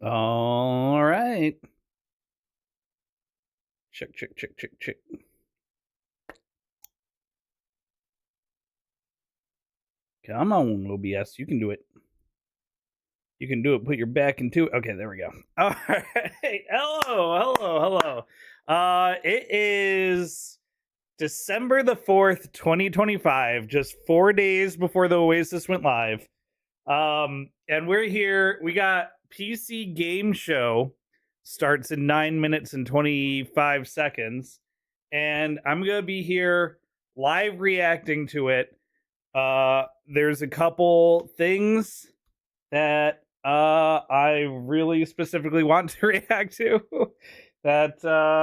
All right. Check, check, check, check, check. Come on, OBS. You can do it. You can do it. Put your back into it. Okay, there we go. All right. Hello, hello, hello. It is December the 4th, 2025, just 4 days before the Oasis went live. And we're here. We got PC Game Show starts in 9 minutes and 25 seconds. And I'm gonna be here live reacting to it. There's a couple things that I really specifically want to react to that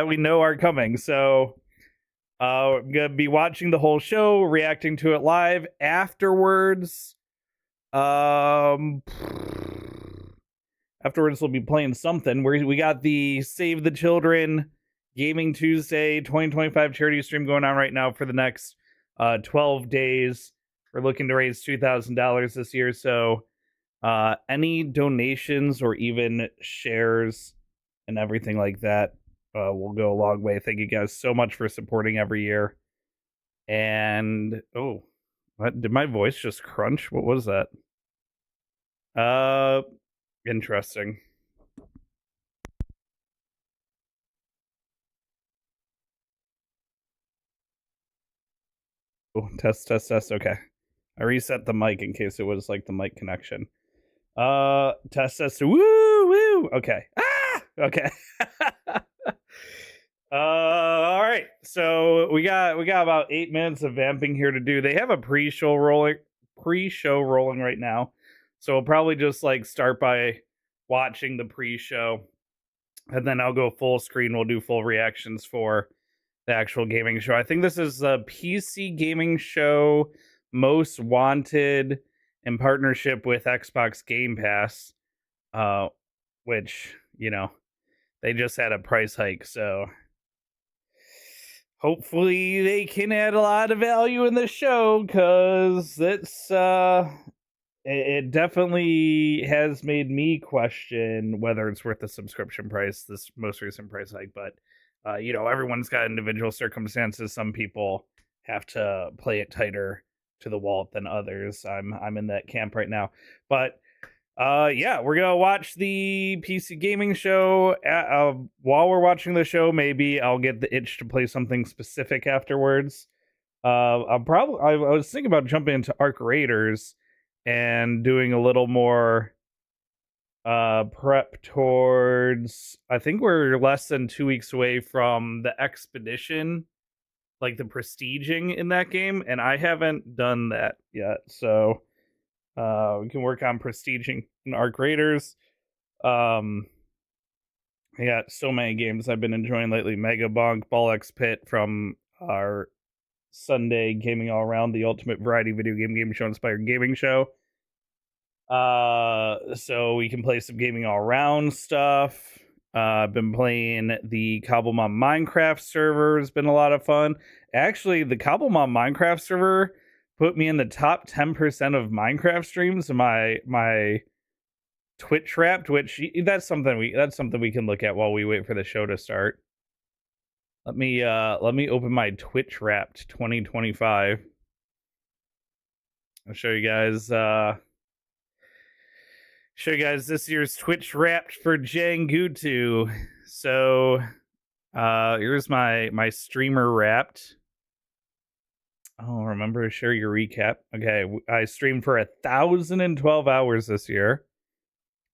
we know are coming. So I'm gonna be watching the whole show, reacting to it live. Afterwards, afterwards we'll be playing something. We got the Save the Children Gaming Tuesday 2025 charity stream going on right now for the next 12 days. We're looking to raise $2,000 this year, so any donations or even shares and everything like that will go a long way. Thank you guys so much for supporting every year. And oh, what did my voice just crunch? What was that? Interesting. Oh, test, test, test. Okay. I reset the mic in case it was like the mic connection. Test, test. Woo, woo. Okay. Ah, okay. All right. So we got about 8 minutes of vamping here to do. They have a pre-show rolling right now. So we'll probably just like start by watching the pre-show, and then I'll go full screen. We'll do full reactions for the actual gaming show. I think this is a PC gaming show most wanted in partnership with Xbox Game Pass, which, you know, they just had a price hike, so hopefully they can add a lot of value in the show, because it definitely has made me question whether it's worth the subscription price, this most recent price hike. But everyone's got individual circumstances. Some people have to play it tighter to the wallet than others. I'm in that camp right now. But yeah, we're gonna watch the PC gaming show. While we're watching the show, maybe I'll get the itch to play something specific afterwards. I was thinking about jumping into Arc Raiders and doing a little more prep towards, I think we're less than 2 weeks away from the expedition, like the prestiging in that game, and I haven't done that yet. So we can work on prestiging in Arc Raiders. I got so many games I've been enjoying lately. Mega Bunk, Ball X Pit from our Sunday Gaming All Around, the ultimate variety video game show inspired gaming show. So we can play some gaming all around stuff. I've been playing the Cobblemon Minecraft server. It's been a lot of fun. Actually, the Cobblemon Minecraft server put me in the top 10% of Minecraft streams in my Twitch Wrapped, which that's something we can look at while we wait for the show to start. Let me open my Twitch Wrapped 2025. I'll show you guys this year's Twitch Wrapped for Jangutu. So here's my streamer Wrapped. Oh, remember to share your recap. Okay, I streamed for 1,012 hours this year.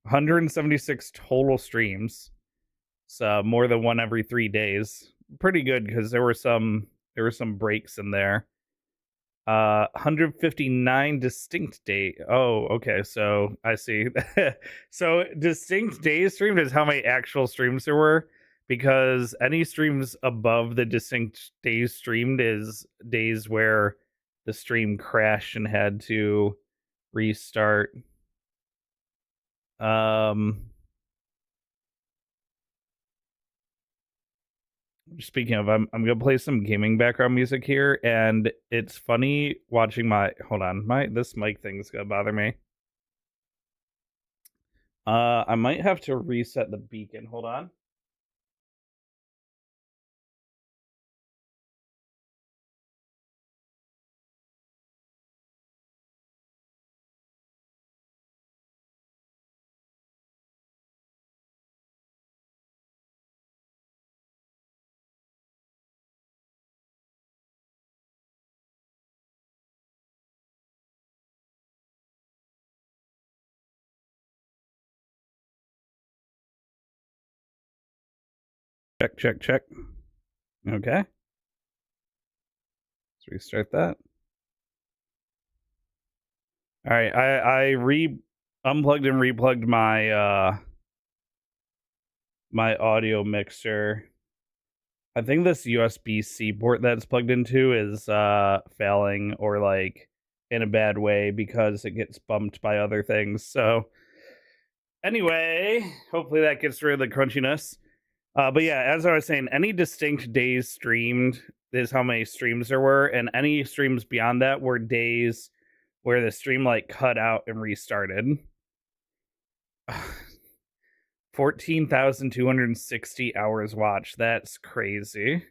176 total streams. It's more than one every 3 days. Pretty good, because there were some breaks in there. 159 distinct day. Oh, okay. So I see. So distinct days streamed is how many actual streams there were, because any streams above the distinct days streamed is days where the stream crashed and had to restart. Speaking of, I'm gonna play some gaming background music here, and it's funny watching this mic thing's gonna bother me. I might have to reset the beacon. Hold on. Check, check, check. Okay. Let's restart that. All right, I unplugged and replugged my my audio mixer. I think this USB-C port that's plugged into is failing or like in a bad way because it gets bumped by other things. So anyway, hopefully that gets rid of the crunchiness. But yeah, as I was saying, any distinct days streamed is how many streams there were, and any streams beyond that were days where the stream like cut out and restarted. 14,260 hours watched. That's crazy.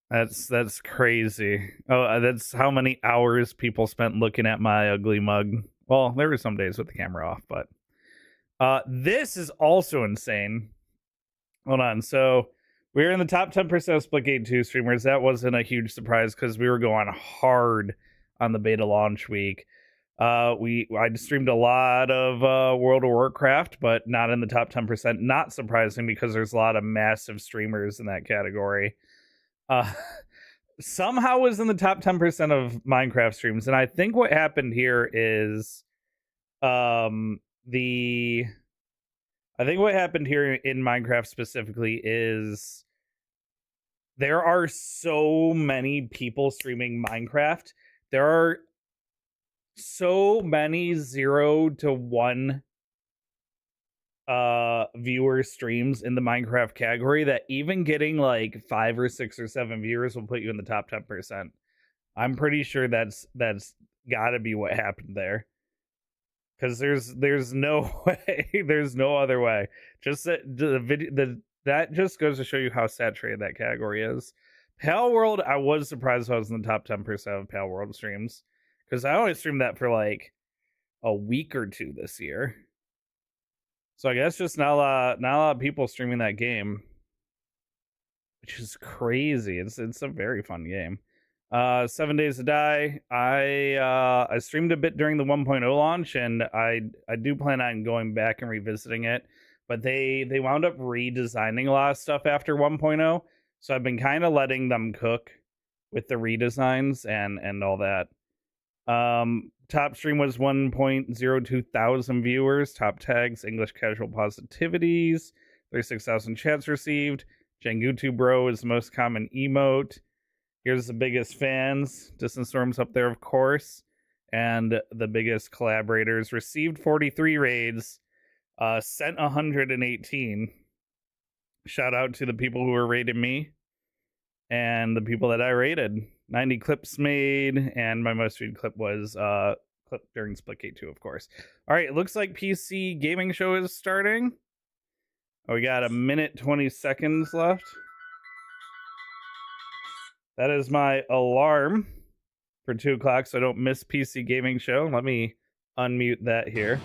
That's crazy. Oh, that's how many hours people spent looking at my ugly mug. Well, there were some days with the camera off, but this is also insane. Hold on. So we were in the top 10% of Splitgate 2 streamers. That wasn't a huge surprise because we were going hard on the beta launch week. I streamed a lot of World of Warcraft, but not in the top 10%. Not surprising because there's a lot of massive streamers in that category. Somehow was in the top 10% of Minecraft streams, and I think what happened here is I think what happened here in Minecraft specifically is there are so many people streaming Minecraft. There are so many 0 to 1 viewer streams in the Minecraft category that even getting like 5 or 6 or 7 viewers will put you in the top 10%. I'm pretty sure that's got to be what happened there. Because there's no way, there's no other way. Just that just goes to show you how saturated that category is. Pale World, I was surprised I was in the top 10% of Pale World streams because I only streamed that for like a week or two this year. So I guess just not a lot of people streaming that game, which is crazy. It's a very fun game. 7 Days to Die. I streamed a bit during the 1.0 launch, and I do plan on going back and revisiting it. But they wound up redesigning a lot of stuff after 1.0, so I've been kind of letting them cook with the redesigns and all that. Top stream was 1.02 thousand viewers. Top tags: English casual positivities. 36,000 chats received. Jangutu bro is the most common emote. Here's the biggest fans. Distant Storm's up there, of course. And the biggest collaborators. Received 43 raids. Sent 118. Shout out to the people who were raiding me. And the people that I rated. 90 clips made. And my most viewed clip was clip during Splitgate 2, of course. Alright, it looks like PC Gaming Show is starting. Oh, we got a minute 20 seconds left. That is my alarm for 2 o'clock so I don't miss PC Gaming Show. Let me unmute that here.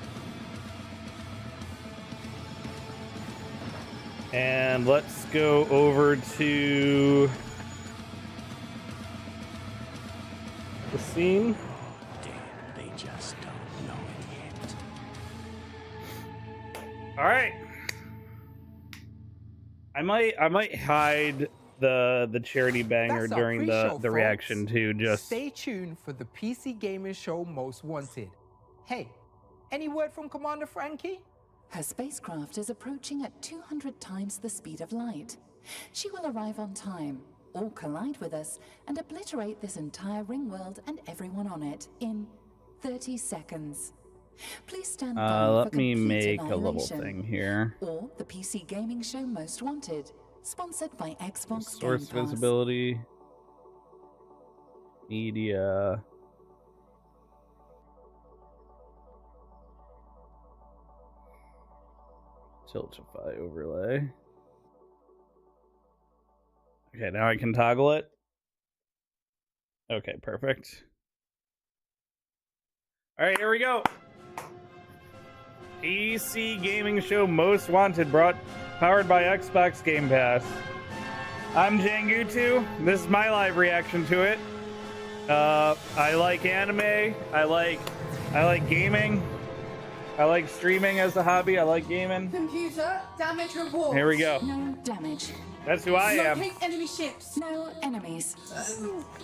And let's go over to the scene. They just don't know it yet. All right. I might hide the charity banger during the reaction too. Just stay tuned for the PC Gaming Show Most Wanted. Hey, any word from Commander Frankie? Her spacecraft is approaching at 200 times the speed of light. She will arrive on time, or collide with us, and obliterate this entire ring world and everyone on it in 30 seconds. Please stand by let for me complete make a little annihilation. thing here. Or the PC Gaming Show Most Wanted, sponsored by Xbox Source Game Pass. visibility, media. Tiltify overlay. Okay, now I can toggle it. Okay, perfect. All right, here we go. PC Gaming Show Most Wanted, powered by Xbox Game Pass. I'm Jangutu. This is my live reaction to it. I like anime. I like gaming. I like streaming as a hobby. I like gaming. Computer, damage report. Here we go. No damage. That's who I am. Locate enemy ships. No enemies.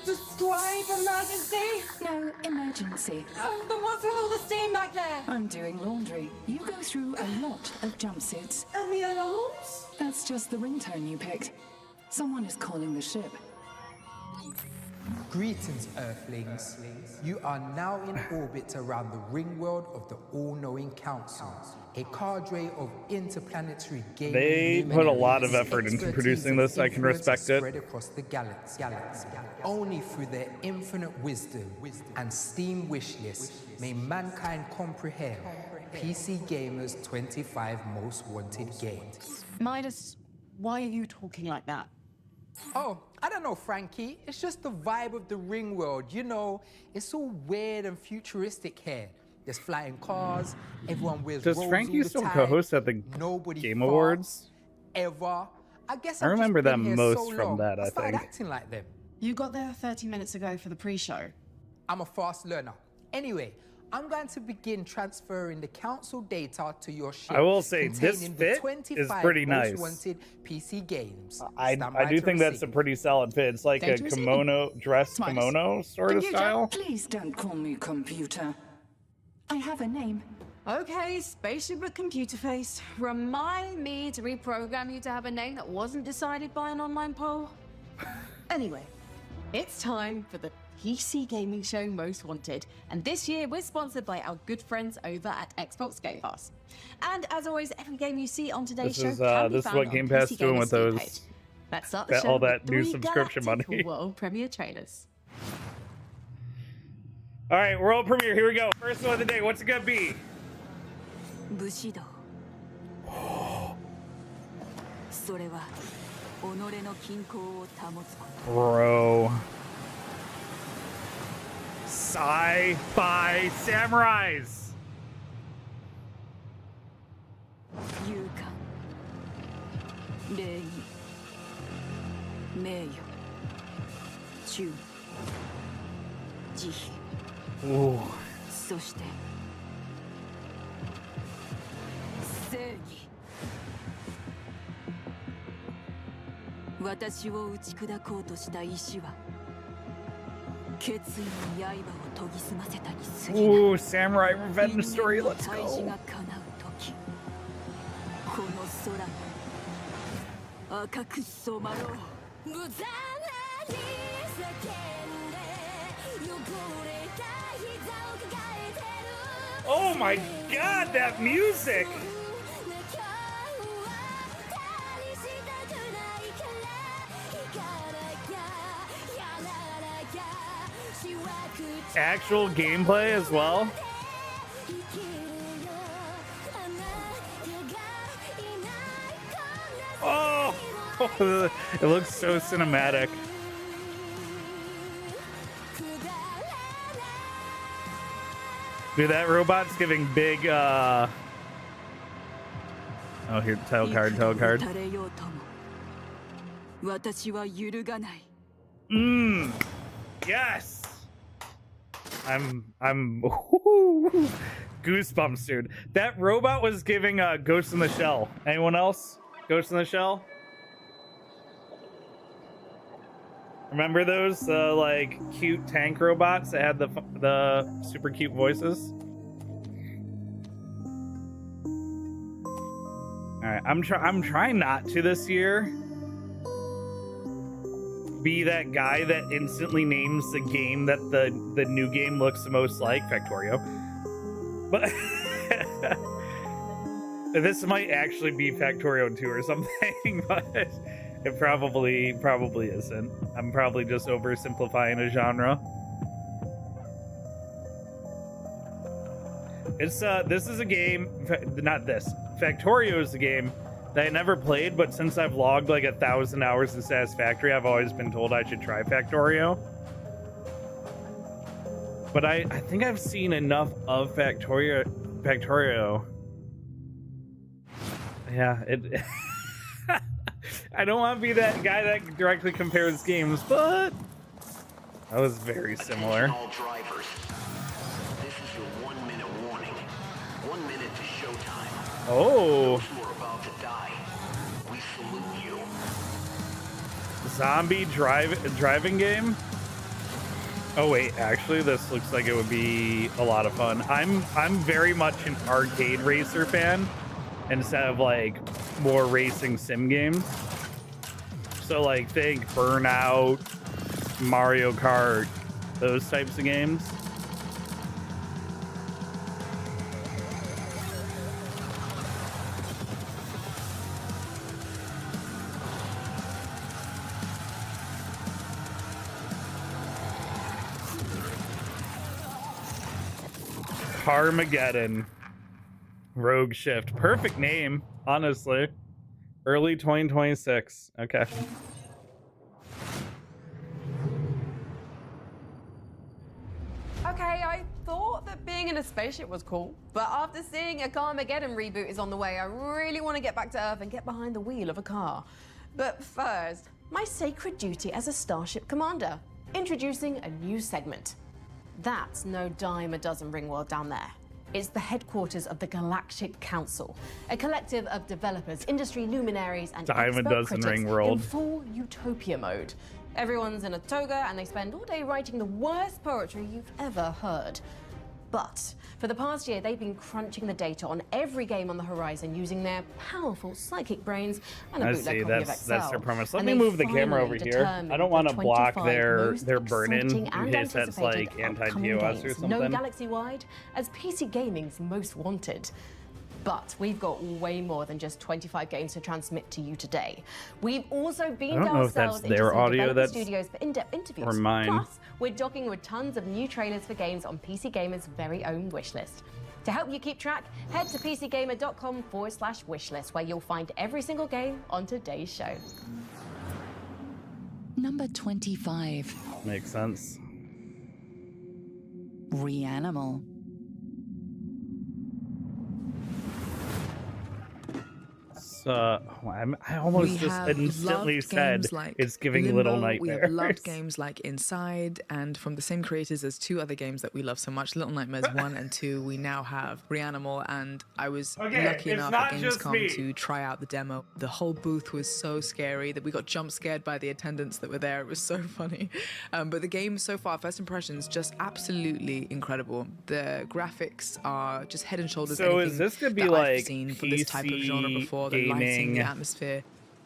Describe emergency. No emergency. But what's with all the steam back there? I'm doing laundry. You go through a lot of jumpsuits. And the alarms? That's just the ringtone you picked. Someone is calling the ship. Greetings, Earthlings. You are now in orbit around the ring world of the All-Knowing Council, a cadre of interplanetary gaming They put a lot of luminaries, effort into expertise producing and this. I can influence respect it. spread across the galaxy. Only through their infinite wisdom and Steam wishlist may mankind comprehend PC Gamer's 25 most wanted games. Midas, why are you talking like that? Oh, I don't know, Frankie. It's just the vibe of the ring world. You know, it's all weird and futuristic here. There's flying cars, everyone wears Does robes Frankie all the still time, co-host at the nobody Game farts, Awards? Ever. I guess I I've just remember been them here most so from long, that, I started think. acting like them. You got there 30 minutes ago for the pre-show. I'm a fast learner. Anyway, I'm going to begin transferring the council data to your ship. I will say, this containing the fit is 25 pretty most nice. wanted PC games. I Stand by do to think that's a receive. pretty solid fit. It's like a Data receiving. kimono, dress Minus. kimono sort of Computer, style. Please don't call me computer. I have a name. Okay, spaceship at computer face. Remind me to reprogram you to have a name that wasn't decided by an online poll. Anyway, it's time for the PC Gaming Show Most Wanted. And this year, we're sponsored by our good friends over at Xbox Game Pass. And as always, every game you see on today's This show is, can be this is found what on Game Pass PC doing with Gamer's those- Steam page. Let's start the that- show all that with new 3 subscription galactic money. world premiere trailers. All right, world premiere. Here we go. First one of the day. What's it gonna be? 武士道それは己の均衡を保つこと Bro. Sci-fi samurais. 勇敢礼儀名誉忠義慈悲 Ooh. そして正義私を打ち砕こうとした石は決意の刃を研ぎ澄ませたに過ぎない Ooh, samurai revenge story. 人間の Let's 大事 go. が叶う時この空が赤く染まろう無残なに叫んで汚れた膝を抱えてる Oh my god, that music. 今日は二人したくないから行かなきゃやらなきゃしわくちゃ Actual gameplay as well. 生きるよあなたがいないこんな Oh, it looks so cinematic. くだらない Dude, that robot's giving big, Oh, here, title card, title いく card. ら打たれようとも私は揺るがない Yes! I'm goosebumps, dude. That robot was giving Ghost in the Shell. Anyone else? Ghost in the Shell? Remember those like cute tank robots that had the super cute voices? All right, I'm trying not to this year be that guy that instantly names the game that the new game looks the most like, Factorio. But this might actually be Factorio 2 or something, but it probably isn't. I'm probably just oversimplifying a genre. It's this is a game, not this. Factorio is a game that I never played, but since I've logged like 1,000 hours in Satisfactory, I've always been told I should try Factorio. But I think I've seen enough of Factorio. Yeah, it. I don't want to be that guy that directly compares games, but that was very similar. All drivers. This is your 1 minute warning. 1 minute to showtime. Oh, Those who are about to die, we salute you. zombie driving game. Oh wait, actually, this looks like it would be a lot of fun. I'm very much an arcade racer fan instead of like more racing sim games. So like think Burnout, Mario Kart, those types of games. Carmageddon. Rogue Shift. Perfect name, honestly. Early 2026. Okay. Okay, I thought that being in a spaceship was cool, but after seeing a Carmageddon reboot is on the way, I really want to get back to Earth and get behind the wheel of a car. But first, my sacred duty as a Starship Commander. Introducing a new segment. That's no dime a dozen Ringworld down there. It's the headquarters of the Galactic Council, a collective of developers, industry luminaries, and Dime a expert dozen critics Ringworld. in full utopia mode. Everyone's in a toga and they spend all day writing the worst poetry you've ever heard. But for the past year, they've been crunching the data on every game on the horizon using their powerful psychic brains and a I bootleg see. copy of That's Excel. their premise. Let And me they move the camera finally over here. determined I don't want to the block 25 their most burn-in exciting in and case that's like anticipated anti-TOS or upcoming something. games, known galaxy-wide as PC Gaming's Most Wanted. But we've got way more than just 25 games to transmit to you today. We've also beamed I don't know if that's ourselves into their some audio developer that's- studios for in-depth interviews. or mine. Plus, we're docking with tons of new trailers for games on PC Gamer's very own wishlist. To help you keep track, head to pcgamer.com/wishlist, where you'll find every single game on today's show. Number 25, Makes sense. Reanimal. I almost We just have instantly loved said games like it's giving Limbo, Little We Nightmares. have loved games like Inside, and from the same creators as two other games that we love so much, Little Nightmares 1 and 2, we now have Reanimal, and I was Okay, lucky it's enough not at just me. Gamescom to try out the demo. The whole booth was so scary that we got jump scared by the attendants that were there. It was so funny. But the game so far, first impressions, just absolutely incredible. The graphics are just head and shoulders So is anything this gonna be that like I've seen for this type of genre PC before. The lighting, gaming the atmosphere.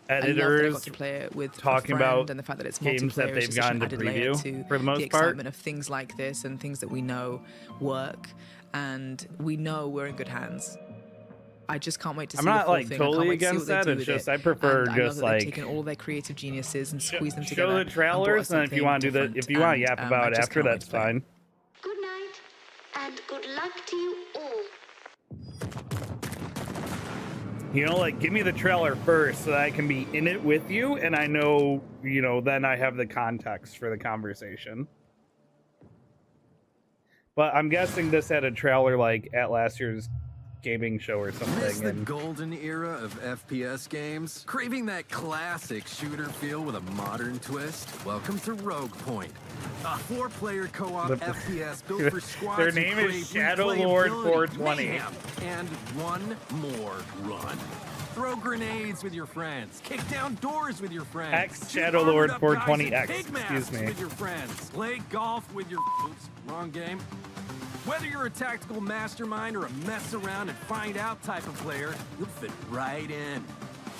I love that I editors got to play it with talking a friend, about and the fact that it's games that multiplayer is they've just such an gotten to added layer preview to for the most the part. excitement of things like this and things that we know work, and we know we're in good hands. I just can't wait to see I'm the not full like thing. I can't totally wait to see against what they that. do It's with just it. I prefer And I love just that they've like taken all their creative geniuses and squeezed them together. show the and brought trailers, us and if you something want to do that, different. if you want to And, yap I about just after, can't wait that's to play it. fine. Good night, and good luck to you all. You know, like give me the trailer first so that I can be in it with you, and I know, you know, then I have the context for the conversation. But I'm guessing this had a trailer like at last year's gaming show or Miss something. the And golden era of FPS games? Craving that classic shooter feel with a modern twist? Welcome to Rogue Point, a 4-player co-op The- FPS built for squads Their who name is crave Shadow Lord replayability, 420. mayhem, and one more run. Throw grenades with your friends. Kick down doors with your friends. X Shoot Shadow Lord armored up guys in 420X, pig excuse masks me. With your friends. Play golf with your. Oops, wrong game. Whether you're a tactical mastermind or a mess around and find out type of player, you'll fit right in.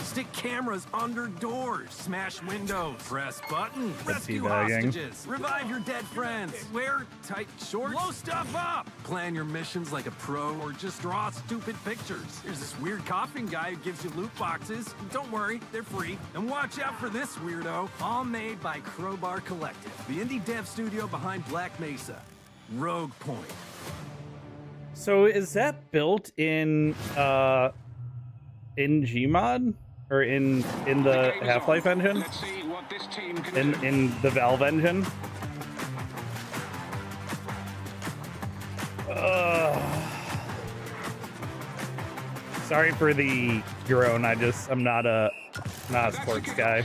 Stick cameras under doors, smash windows, press buttons, rescue teabagging. hostages, revive your dead friends, wear tight shorts, blow stuff up, plan your missions like a pro, or just draw stupid pictures. There's this weird coughing guy who gives you loot boxes. Don't worry, they're free. And watch out for this weirdo, all made by Crowbar Collective, the indie dev studio behind Black Mesa. Rogue Point. so is that built in in Gmod or in the Half-Life engine, in the Valve engine. Sorry for the groan. I'm not a sports guy.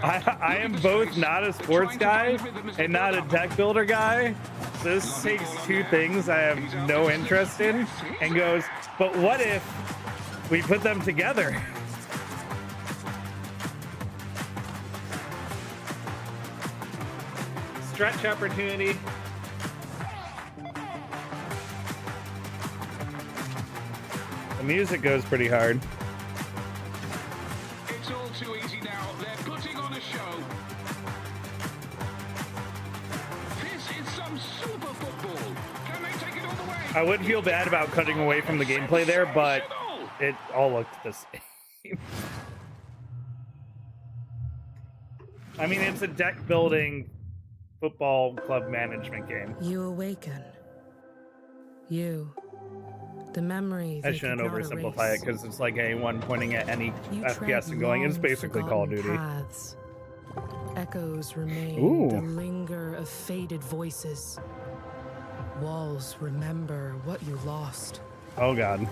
I am both not a sports guy and not a deck builder guy. So this takes two things I have no interest in and goes, but what if we put them together? Stretch opportunity. The music goes pretty hard. It's all too easy now. They're putting on a show. This is some super football. Can they take it all the way? I would feel bad about cutting away from the gameplay there, but it all looked the same. I mean, it's a deck building football club management game. You awaken. You. The memory. I shouldn't oversimplify it because it's like anyone pointing at any FPS and going, it's basically Call of Duty. Paths. Echoes remain. Ooh. The linger of faded voices. Walls remember what you lost. Oh god.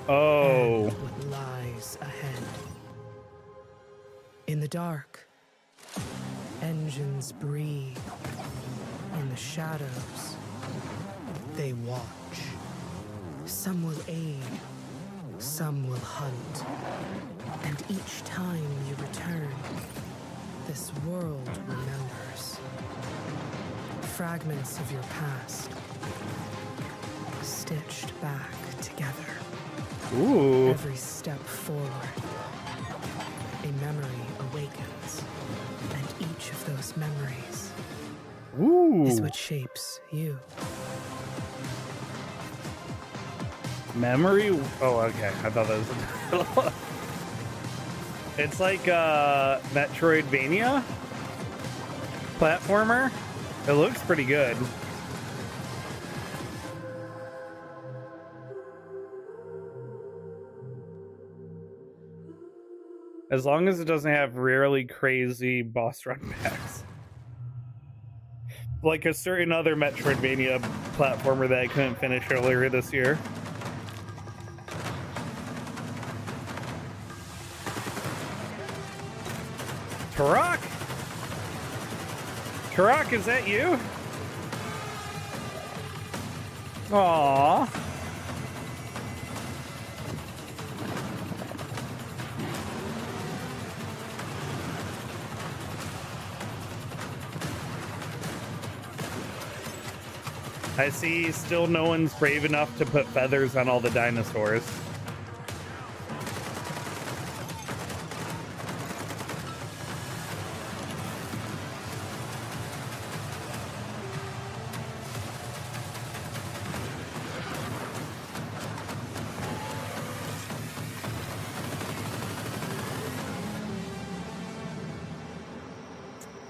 Oh. And what lies ahead. In the dark, engines breathe. In the shadows, they watch. Some will aid, some will hunt. And each time you return, this world remembers. Fragments of your past, stitched back together. Ooh. Every step forward, a memory awakens. And each of those memories is what shapes you. Memory? Oh, okay. I thought that was. It's like Metroidvania platformer. It looks pretty good. As long as it doesn't have really crazy boss run backs. Like a certain other Metroidvania platformer that I couldn't finish earlier this year. Turok? Turok, is that you? Aww. I see still no one's brave enough to put feathers on all the dinosaurs.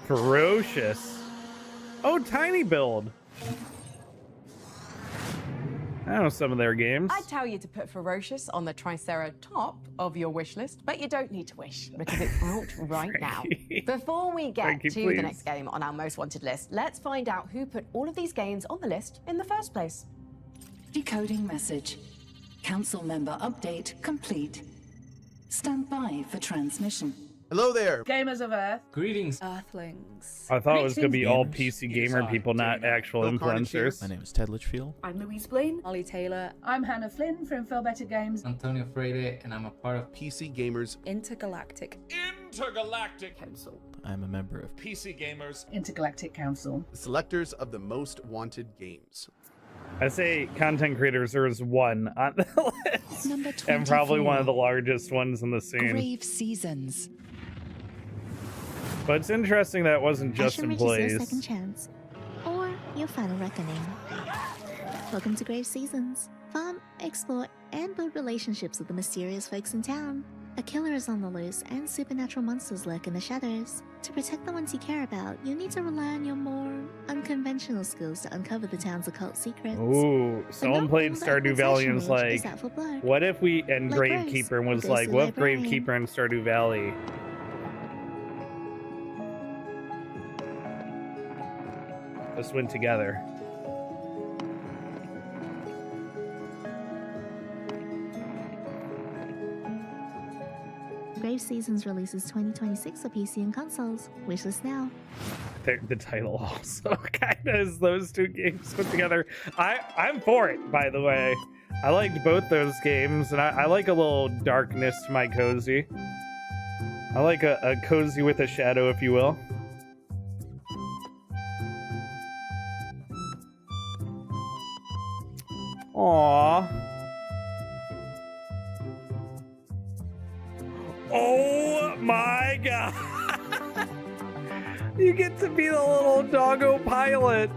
Ferocious. Oh, Tiny Build. I know some of their games. I'd tell you to put Ferocious on the Tricera top of your wish list, but you don't need to wish because it's out right now. Before we get Frankie, to please. the next game on our most wanted list, let's find out who put all of these games on the list in the first place. Decoding message. Council member update complete. Stand by for transmission. Hello there, gamers of Earth. Greetings, Earthlings. I thought it was going to be all PC gamer people, not actual influencers. My name is Ted Litchfield. I'm Louise Blaine. Ollie Taylor. I'm Hannah Flynn from Feel Better Games. Antonio Freire, and I'm a part of PC Gamers Intergalactic Council. I'm a member of PC Gamers Intergalactic Council. the selectors of the most wanted games. I say content creators, there is one on the list. Number And probably 24. one of the largest ones in the scene. Grave Seasons. But it's interesting that it wasn't just Passion reaches their employees. second chance, or your final reckoning. Welcome to Grave Seasons. Farm, explore, and build relationships with the mysterious folks in town. A killer is on the loose, and supernatural monsters lurk in the shadows. To protect the ones you care about, you'll need to rely on your more unconventional skills to uncover the town's occult secrets. Ooh, someone played Stardew Valley and was like, what if we, and Like Gravekeeper and was Goes like, to the what if librarian. Gravekeeper and Stardew Valley? Just went together. Grave Seasons releases 2026 for PC and consoles. Wishlist now. The title also kind of is those two games put together. I'm for it, by the way. I liked both those games, and I like a little darkness to my cozy. I like a cozy with a shadow, if you will. Aww. Oh my god. You get to be the little doggo pilot.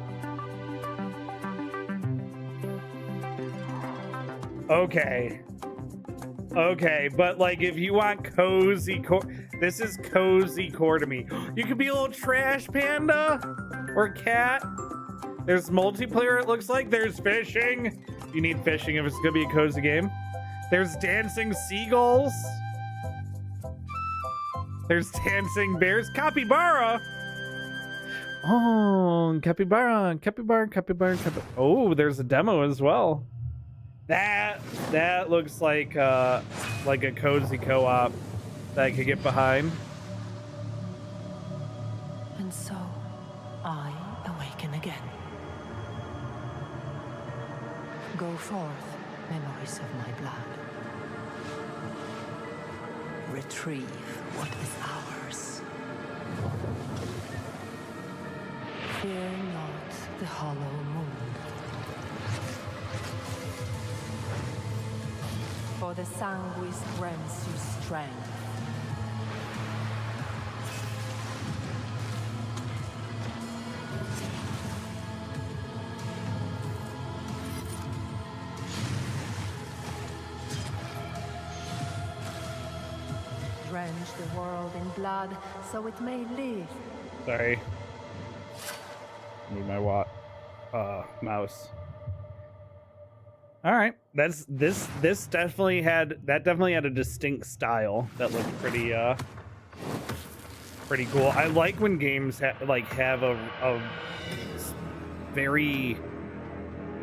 Okay. Okay, but like if you want cozy core, this is cozy core to me. You could be a little trash panda or cat. There's multiplayer, it looks like. There's fishing. You need fishing if it's gonna be a cozy game. There's dancing seagulls. There's dancing bears. Capybara. Oh, capybara. Oh, there's a demo as well. That looks like a cozy co-op that I could get behind. And so, I awaken again. Go forth, memories of my blood. Retrieve what is ours. Fear not the hollow moon. For the Sanguis grants you strength. Drench the world in blood so it may live. Sorry. Need my mouse. All right, this definitely had a distinct style that looked pretty cool. I like when games have a very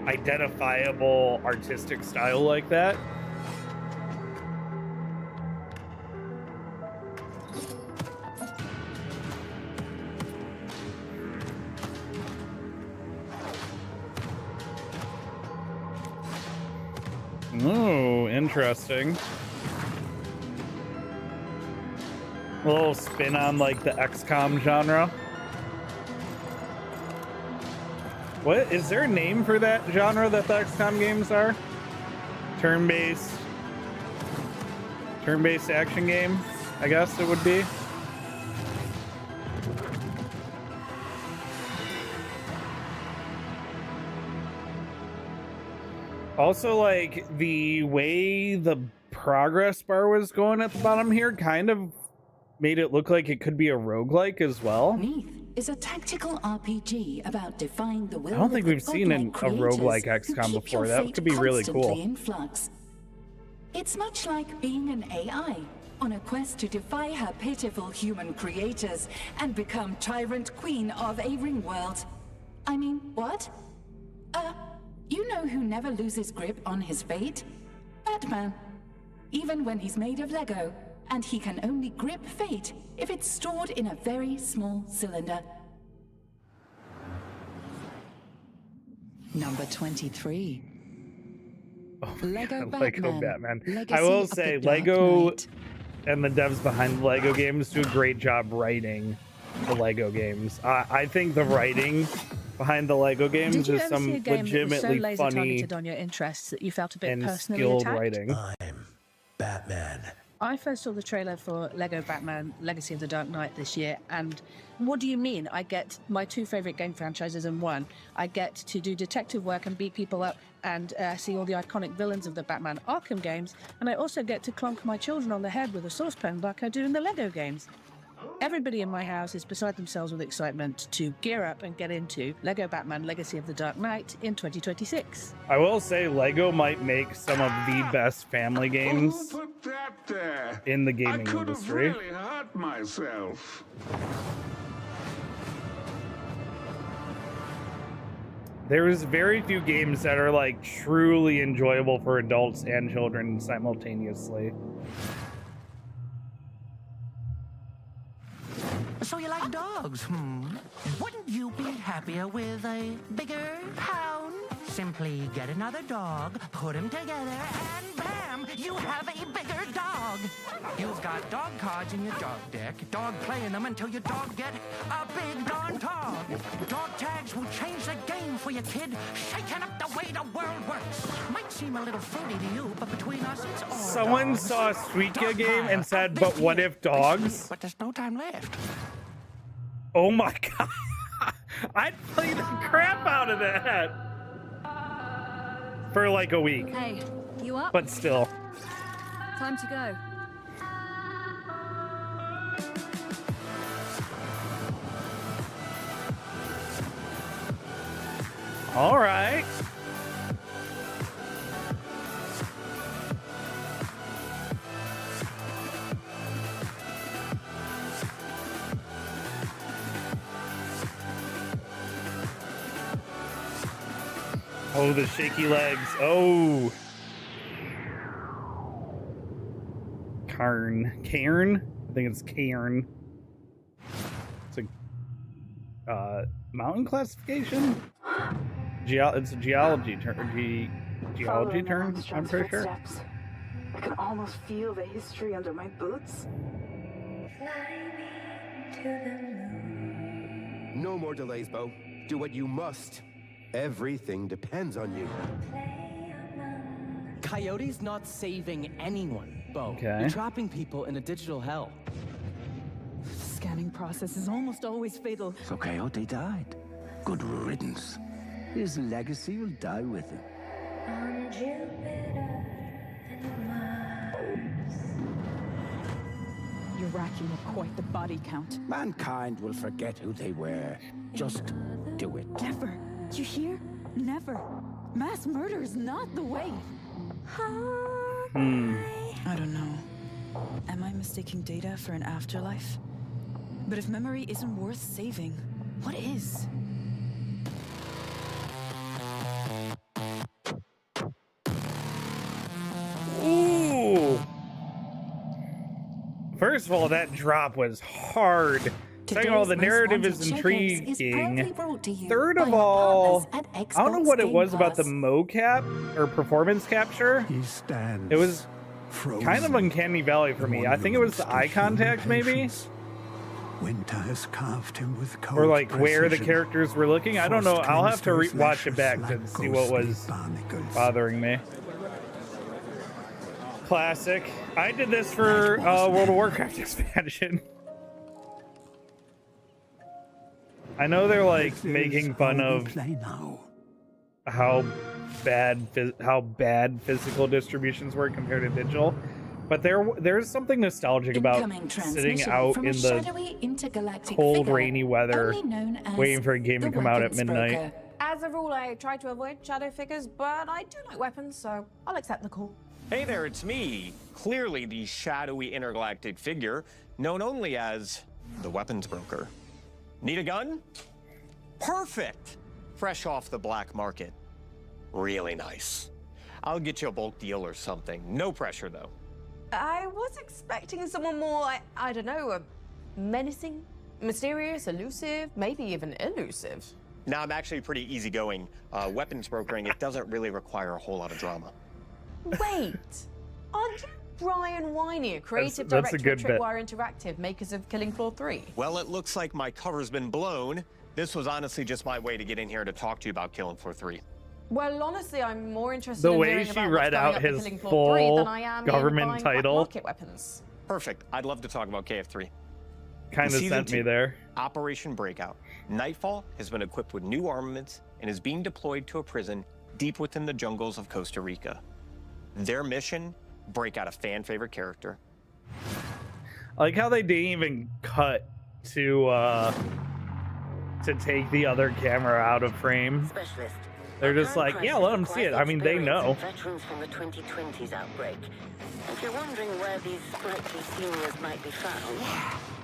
identifiable artistic style like that. Oh, interesting. A little spin on like the XCOM genre. What is there a name for that genre that the XCOM games are? Turn-based action game, I guess it would be. Also, like, the way the progress bar was going at the bottom here kind of made it look like it could be a roguelike as well. Neath is a tactical RPG about defying the will. I don't think of the we've seen a roguelike XCOM before. That could be really cool. In flux. It's much like being an AI on a quest to defy her pitiful human creators and become tyrant queen of a ring world. I mean, what? You know who never loses grip on his fate? Batman. Even when he's made of Lego, and he can only grip fate if it's stored in a very small cylinder. Number 23. Oh Lego God, Lego Batman. Batman. Legacy I will of the say, Dark Lego Knight. and the devs behind the Lego games do a great job writing the Lego games. I think the writing behind the Lego games Did you is ever some see a game that was so legitimately laser funny targeted on your interests that you felt a bit and personally skilled attacked? writing. I'm Batman, I first saw the trailer for Lego Batman Legacy of the Dark Knight this year, and what do you mean? I get my two favorite game franchises in one. I get to do detective work and beat people up and see all the iconic villains of the Batman Arkham games, and I also get to clonk my children on the head with a saucepan like I do in the Lego games. Everybody in my house is beside themselves with excitement to gear up and get into Lego Batman Legacy of the Dark Knight in 2026. I will say Lego might make some of the best family games Who put that there? in the gaming I could industry. have really hurt myself. There's very few games that are like truly enjoyable for adults and children simultaneously. So you like dogs, Wouldn't you be happier with a bigger hound? Simply get another dog, put them together, and bam! You have a bigger dog! You've got dog cards in your dog deck, dog playing them until your dog get a big darn dog. Dog tags will change the game for your kid, shaking up the way the world works. Might seem a little fruity to you, but between us, it's all Someone dogs. saw a Suika game and said, but what if dogs? But there's no time left. Oh my god. I'd play the crap out of that. For like a week. Hey, you up? But still. Time to go. All right. Oh, the shaky legs. Oh. Cairn? I think it's Cairn. It's a mountain classification? It's a geology term. Geology term, I'm pretty sure. Footsteps. I can almost feel the history under my boots. No more delays, Bo. Do what you must. Everything depends on you. Coyote's not saving anyone, Bo. Okay. You're trapping people in a digital hell. The scanning process is almost always fatal. So Coyote died. Good riddance. His legacy will die with him. You're racking up quite the body count. Mankind will forget who they were. Just do it. Never. You hear? Never. Mass murder is not the way. Hmm. I don't know. Am I mistaking data for an afterlife? But if memory isn't worth saving, what is? Ooh. First of all, that drop was hard. Second of all, the narrative is intriguing. Third of all, I don't know what it was about the mocap or performance capture. It was kind of uncanny valley for me. I think it was the eye contact, maybe, Winter has carved him with cold or like where the precision. characters were looking. I don't know. I'll have to watch it back to see what was bothering me. Classic. I did this for World of Warcraft expansion. I know they're like making fun of how bad physical distributions were compared to digital, but there's something nostalgic about sitting out in the cold, rainy weather, waiting for a game to come out at midnight. As a rule, I try to avoid shadow figures, but I do like weapons, so I'll accept the call. Hey there, it's me. Clearly the shadowy intergalactic figure, known only as the weapons broker. Need a gun? Perfect! Fresh off the black market. Really nice. I'll get you a bulk deal or something. No pressure, though. I was expecting someone more, I don't know, menacing, mysterious, elusive, maybe even elusive. Now, I'm actually pretty easygoing. Weapons brokering, it doesn't really require a whole lot of drama. Wait, aren't you Brian Wynier, creative That's a director good of Tripwire Interactive, makers of Killing Floor 3? Well, it looks like my cover's been blown. This was honestly just my way to get in here to talk to you about Killing Floor 3. Well, honestly, I'm more interested The in way hearing she about read what's going out up in his Killing Floor 3 than full I am government in buying title. black market weapons. Perfect. I'd love to talk about KF3. Kind of In Season sent me 2, there. Operation Breakout. Nightfall has been equipped with new armaments and is being deployed to a prison deep within the jungles of Costa Rica. Their mission, break out a fan favorite character. I like how they didn't even cut to take the other camera out of frame. Specialist. They're just like, yeah, let them see it. I mean, they know. Veterans from the 2020s outbreak. If you're wondering where these sprightly seniors might be found,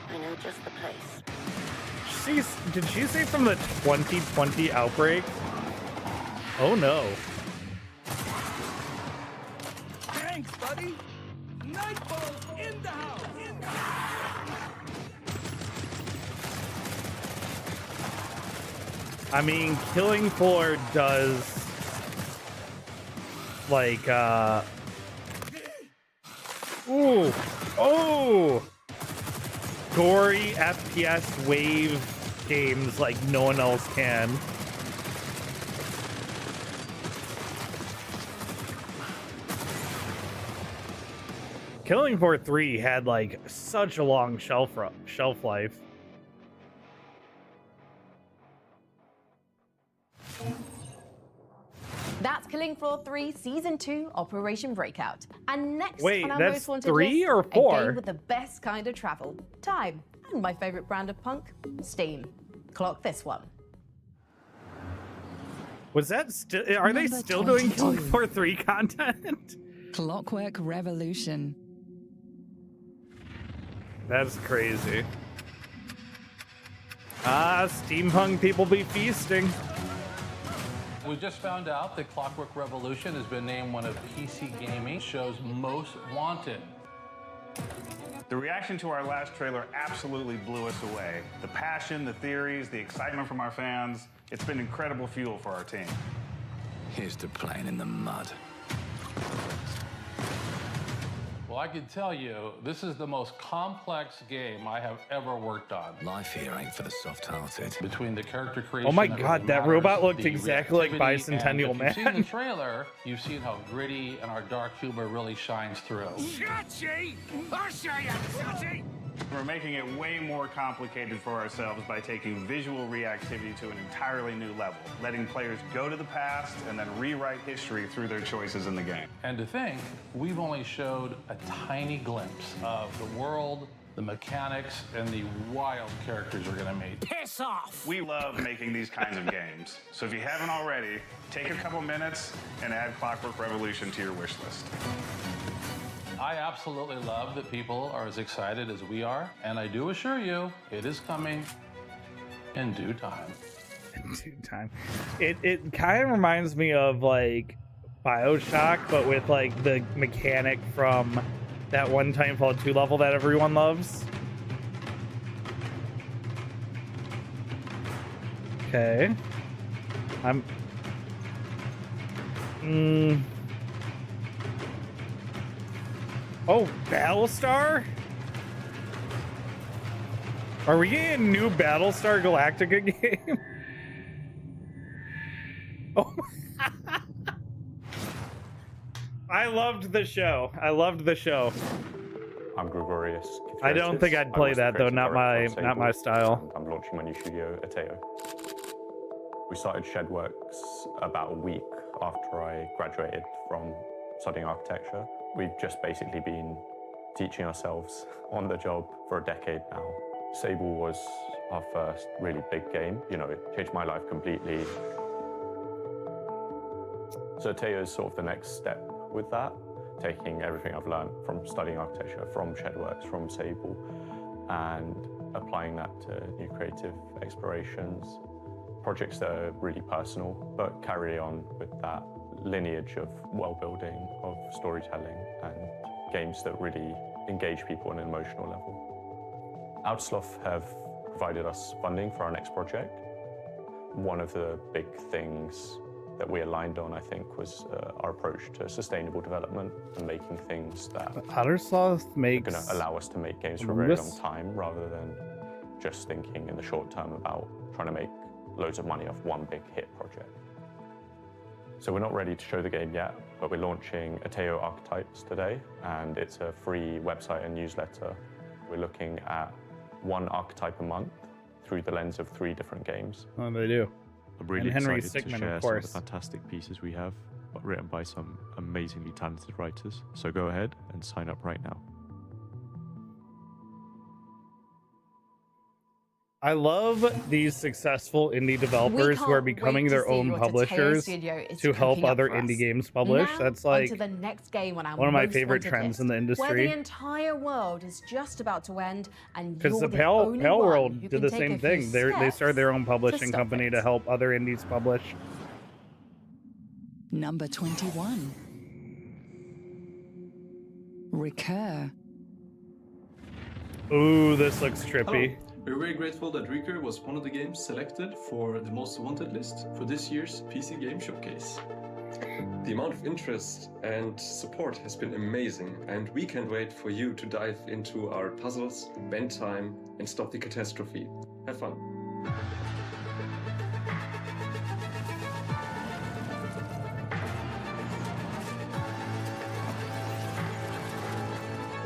I know just the place. Did she say from the 2020 outbreak? Oh no. Thanks, buddy. Nightfall's in the house. I mean, Killing Floor does like ooh, oh, gory FPS wave games like no one else can. Killing Floor 3 had like such a long shelf life. That's Killing Floor 3 Season 2 Operation Breakout. And next Wait, on our that's most wanted 3 list, or a 4? game with the best kind of travel, time, and my favorite brand of punk, Steam. Clock this one. Was that still? Are they Number still doing 22. Killing Floor 3 content? Clockwork Revolution. That's crazy. Steampunk people be feasting. We just found out that Clockwork Revolution has been named one of PC Gaming show's most wanted. The reaction to our last trailer absolutely blew us away. The passion, the theories, the excitement from our fans, it's been incredible fuel for our team. Here's to playing in the mud. Well, I can tell you, this is the most complex game I have ever worked on. Life here ain't for the soft-hearted. Between the character creation. Oh my that god, really that matters, robot looked the exactly like reactivity, Bicentennial and if you've seen Man. the trailer, you've seen how gritty and our dark humor really shines through. Chachi! I'll show you, Chachi! We're making it way more complicated for ourselves by taking visual reactivity to an entirely new level, letting players go to the past and then rewrite history through their choices in the game. And to think, we've only showed a tiny glimpse of the world, the mechanics, and the wild characters we're gonna meet. Piss off! We love making these kinds of games. So if you haven't already, take a couple minutes and add Clockwork Revolution to your wish list. I absolutely love that people are as excited as we are, and I do assure you, it is coming in due time. In due time. It kind of reminds me of like BioShock, but with like the mechanic from that one Titanfall 2 level that everyone loves. Okay. Oh, Battlestar? Are we getting a new Battlestar Galactica game? Oh. I loved the show. I'm Gregorius. I don't think I'd play that though. Not my style. I'm launching my new studio, Ateo. We started Shedworks about a week after I graduated from studying architecture. We've just basically been teaching ourselves on the job for a decade now. Sable was our first really big game. You know, it changed my life completely. So Ateo is sort of the next step with that, taking everything I've learned from studying architecture, from Shedworks, from Sable, and applying that to new creative explorations, projects that are really personal, but carry on with that lineage of world building, of storytelling, and games that really engage people on an emotional level. Outsloth have provided us funding for our next project. One of the big things that we aligned on, I think, was our approach to sustainable development and making things that Outersloth makes are going to allow us to make games for a very long time, rather than just thinking in the short term about trying to make loads of money off one big hit project. So we're not ready to show the game yet, but we're launching Ateo Archetypes today, and it's a free website and newsletter. We're looking at one archetype a month through the lens of 3 different games. Oh, they do. I'm really and Henry excited Stickmin, to share of some of course. the fantastic pieces we have, but written by some amazingly talented writers. So go ahead and sign up right now. I love these successful indie developers who are becoming their own publishers to help other indie games publish. Now, That's like onto the next game on our one of my most favorite wanted trends list, in the where industry. the entire world is just about to end, and Because you're the the only Pale one World who did can the take same a few thing. They steps started their own publishing stop company it. to help other indies publish. Number 21. Recur. Ooh, this looks trippy. Hello. We're very grateful that Recur was one of the games selected for the most wanted list for this year's PC Game Showcase. The amount of interest and support has been amazing, and we can't wait for you to dive into our puzzles, spend time, and stop the catastrophe. Have fun.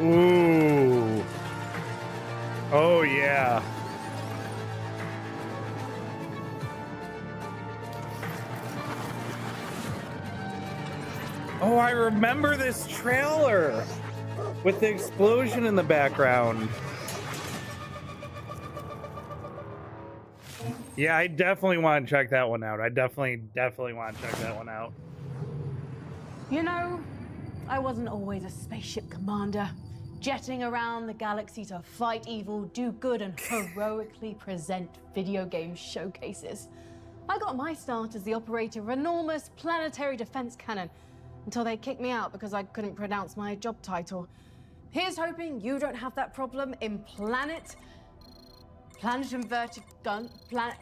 Ooh. Oh, yeah. Oh, I remember this trailer with the explosion in the background. Yeah, I definitely want to check that one out. I definitely want to check that one out. You know, I wasn't always a spaceship commander, jetting around the galaxy to fight evil, do good, and heroically present video game showcases. I got my start as the operator of an enormous planetary defense cannon until they kicked me out because I couldn't pronounce my job title. Here's hoping you don't have that problem in Planet Inverted Gun, Planet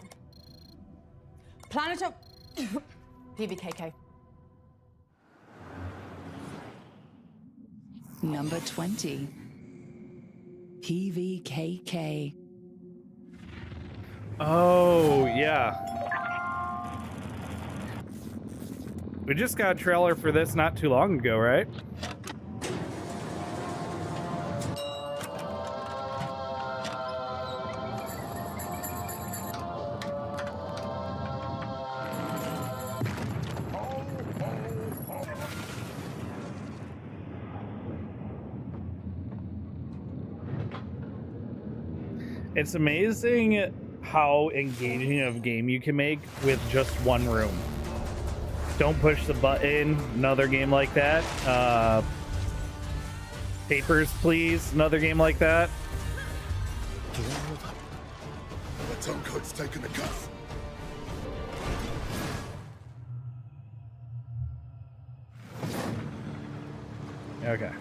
PVKK. Number 20. PVKK. Oh, yeah. We just got a trailer for this not too long ago, right? It's amazing how engaging of game you can make with just one room. Don't push the button, another game like that. Papers, Please, another game like that. The turncoat's taking the cuff. Okay,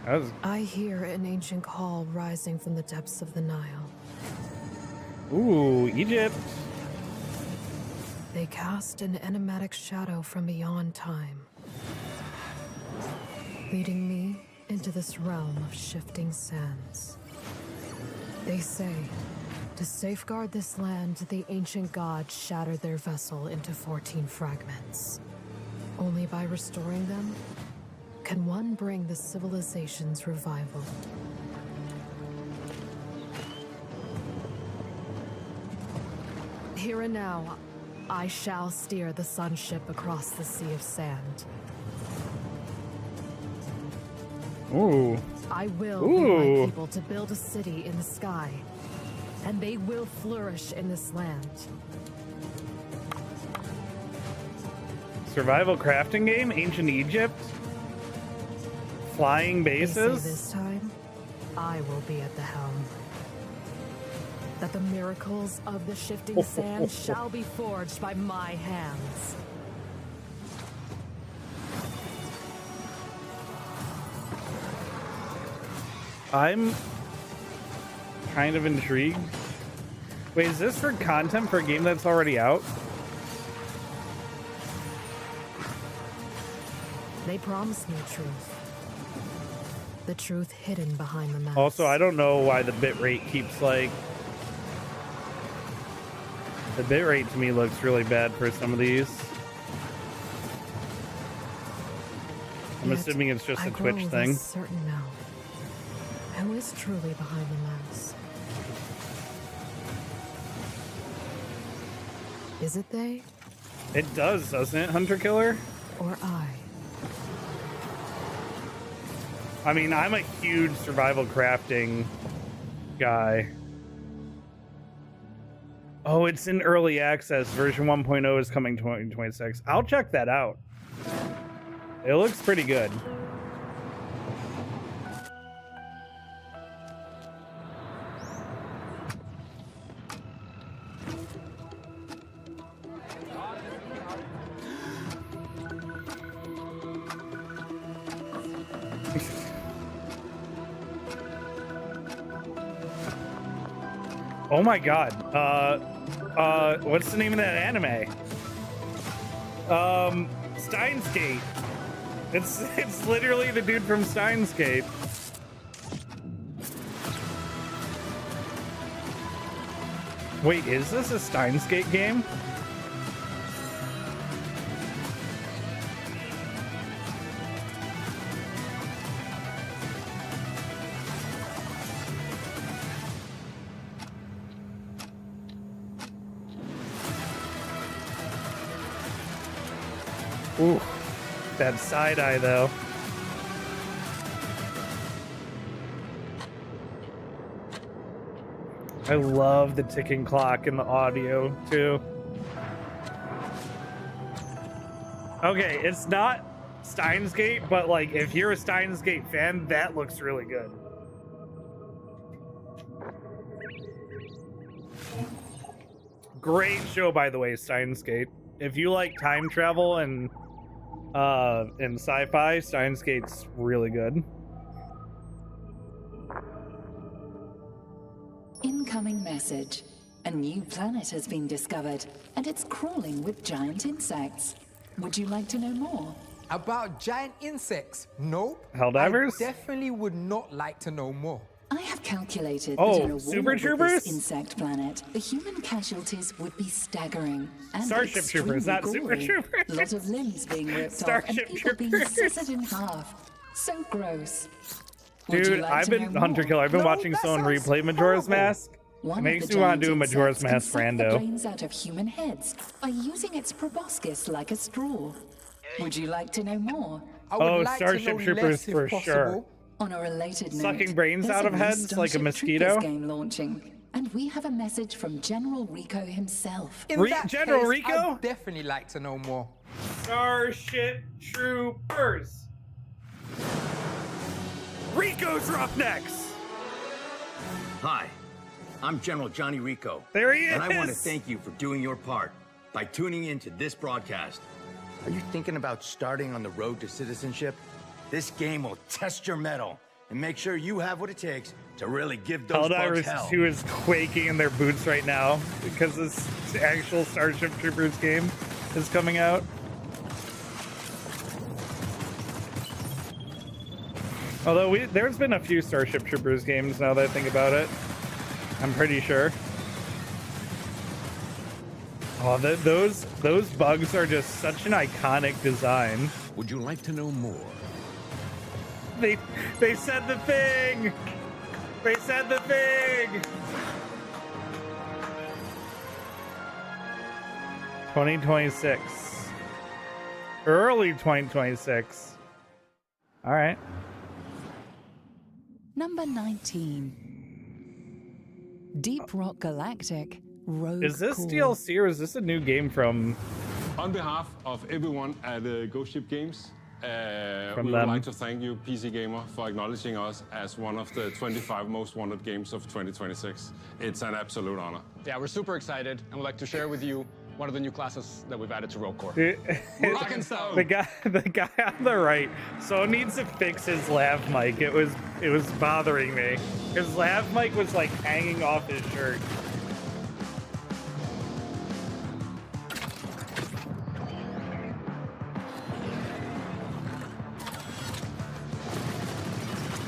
I hear an ancient call rising from the depths of the Nile. Ooh, Egypt. They cast an enigmatic shadow from beyond time, leading me into this realm of shifting sands. They say, to safeguard this land, the ancient gods shattered their vessel into 14 fragments. Only by restoring them can one bring the civilization's revival. Here and now, I shall steer the sun ship across the sea of sand. Ooh. I will lead my people to build a city in the sky, and they will flourish in this land. Survival crafting game, ancient Egypt, flying bases. They say this time, I will be at the helm. That the miracles of the shifting sand shall be forged by my hands. I'm kind of intrigued. Wait, is this for content for a game that's already out? They promised me truth. The truth hidden behind the mask. Also, I don't know why the bitrate keeps like... The bitrate to me looks really bad for some of these. I'm Yet, assuming it's just I a grow Twitch less thing. certain now. Who is truly behind the mask? Is it they It does, doesn't it, Hunter Killer? or I? I mean, I'm a huge survival crafting guy. Oh, it's in early access. Version 1.0 is coming 2026. I'll check that out. It looks pretty good. Oh my god. What's the name of that anime? Steins Gate. It's literally the dude from Steins Gate. Wait, is this a Steins Gate game? Ooh, that side eye though. I love the ticking clock in the audio too. Okay, it's not Steins Gate, but like if you're a Steins Gate fan, that looks really good. Great show, by the way, Steins Gate. If you like time travel and sci-fi, Steins Gate's really good. Incoming message. A new planet has been discovered, and it's crawling with giant insects. Would you like to know more? About giant insects? Nope. Helldivers? I definitely would not like to know more. I have calculated Oh, that in a Super war with Troopers? this insect planet, the human casualties would be staggering. And Starship Troopers, not extremely Super gory. Troopers. Lot of limbs being ripped Starship off and people being Troopers. scissored in half. So gross. Would you Dude, like I've to been know Hunter more? Killer. I've been No, watching that someone sounds replay Majora's horrible. Mask. One It of makes the me want to do a giant Majora's insects Mask can suck the rando. brains out of human heads by using its proboscis like a straw. Would you like to know more? Oh, Starship Troopers for sure. On a related note, Sucking brains there's out a of new heads like a Starship mosquito? Troopers game launching, and we have a message from General Rico himself. In that General case, Rico? I'd definitely like to know more. Starship Troopers. Rico's Roughnecks. Hi, I'm General Johnny Rico. There he And I want to is. thank you for doing your part by tuning into this broadcast. Are you thinking about starting on the road to citizenship? This game will test your mettle and make sure you have what it takes to really give those bugs Helldivers hell. 2 is quaking in their boots right now because this actual Starship Troopers game is coming out. Although there's been a few Starship Troopers games now that I think about it. I'm pretty sure. Oh, those bugs are just such an iconic design. Would you like to know more? They said the thing. They said the thing. 2026. Early 2026. All right. Number 19. Deep Rock Galactic Rogue Is this Core. DLC or is this a new game from? On behalf of everyone at Ghost Ship Games, we From would them. like to thank you, PC Gamer, for acknowledging us as one of the 25 most wanted games of 2026. It's an absolute honor. Yeah, we're super excited and would like to share with you one of the new classes that we've added to Rogue Core. Dude, Rock and stone. the guy on the right. So needs to fix his lav mic. It was bothering me. His lav mic was like hanging off his shirt.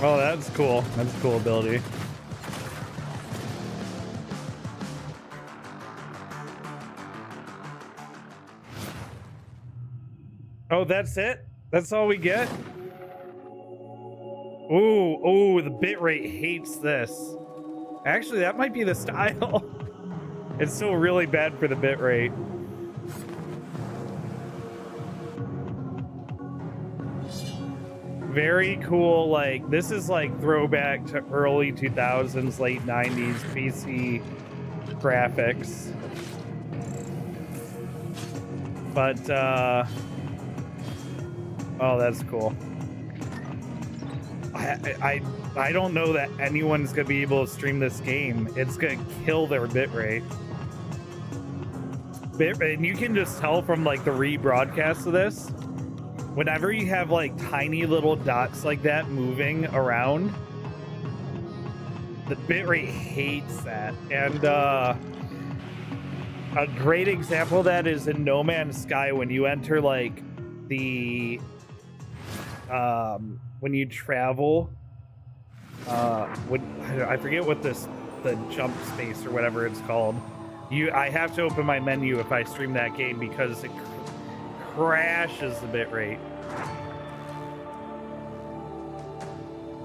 Oh, that's cool. That's a cool ability. Oh, that's it? That's all we get? Oh, the bitrate hates this. Actually, that might be the style. It's still really bad for the bitrate. Very cool. Like, this is like throwback to early 2000s, late 90s PC graphics. But, oh, that's cool. I don't know that anyone's gonna be able to stream this game. It's gonna kill their bitrate. And you can just tell from like the rebroadcast of this, whenever you have like tiny little dots like that moving around, the bitrate hates that. And a great example of that is in No Man's Sky, when you enter like the when you travel, when I forget what the jump space or whatever it's called. I have to open my menu if I stream that game because it crashes the bitrate.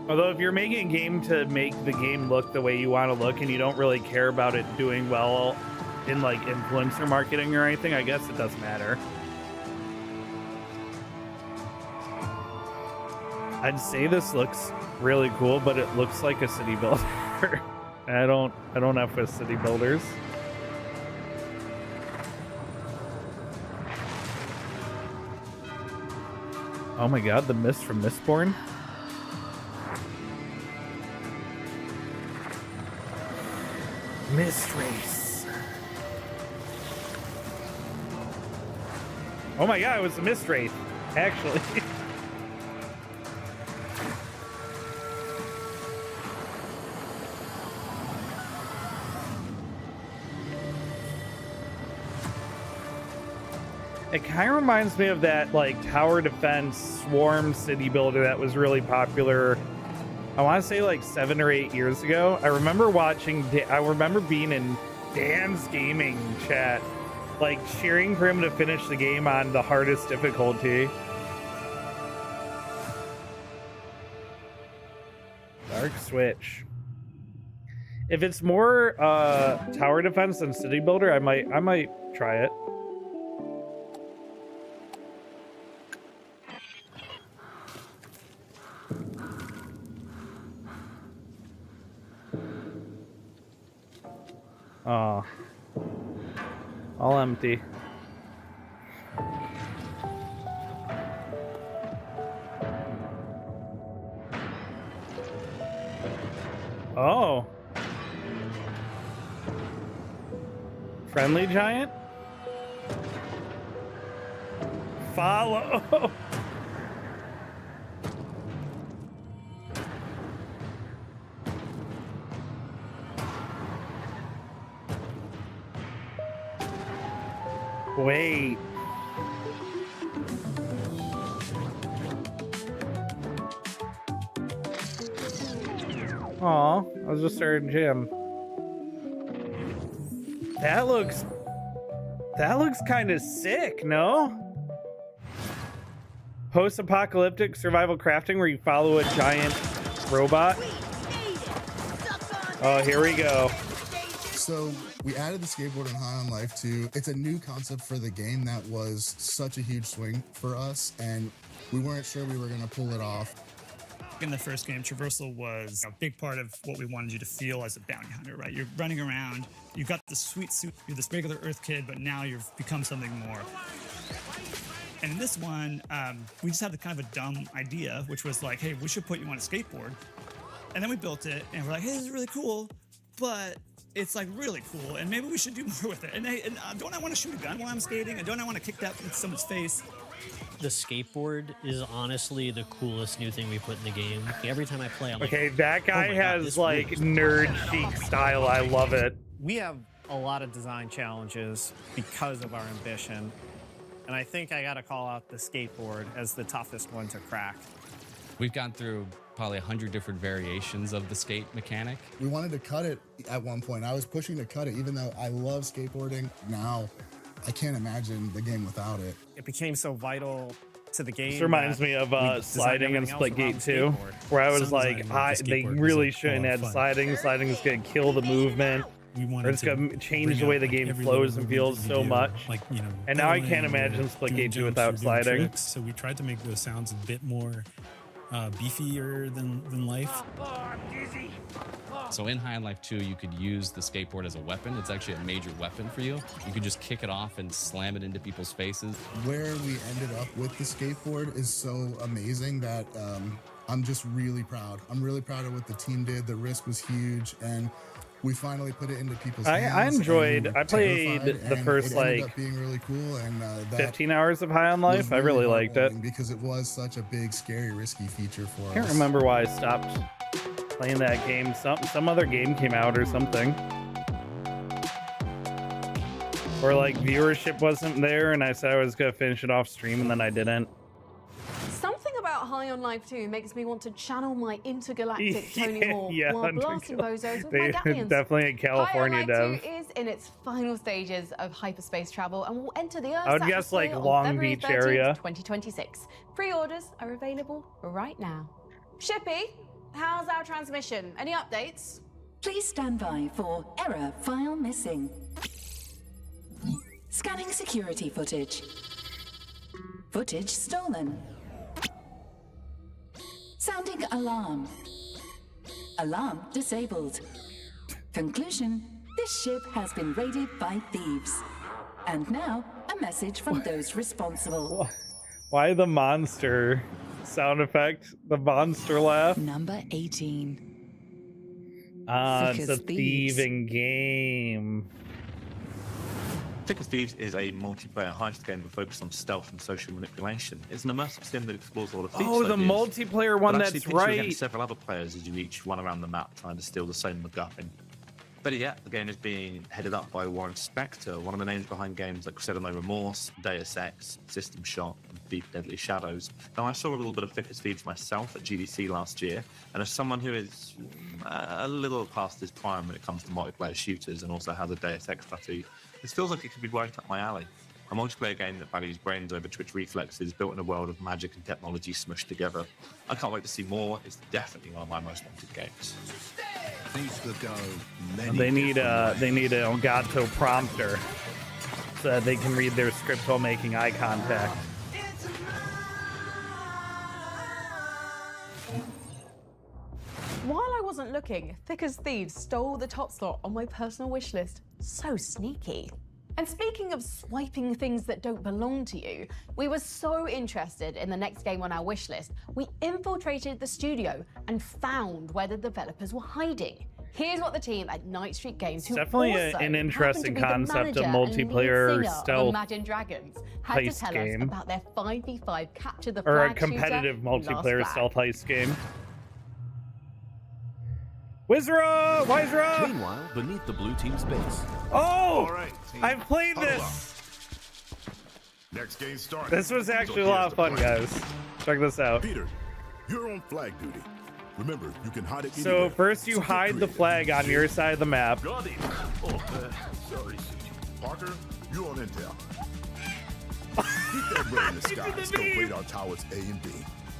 Although if you're making a game to make the game look the way you want to look and you don't really care about it doing well in like influencer marketing or anything, I guess it doesn't matter. I'd say this looks really cool, but it looks like a city builder. I don't F with city builders. Oh my god, the mist from Mistborn. Mist Race. Oh my god, it was the Mist Race, actually. It kind of reminds me of that like tower defense swarm city builder that was really popular. I want to say like 7 or 8 years ago. I remember being in Dan's gaming chat, like cheering for him to finish the game on the hardest difficulty. Dark Switch. If it's more tower defense than city builder, I might try it. Oh, all empty. Oh, friendly giant. Follow. Wait. Aw, I was just starting gym. That looks kind of sick, no? Post-apocalyptic survival crafting where you follow a giant robot. Oh, here we go. So we added the skateboard in High on Life 2. It's a new concept for the game that was such a huge swing for us, and we weren't sure we were going to pull it off. In the first game, traversal was a big part of what we wanted you to feel as a bounty hunter, right? You're running around, you've got the sweet suit, you're this regular Earth kid, but now you've become something more. And in this one, we just had the kind of a dumb idea, which was like, hey, we should put you on a skateboard. And then we built it, and we're like, hey, this is really cool, but it's like really cool, and maybe we should do more with it. And don't I want to shoot a gun while I'm skating? And don't I want to kick that in someone's face? The skateboard is honestly the coolest new thing we put in the game. Every time I play, I'm like, okay, that guy oh has like nerd chic style. I love it. We have a lot of design challenges because of our ambition. And I think I got to call out the skateboard as the toughest one to crack. We've gone through probably 100 different variations of the skate mechanic. We wanted to cut it at one point. I was pushing to cut it, even though I love skateboarding. Now, I can't imagine the game without it. It became so vital to the game. This reminds me of sliding in Splitgate 2, where I was like, they really shouldn't add sliding. Sliding is going to kill the movement. Or it's going to change the way the game flows and feels so much. And now I can't imagine Splitgate 2 without sliding. So we tried to make those sounds a bit more beefier than life. So in High on Life 2, you could use the skateboard as a weapon. It's actually a major weapon for you. You could just kick it off and slam it into people's faces. Where we ended up with the skateboard is so amazing that I'm just really proud. I'm really proud of what the team did. The risk was huge, and we finally put it into people's hands. I played the first like being really cool, and 15 hours of High on Life. I really liked it because it was such a big, scary, risky feature for us. I can't remember why I stopped playing that game. Some other game came out or something, or like viewership wasn't there, and I said I was gonna finish it off stream, and then I didn't. Something about High on Life 2 makes me want to channel my intergalactic Tony Hawk while blasting bozos with my Gatlians. Definitely a California High on Life dev. 2 is in its final stages of hyperspace travel and will enter the Earth's I would guess like atmosphere on Long February Beach 13th, area. 2026. Pre-orders are available right now. Shippy, how's our transmission? Any updates? Please stand by for error file missing. Scanning security footage. Footage stolen. Sounding alarm. Alarm disabled. Conclusion, this ship has been raided by thieves. And now, a message from those responsible. Why the monster sound effect? The monster laugh? Number 18. It's a thieving game. Thick as Thieves is a multiplayer heist game that focuses on stealth and social manipulation. It's an immersive sim that explores all the features. Oh, the multiplayer one, but actually that's pits you right. against several other players as you each run around the map trying to steal the same MacGuffin. Better yet, the game is being headed up by Warren Spector, one of the names behind games like Crusader No Remorse, Deus Ex, System Shock, and Thief Deadly Shadows. Now, I saw a little bit of Thick as Thieves myself at GDC last year, and as someone who is a little past his prime when it comes to multiplayer shooters and also has a Deus Ex tattoo, this feels like it could be right up my alley. A multiplayer game that values brains over twitch reflexes, built in a world of magic and technology smushed together. I can't wait to see more. It's definitely one of my most wanted games. They need an Elgato prompter so that they can read their script while making eye contact. While I wasn't looking, Thick as Thieves stole the top slot on my personal wish list. So sneaky. And speaking of swiping things that don't belong to you, we were so interested in the next game on our wish list, we infiltrated the studio and found where the developers were hiding. Here's what the team at Night Street Games, who Definitely also an interesting happened to be concept the of manager and multiplayer lead singer of stealth Imagine Dragons, had to heist tell game. us about their 5v5 capture the Or a flag competitive shooter, multiplayer Last stealth Flag. heist game. Wizra! Wizra! Meanwhile, beneath the blue team's base. Oh! All right, team. I've played Huddle this! up. Next game starts. This was actually a So lot here's of the fun, plan. guys. Check this out. Peter, you're on flag duty. Remember, you can hide it So anywhere. first you So get hide the creative. flag on your side of the map. Got it. Oh, sorry, CJ. Parker, you on intel. Keep that red in the sky. Scope radar towers A and B.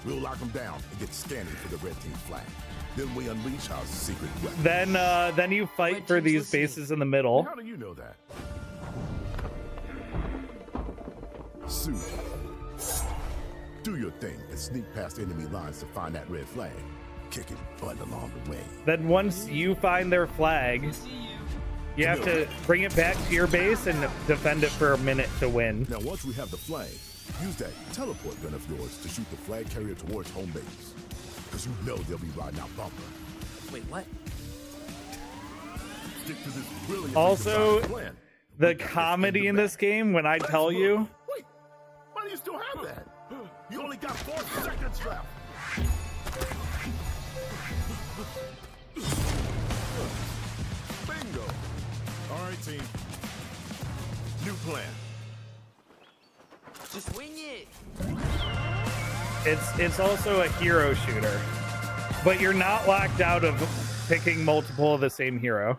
We'll lock them down and get scanning for the red team's flag. Then we unleash our secret weapon. Then you fight for these bases in the middle. How do you know that? Suit. Do your thing and sneak past enemy lines to find that red flag. Kicking butt along the way. Then once you find their flag, you have to bring it back to your base and defend it for a minute to win. Now, once we have the flag, use that teleport gun of yours to shoot the flag carrier towards home base. Because you know they'll be riding out bumper. Wait, what? Stick to this brilliant Also, plan. the comedy in this game, when I tell you, Wait, why do you still have that? You only got 4 seconds left. Bingo. All right, team. New plan. Just wing it. it's also a hero shooter, but you're not locked out of picking multiple of the same hero.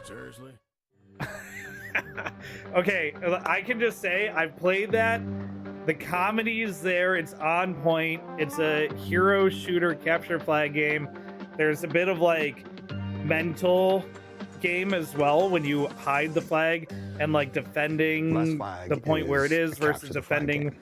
Seriously? Okay, I can just say I've played that The comedy is there. It's on point. It's a hero shooter capture flag game. There's a bit of like mental game as well when you hide the flag and like defending the point where it is versus defending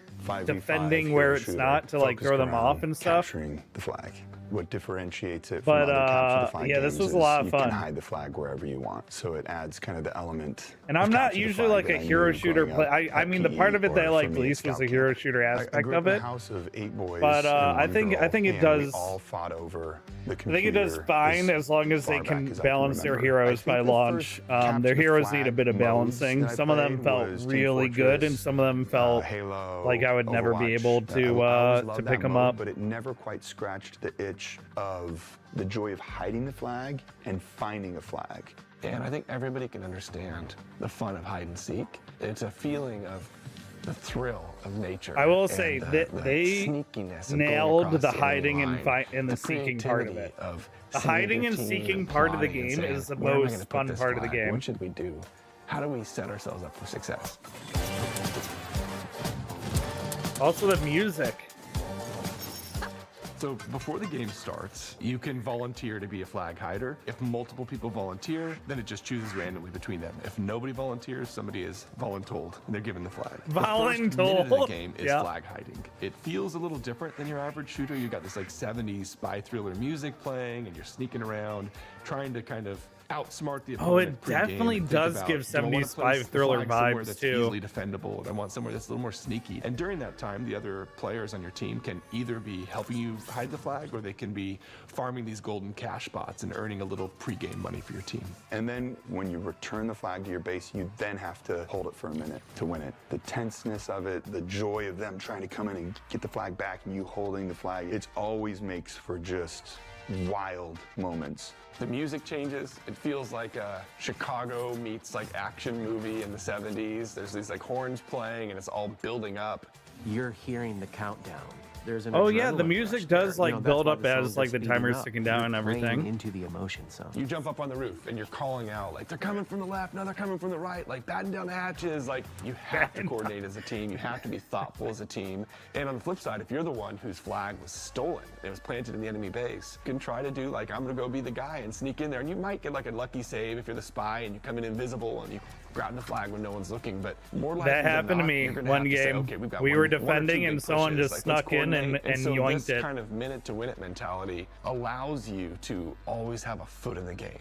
where it's not to like throw them off and stuff. Capturing the flag. What differentiates it But, from other capture the flag yeah, this games was a lot of is fun. You can hide the flag wherever you want, so it adds kind of the element. And I'm of not capture the usually flag like that a I hero knew shooter growing play. up I at mean, the PE part of it that I or liked from the least was the Scout hero camp. shooter I aspect grew up of in a it. house of 8 boys. But and I one think girl, it and does. we all fought over the I think it does computer fine as as long as they far can back as I balance their remember. heroes I by think the launch. first Their capture the heroes need a flag bit of modes balancing. that I Some of them played felt was Team really good, and Fortress, some of them felt Halo, like I would never be Overwatch. able I always to loved pick that them mode, up. but it never quite scratched the itch of the joy of hiding the flag and finding a flag. And I think everybody can understand the fun of hide and seek. It's a feeling of the thrill of nature. I will say and that the they sneakiness of going nailed across the enemy hiding line, and the seeking part of it. creativity of The seeing hiding your and team seeking and part of the plotting and game saying, is the "Where am I most gonna put fun this part of the flag? game. What should we do? How do we set ourselves up for success?" Also the music. So before the game starts, you can volunteer to be a flag hider. If multiple people volunteer, then it just chooses randomly between them. If nobody volunteers, somebody is voluntold and they're given the flag. The first minute of the Voluntold. game is Yeah. flag hiding. It feels a little different than your average shooter. You got this like 70s spy thriller music playing and you're sneaking around trying to kind of outsmart the Oh, it opponent pre-game definitely and think does about, give do I wanna 70s place spy the thriller flag somewhere vibes, that's too. easily defendable, and I want somewhere that's a little more sneaky. And during that time, the other players on your team can either be helping you hide the flag, or they can be farming these golden cash spots and earning a little pre-game money for your team. And then when you return the flag to your base, you then have to hold it for a minute to win it. The tenseness of it, the joy of them trying to come in and get the flag back and you holding the flag, it always makes for just wild moments. The music changes. It feels like a Chicago meets like action movie in the 70s. There's these like horns playing and it's all building up. You're hearing the countdown. There's an Oh yeah, the adrenaline music rush does there. like You know, that's build why up the as songs like are the speeding timer's up. ticking down and You're playing everything. into the emotion. So You jump up on the roof and you're calling out like they're coming from the left, now they're coming from the right, like batten down the hatches. Like you have to coordinate as a team. You have to be thoughtful as a team. And on the flip side, if you're the one whose flag was stolen, it was planted in the enemy base, you can try to do like I'm gonna go be the guy and sneak in there. And you might get like a lucky save if you're the spy and you come in invisible and you grab the flag when no one's looking. But more likely That than happened to not, me you're gonna one have to say, game. okay, we've got We one- were one or two defending big and someone pushes, just like, let's snuck in and coordinate. So yoinked this it. kind of minute to win it mentality allows you to always have a foot in the game.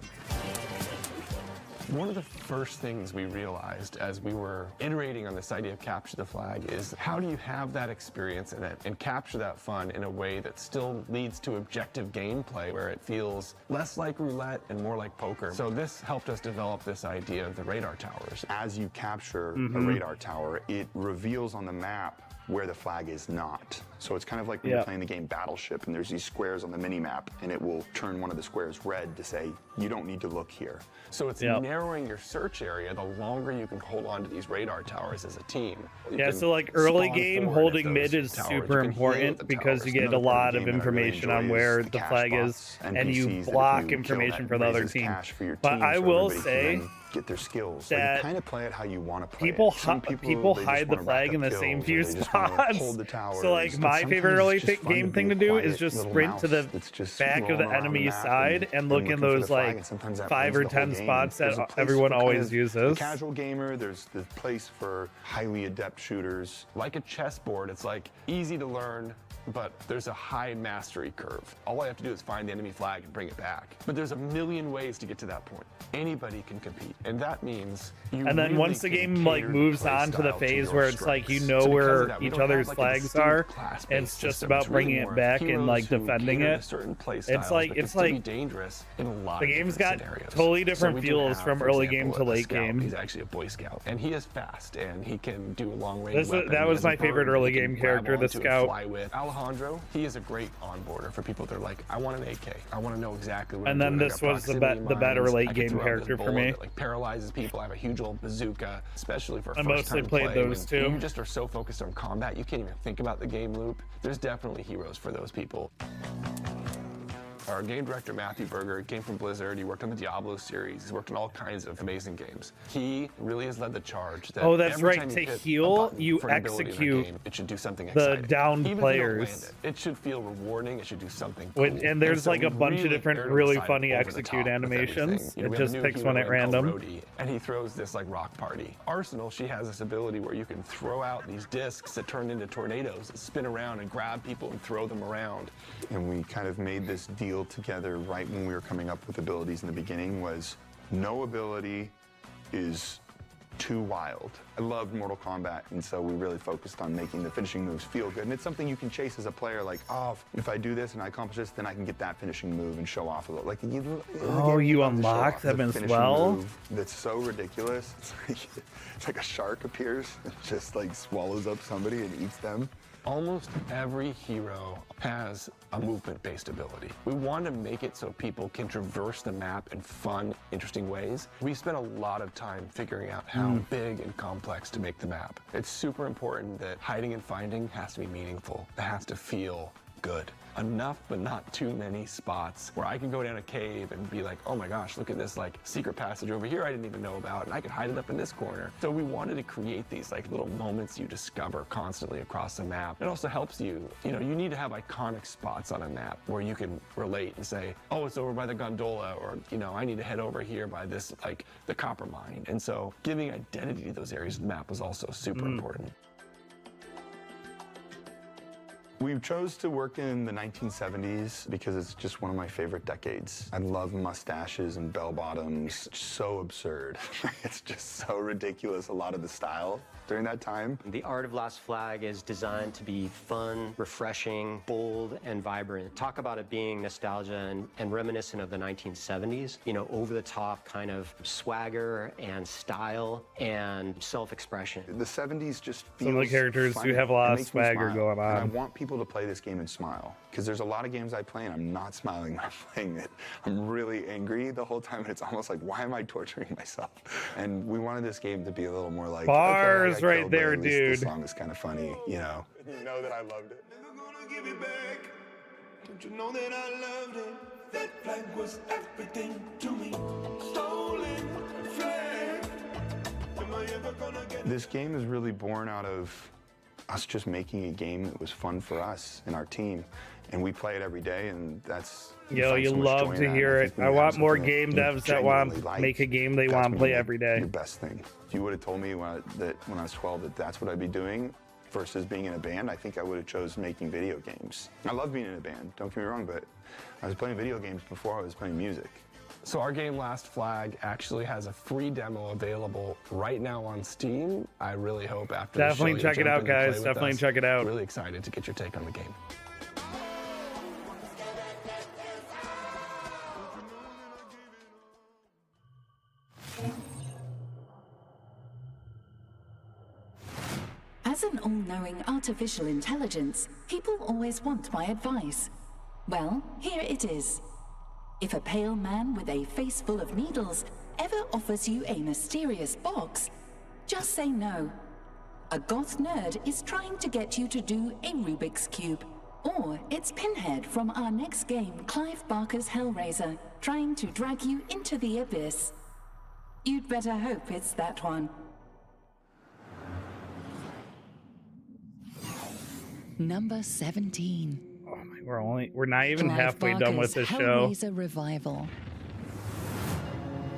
One of the first things we realized as we were iterating on this idea of capture the flag is how do you have that experience in it and capture that fun in a way that still leads to objective gameplay where it feels less like roulette and more like poker. So this helped us develop this idea of the radar towers. As you capture a Mhm. radar tower, it reveals on the map where the flag is not. So it's kind of like when Yeah. you're playing the game Battleship and there's these squares on the mini map and it will turn one of the squares red to say, you don't need to look here. So it's Yep. narrowing your search area the longer you can hold on to these radar towers as a team. You Yeah, can so like early spawn game, forward holding at mid those is towers. super You can heal important at the because towers. you get a Another part lot of the of game that I really information on enjoy where is the the cash flag is, bots, and NPCs you that if block you kill information that from the other raises team. cash for your But team I so will everybody say can then get their skills. that you kind of play it how you want to play people it. Some people they just hide the wanna rack flag up in the kills, same or few they just wanna spots. hold the towers. So like But my sometimes favorite it's early just fun game be thing a to do is quiet just little sprint to the mouse that's just back of rolling the around enemy map side and look in looking for those the flag, like and sometimes that 5 ruins or the whole 10 game. spots There's a that place everyone for kind always of the uses. casual gamer, there's the place for highly adept shooters. Like a chessboard, it's like easy to learn, but there's a high mastery curve. All I have to do is find the enemy flag and bring it back. But there's a million ways to get to that point. Anybody can compete, and that means you And then really once the can game like cater the moves play on to the style phase your where it's like you strengths. know So because where of that, we each don't have, other's like, a flags distinct are, class-based it's just system. about It's really bringing it more back and heroes like who defending cater to it. certain play It's styles, like but it's can still be like dangerous in a lot the of game's different got scenarios. totally So different we can feels have, from for early example, game to a late scout. game. He's actually a Boy Scout, and he is fast, and he can do a long range This is- weapon. that He was has a my favorite bird early he can game grab character, the onto and scout. fly with. Alejandro, he is a great onboarder for people that are like, I want an AK. I want to know exactly what And I'm then doing. I this got was the proximity the better mines. late I can game throw out this character for bullet me. that, like paralyzes people. I have a huge old bazooka, especially for I mostly first-time played play, those when two. You just are so focused on combat, you can't even think about the game loop. There's definitely heroes for those people. Our game director, Matthew Berger, came from Blizzard. He worked on the Diablo series. He's worked on all kinds of amazing games. He really has led the charge that that's every right. time To you hit heal, a you for an ability in a execute game, it should do something the exciting. downed Even if you don't players. land it should feel rewarding. It should do something cool. And there's so like a we bunch of really different erred on the really side of funny over the execute top with animations. everything. You know, It we have just a new picks hero one at named called random. Rhodey, and he throws this like rock party. Arsenal, she has this ability where you can throw out these discs that turn into tornadoes that spin around and grab people and throw them around. And we kind of made this deal together right when we were coming up with abilities in the beginning was no ability is too wild. I loved Mortal Kombat, and so we really focused on making the finishing moves feel good. And it's something you can chase as a player, like, oh, if I do this and I accomplish this, then I can get that finishing move and show off a little. Like, you unlock them as well? That's so ridiculous. It's like a shark appears and just like swallows up somebody and eats them. Almost every hero has a movement-based ability. We want to make it so people can traverse the map in fun, interesting ways. We spent a lot of time figuring out how big and complex to make the map. It's super important that hiding and finding has to be meaningful. It has to feel good. Enough, but not too many spots where I can go down a cave and be like, oh my gosh, look at this like secret passage over here I didn't even know about, and I could hide it up in this corner. So we wanted to create these like little moments you discover constantly across the map. It also helps you, you need to have iconic spots on a map where you can relate and say, oh, it's over by the gondola, or, I need to head over here by this, like the copper mine. And so giving identity to those areas of the map was also super important. We chose to work in the 1970s because it's just one of my favorite decades. I love mustaches and bell bottoms. It's so absurd. It's just so ridiculous, a lot of the style during that time. The art of Last Flag is designed to be fun, refreshing, bold, and vibrant. Talk about it being nostalgia and reminiscent of the 1970s. Over-the-top kind of swagger and style and self-expression. The 70s just feels Some of the characters funny. do have a It lot of makes me swagger smile. going on. And I want people to play this game and smile, because there's a lot of games I play and I'm not smiling when I'm playing it. I'm really angry the whole time, and it's almost like, why am I torturing myself? And we wanted this game to be a little more like, bars okay, I got right killed, but there, at least dude. The song is kind of funny, You know that I loved it. Don't you know that I loved it? That flag was everything to me. Stolen flag. Am I ever gonna get This game is really born out of us just making a game that was fun for us and our team. And we play it every day, and that's... Yo, you love to hear it. I want more game devs that want to make a game they want to play every day. The best thing. If you would have told me when I was 12 that's what I'd be doing versus being in a band, I think I would have chose making video games. I love being in a band, don't get me wrong, but I was playing video games before I was playing music. So our game Last Flag actually has a free demo available right now on Steam. I really hope after Definitely the show check it out, guys. Definitely check it out. Really excited to get your take on the game. As an all-knowing artificial intelligence, people always want my advice. Well, here it is. If a pale man with a face full of needles ever offers you a mysterious box, just say no. A goth nerd is trying to get you to do a Rubik's Cube. Or it's Pinhead from our next game, Clive Barker's Hellraiser, trying to drag you into the abyss. You'd better hope it's that one. Number 17. Oh my, we're not even Clive halfway done with this show. Hellraiser Revival.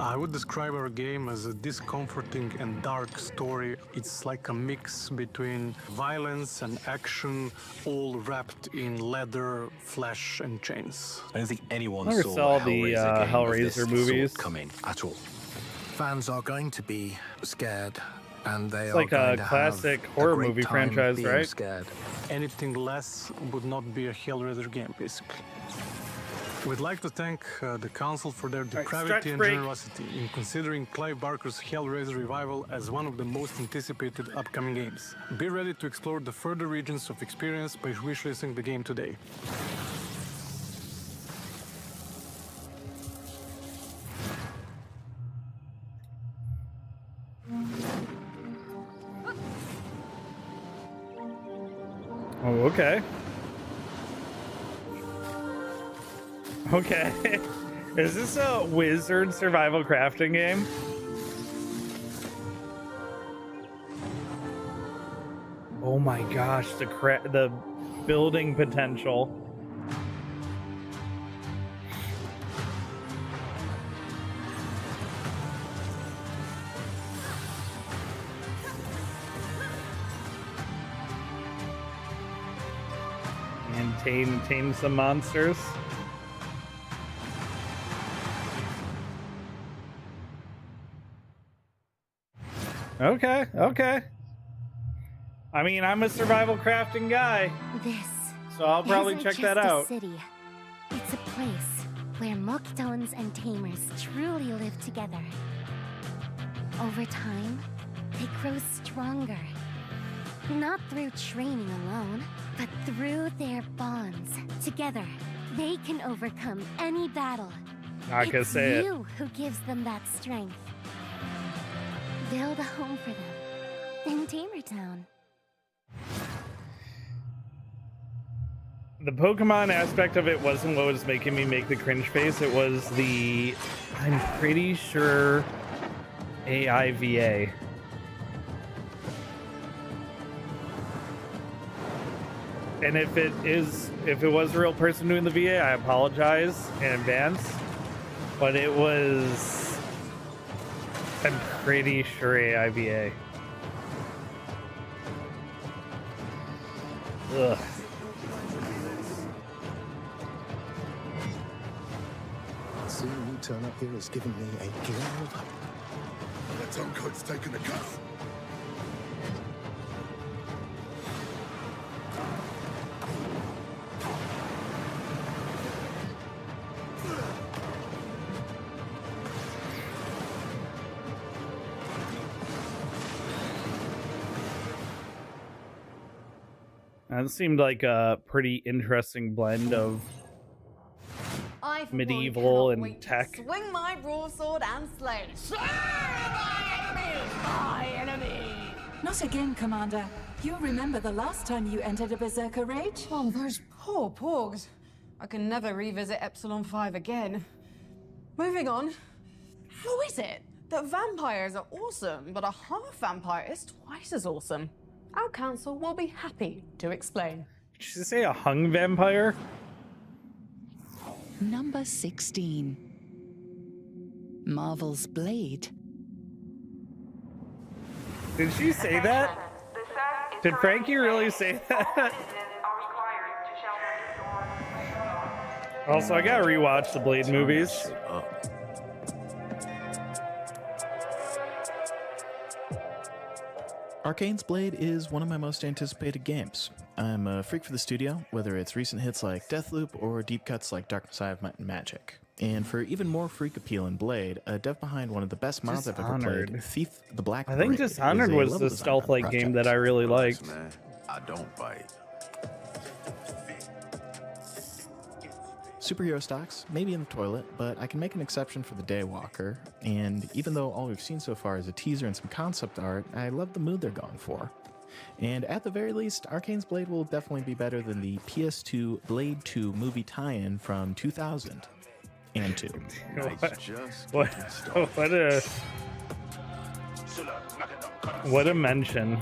I would describe our game as a discomforting and dark story. It's like a mix between violence and action, all wrapped in leather, flesh, and chains. I don't think anyone Never saw saw a the Hellraiser movies coming at all. Fans are going to be scared, and they It's are like going a to classic have horror a great movie time franchise, being right? Scared. Anything less would not be a Hellraiser game, basically. We'd like to thank the Council for their depravity stretch and break. generosity in considering Clive Barker's Hellraiser Revival as one of the most anticipated upcoming games. Be ready to explore the further regions of experience by wishlisting the game today. Oh, okay. Okay. Is this a wizard survival crafting game? Oh my gosh, the building potential. And tame some monsters. Okay, okay. I mean, I'm a survival crafting guy. This. So I'll probably isn't check that just a out. City. It's a place where Moktones and Tamers truly live together. Over time, they grow stronger. Not through training alone, but through their bonds. Together, they can overcome any battle. Not gonna say it. It's you who gives them that strength. Build a home for them in Tamertown. The Pokemon aspect of it wasn't what was making me make the cringe face. It was the, I'm pretty sure, AIVA. And if it was a real person doing the VA, I apologize in advance. But it was, I'm pretty sure AIVA. Ugh. Seeing you turn up here is giving me a glow up. That turncoat's taking the cut. That seemed like a pretty interesting blend of I, for medieval one, and cannot wait to tech. Swing my broadsword and slay. Slay my enemy! Not again, Commander. You'll remember the last time you entered a Berserker Rage? Oh, those poor porgs. I can never revisit Epsilon 5 again. Moving on. How is it that vampires are awesome, but a half vampire is twice as awesome? Our council will be happy to explain. Did you say a hung vampire? Number 16. Marvel's Blade. Did she say that? Did Frankie really say that? Also, I gotta rewatch the Blade movies. Arcane's Blade is one of my most anticipated games. I'm a freak for the studio, whether it's recent hits like Deathloop or deep cuts like Dark Side of Might and Magic. And for even more freak appeal in Blade, a dev behind one of the best mods I've ever played, Thief the Black I think Parade, Dishonored is a was level the design stealth-like game that I really liked. I don't bite. Superhero stocks, maybe in the toilet, but I can make an exception for the Daywalker, and even though all we've seen so far is a teaser and some concept art, I love the mood they're going for. And at the very least, Arcane's Blade will definitely be better than the PS2 Blade 2 movie tie-in from 2000 and 2. What a mention.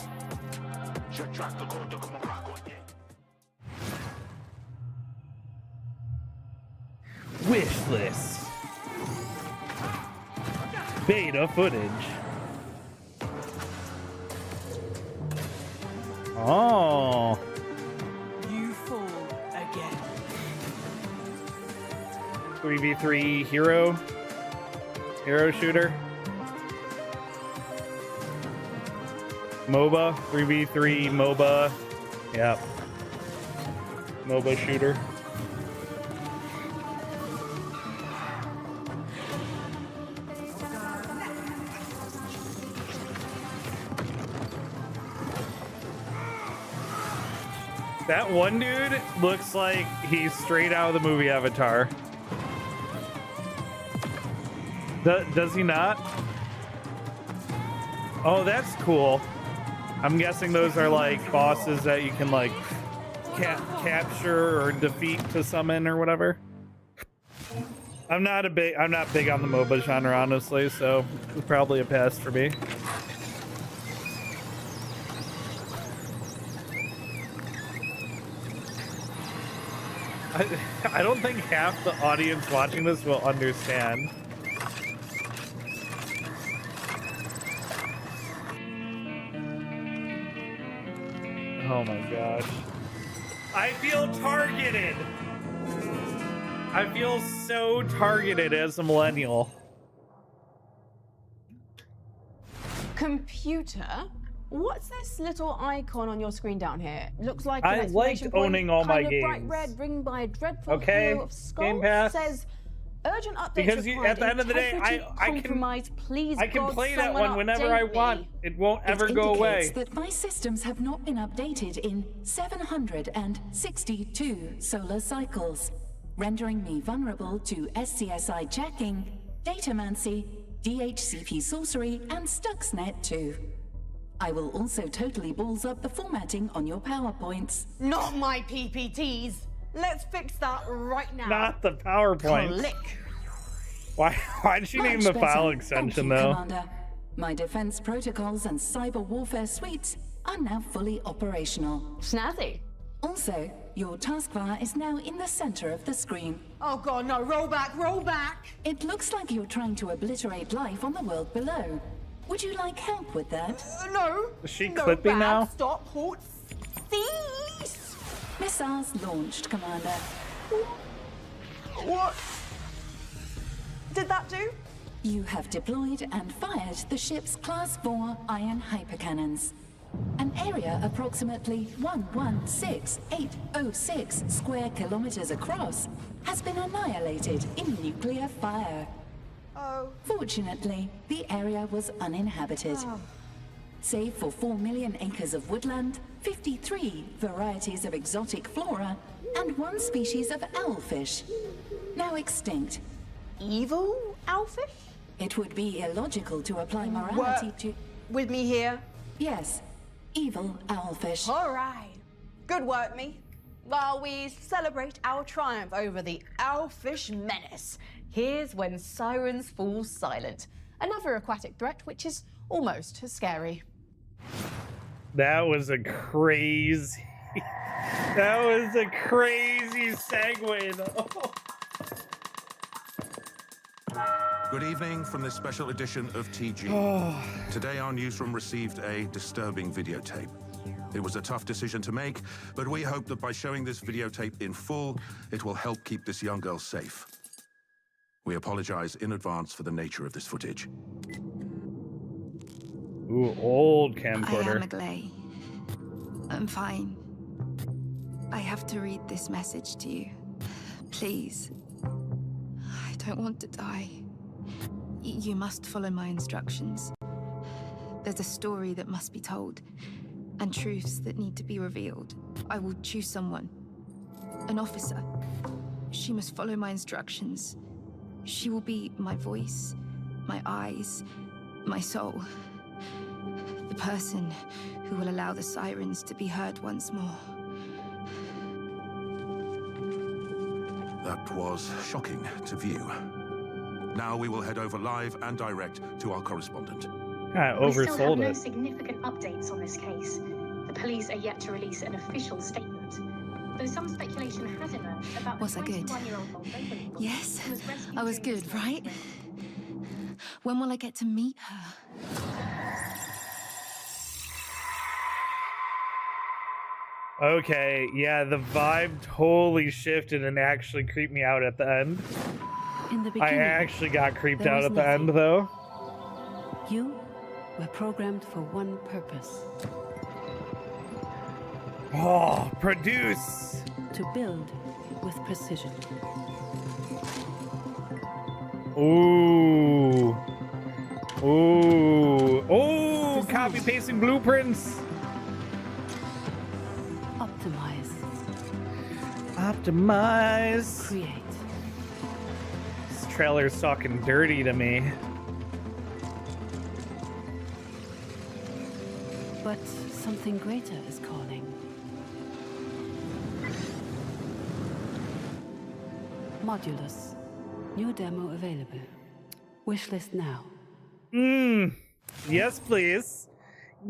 Wish list. Beta footage. Oh. You fall again. 3v3 hero shooter. MOBA, 3v3 MOBA. Yep. MOBA shooter. That one dude looks like he's straight out of the movie Avatar. Does he not? Oh, that's cool. I'm guessing those are like bosses that you can like capture or defeat to summon or whatever. I'm not big on the MOBA genre, honestly, so it's probably a pass for me. I don't think half the audience watching this will understand. Oh my gosh. I feel targeted. I feel so targeted as a millennial. Computer? What's this little icon on your screen down here? Looks like an I exclamation liked point, owning all my kind of bright games. red, ringed by a dreadful Okay, halo of skulls. Game Pass. Says urgent updates Because required. at the end of the day, I can play that one whenever I want. It won't ever go away. That my systems have not been updated in 762 solar cycles, rendering me vulnerable to SCSI jacking, datamancy, DHCP sorcery, and Stuxnet 2. I will also totally balls up the formatting on your PowerPoints. Not my PPTs. Let's fix that right now. Not the PowerPoint. Click. Why'd she name the Much file better. extension Thank you, though? Commander. My defense protocols and cyber warfare suites are now fully operational. Snazzy. Also, your taskbar is now in the center of the screen. Oh god, no, roll back, roll back! It looks like you're trying to obliterate life on the world below. Would you like help with that? No. Is she no, clipping bad. now? Stop, halt, cease! Missiles launched, Commander. What did that do? You have deployed and fired the ship's Class 4 iron hypercannons. An area approximately 116,806 square kilometers across has been annihilated in nuclear fire. Oh. Fortunately, the area was uninhabited. Oh. Save for 4 million acres of woodland, 53 varieties of exotic flora, and 1 species of owlfish, now extinct. Evil owlfish? It would be illogical to apply morality to... With me here? Yes, evil owlfish. All right. Good work, me. While we celebrate our triumph over the owlfish menace, here's when sirens fall silent. Another aquatic threat, which is almost as scary. That was a crazy... that was a crazy segue though. Good evening from this special edition of TG. Today our newsroom received a disturbing videotape. It was a tough decision to make, but we hope that by showing this videotape in full, it will help keep this young girl safe. We apologize in advance for the nature of this footage. Ooh, old I camcorder. am Agley. I'm fine. I have to read this message to you. Please. I don't want to die. You must follow my instructions. There's a story that must be told, and truths that need to be revealed. I will choose someone. An officer. She must follow my instructions. She will be my voice, my eyes, my soul. The person who will allow the sirens to be heard once more. That was shocking to view. Now we will head over live and direct to our correspondent. We still have no significant updates on this case. The police are yet to release an official statement. Though some speculation has emerged about Was I good? 21-year-old Moldovan Yes, who was rescued I was during good, this right? When will I get to meet her? Okay, yeah, the vibe totally shifted and actually creeped me out at the end. In the I beginning, actually got creeped there out was at the end nothing. though. You were programmed for one purpose. Oh, produce! To build with precision. Ooh. Ooh. Oh, copy pasting blueprints. Optimize. Optimize. Create. This trailer's talking dirty to me. But something greater is calling. Modulus. New demo available. Wishlist now. Yes, please.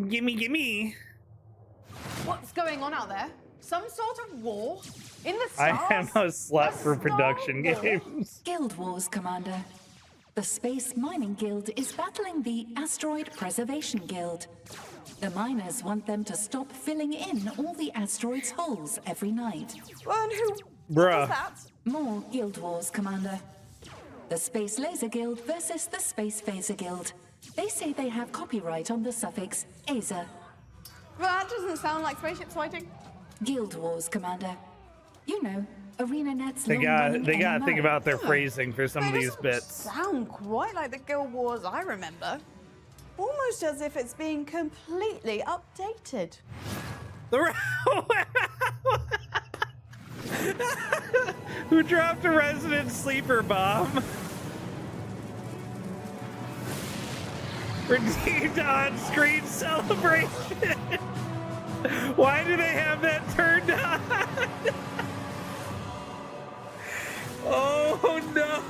Gimme. What's going on out there? Some sort of war? In the stars? I am a slut for production games. Guild Wars, Commander. The Space Mining Guild is battling the Asteroid Preservation Guild. The miners want them to stop filling in all the asteroids' holes every night. And who? Bruh. That? More Guild Wars, Commander. The Space Laser Guild versus the Space Phaser Guild. They say they have copyright on the suffix Azer. Well, that doesn't sound like spaceships fighting. Guild Wars, Commander. You know, ArenaNet's They gotta think MMO. about their phrasing for some of these bits. Sound quite like the Guild Wars I remember. Almost as if it's being completely updated. Who dropped a resident sleeper bomb? Redeemed on-screen celebration. Why do they have that turned on? Oh no!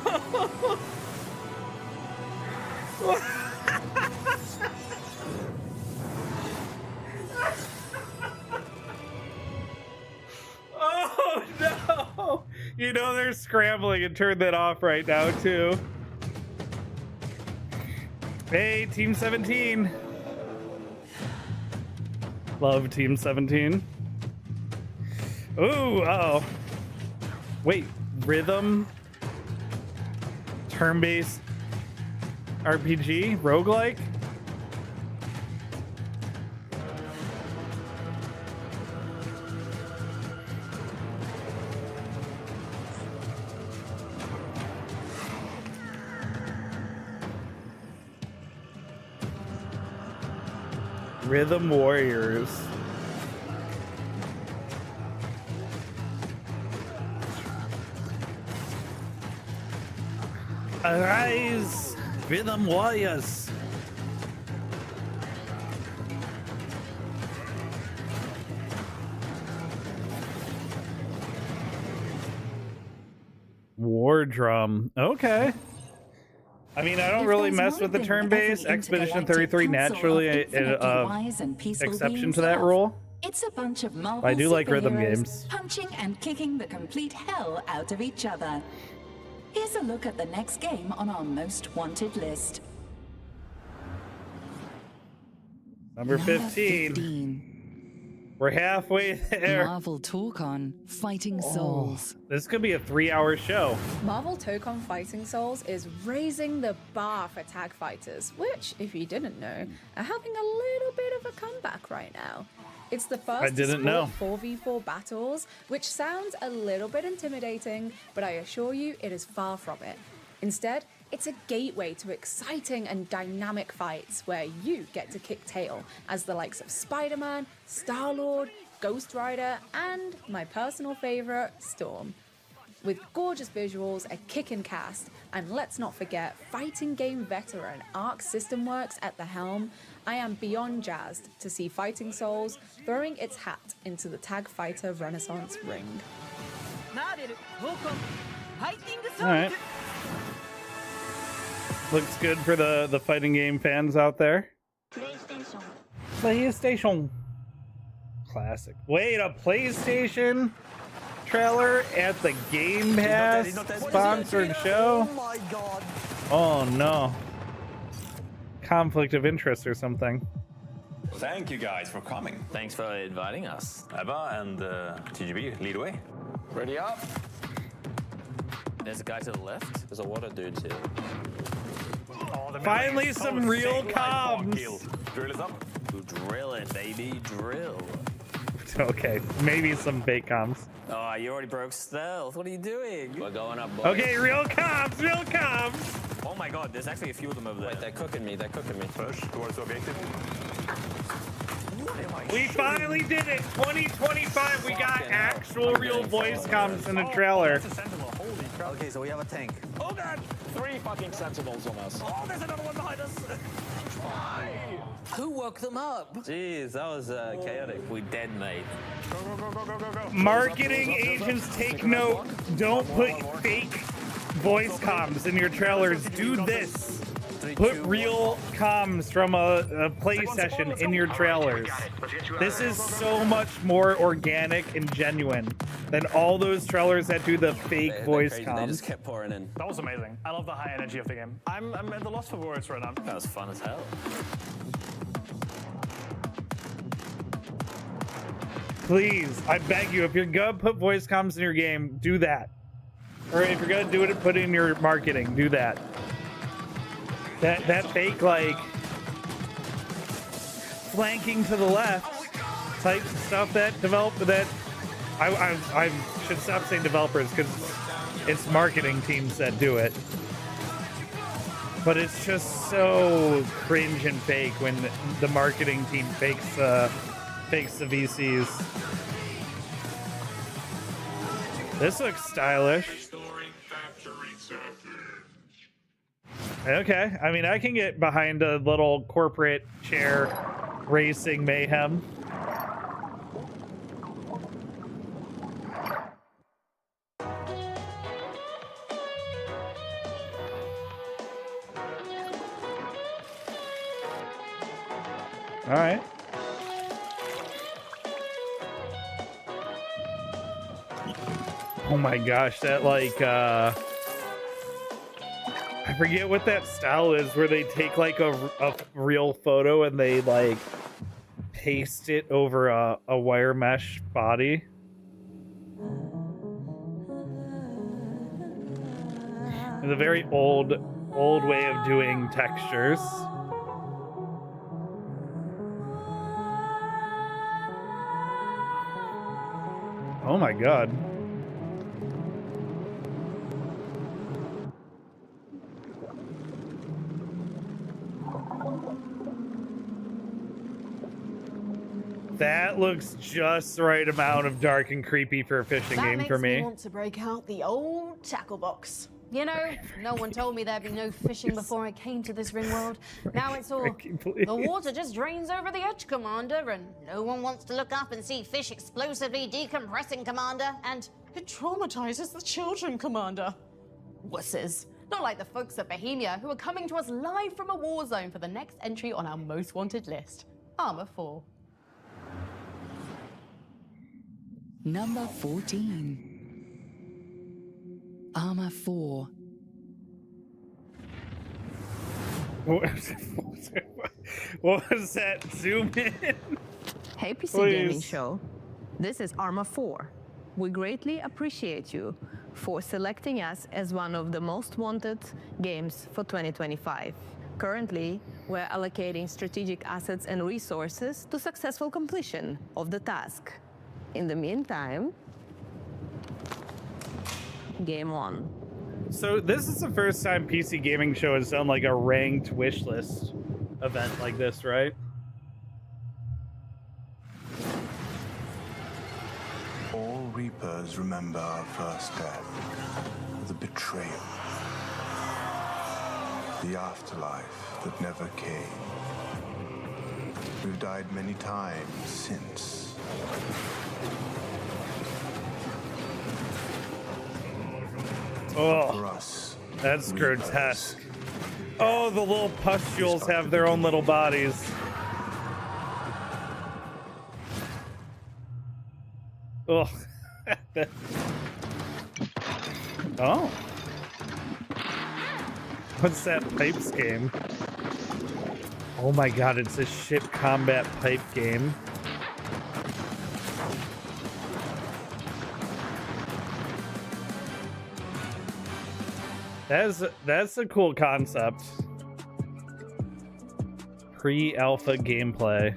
Oh no! You know they're scrambling and turn that off right now too. Hey, Team 17. Love Team 17. Ooh, uh-oh. Wait, rhythm? Turn-based RPG? Roguelike? Rhythm Warriors. Arise, Rhythm Warriors. War Drum. Okay. I mean, I don't really mess with the turn-based. Expedition 33 naturally exception to that rule. It's a bunch of Marvel I do like rhythm superheroes games. punching and kicking the complete hell out of each other. Here's a look at the next game on our most wanted list. Number 15. We're halfway there. Marvel Torcon Fighting Souls. This could be a 3-hour show. Marvel Tokon Fighting Souls is raising the bar for tag fighters, which, if you didn't know, are having a little bit of a comeback right now. It's the I first didn't know. 4v4 battles, which sounds a little bit intimidating, but I assure you it is far from it. Instead, it's a gateway to exciting and dynamic fights where you get to kick tail as the likes of Spider-Man, Star-Lord, Ghost Rider, and my personal favorite, Storm. With gorgeous visuals, a kickin' cast, and let's not forget fighting game veteran Arc System Works at the helm, I am beyond jazzed to see Fighting Souls throwing its hat into the tag fighter renaissance ring. All right. Looks good for the fighting game fans out there. PlayStation. Classic. Wait, a PlayStation trailer at the Game Pass sponsored show? Oh my god. Oh no. Conflict of interest or something. Thank you guys for coming. Thanks for inviting us. Ebba and TGB, lead away. Ready up. There's a guy to the left. There's a water dude too. Finally, some real comms. Drill is up. Drill it, baby. Drill. Okay, maybe some fake comms. Oh, you already broke stealth. What are you doing? We're going up, boys. Okay, real comms, real comms. Oh my god, there's actually a few of them over there. Wait, they're cooking me. They're cooking me. Push towards the objective. We finally did it. 2025. We got actual real voice comms in the trailer. Okay, so we have a tank. Oh god! 3 fucking sentinels on us. Oh, there's another one behind us. Who woke them up? Jeez, that was chaotic. We dead, mate. Go, go, go, go, go, go, go. Marketing agents take note. Don't put fake voice comms in your trailers. Do this. Put real comms from a play session in your trailers. This is so much more organic and genuine than all those trailers that do the fake voice comms. They just kept pouring in. That was amazing. I love the high energy of the game. I'm at the loss for words right now. That was fun as hell. Please, I beg you, if you're gonna put voice comms in your game, do that. Or if you're gonna do it, put it in your marketing, do that. That fake, like, flanking to the left type stuff that I should stop saying developers because it's marketing teams that do it. But it's just so cringe and fake when the marketing team fakes the VCs. This looks stylish. Okay, I mean, I can get behind a little corporate chair racing mayhem. All right. Oh my gosh, that like I forget what that style is where they take like a real photo and they like paste it over a wire mesh body. It's a very old way of doing textures. Oh my god. That looks just the right amount of dark and creepy for a fishing game for That makes me me. want to break out the old tackle box. You know, no one told me there'd be no fishing before I came to this ring world. Now it's all, the water just drains over the edge, Commander, and no one wants to look up and see fish explosively decompressing, Commander, and it traumatizes the children, Commander. Wusses. Not like the folks at Bohemia who are coming to us live from a war zone for the next entry on our most wanted list, Armor 4. Number 14. Armor 4. What was that? Zoom in. Hey, PC Please. Gaming Show. This is Arma 4. We greatly appreciate you for selecting us as one of the most wanted games for 2025. Currently, we're allocating strategic assets and resources to successful completion of the task. In the meantime, game on. So this is the first time PC Gaming Show has done like a ranked wish list event like this, right? All Reapers remember our first death, the betrayal, the afterlife that never came. We've died many times since. Oh, For us, that's grotesque. Oh, the little pustules have their own little bodies. Oh. Oh. What's that pipes game? Oh my god, it's a ship combat pipe game. That's a cool concept. Pre-alpha gameplay.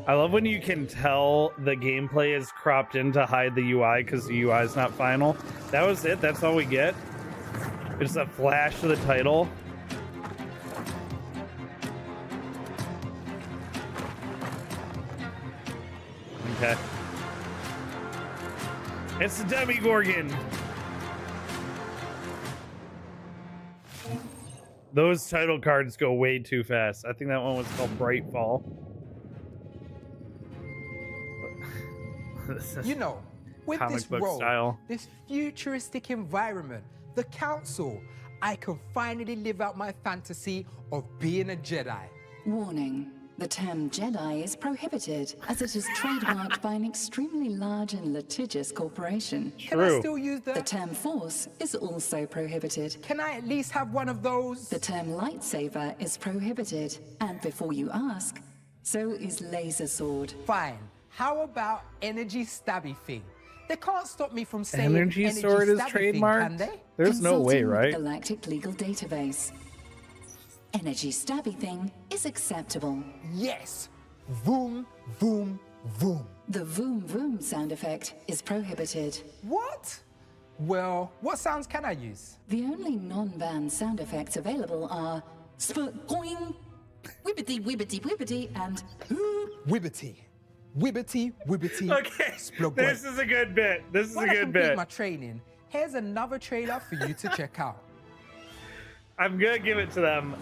I love when you can tell the gameplay is cropped in to hide the UI because the UI is not final. That was it. That's all we get. It's a flash of the title. Okay. It's the Demigorgon. Those title cards go way too fast. I think that one was called Brightfall. This is You know, with comic this book role, style. this futuristic environment, the council, I can finally live out my fantasy of being a Jedi. Warning. The term Jedi is prohibited as it is trademarked by an extremely large and litigious corporation. Can I still use The term Force is also prohibited. Can I at least have one of those? The term lightsaber is prohibited. And before you ask, so is laser sword. Fine. How about energy stabby thing? They can't stop me from saying Energy sword is stabby thing, trademarked? can they? There's no way, Consulting with right? Galactic Legal Database. Energy stabby thing is acceptable. Yes! Voom, voom, voom. The voom voom sound effect is prohibited. What? Well, what sounds can I use? The only non-banned sound effects available are boing, wibbity wibbity wibbity, and Wibbity. Wibbity, wibbity. Okay, this is a good bit. This is When a I good complete bit. my training, here's another trailer for you to check out. I'm gonna give it to them.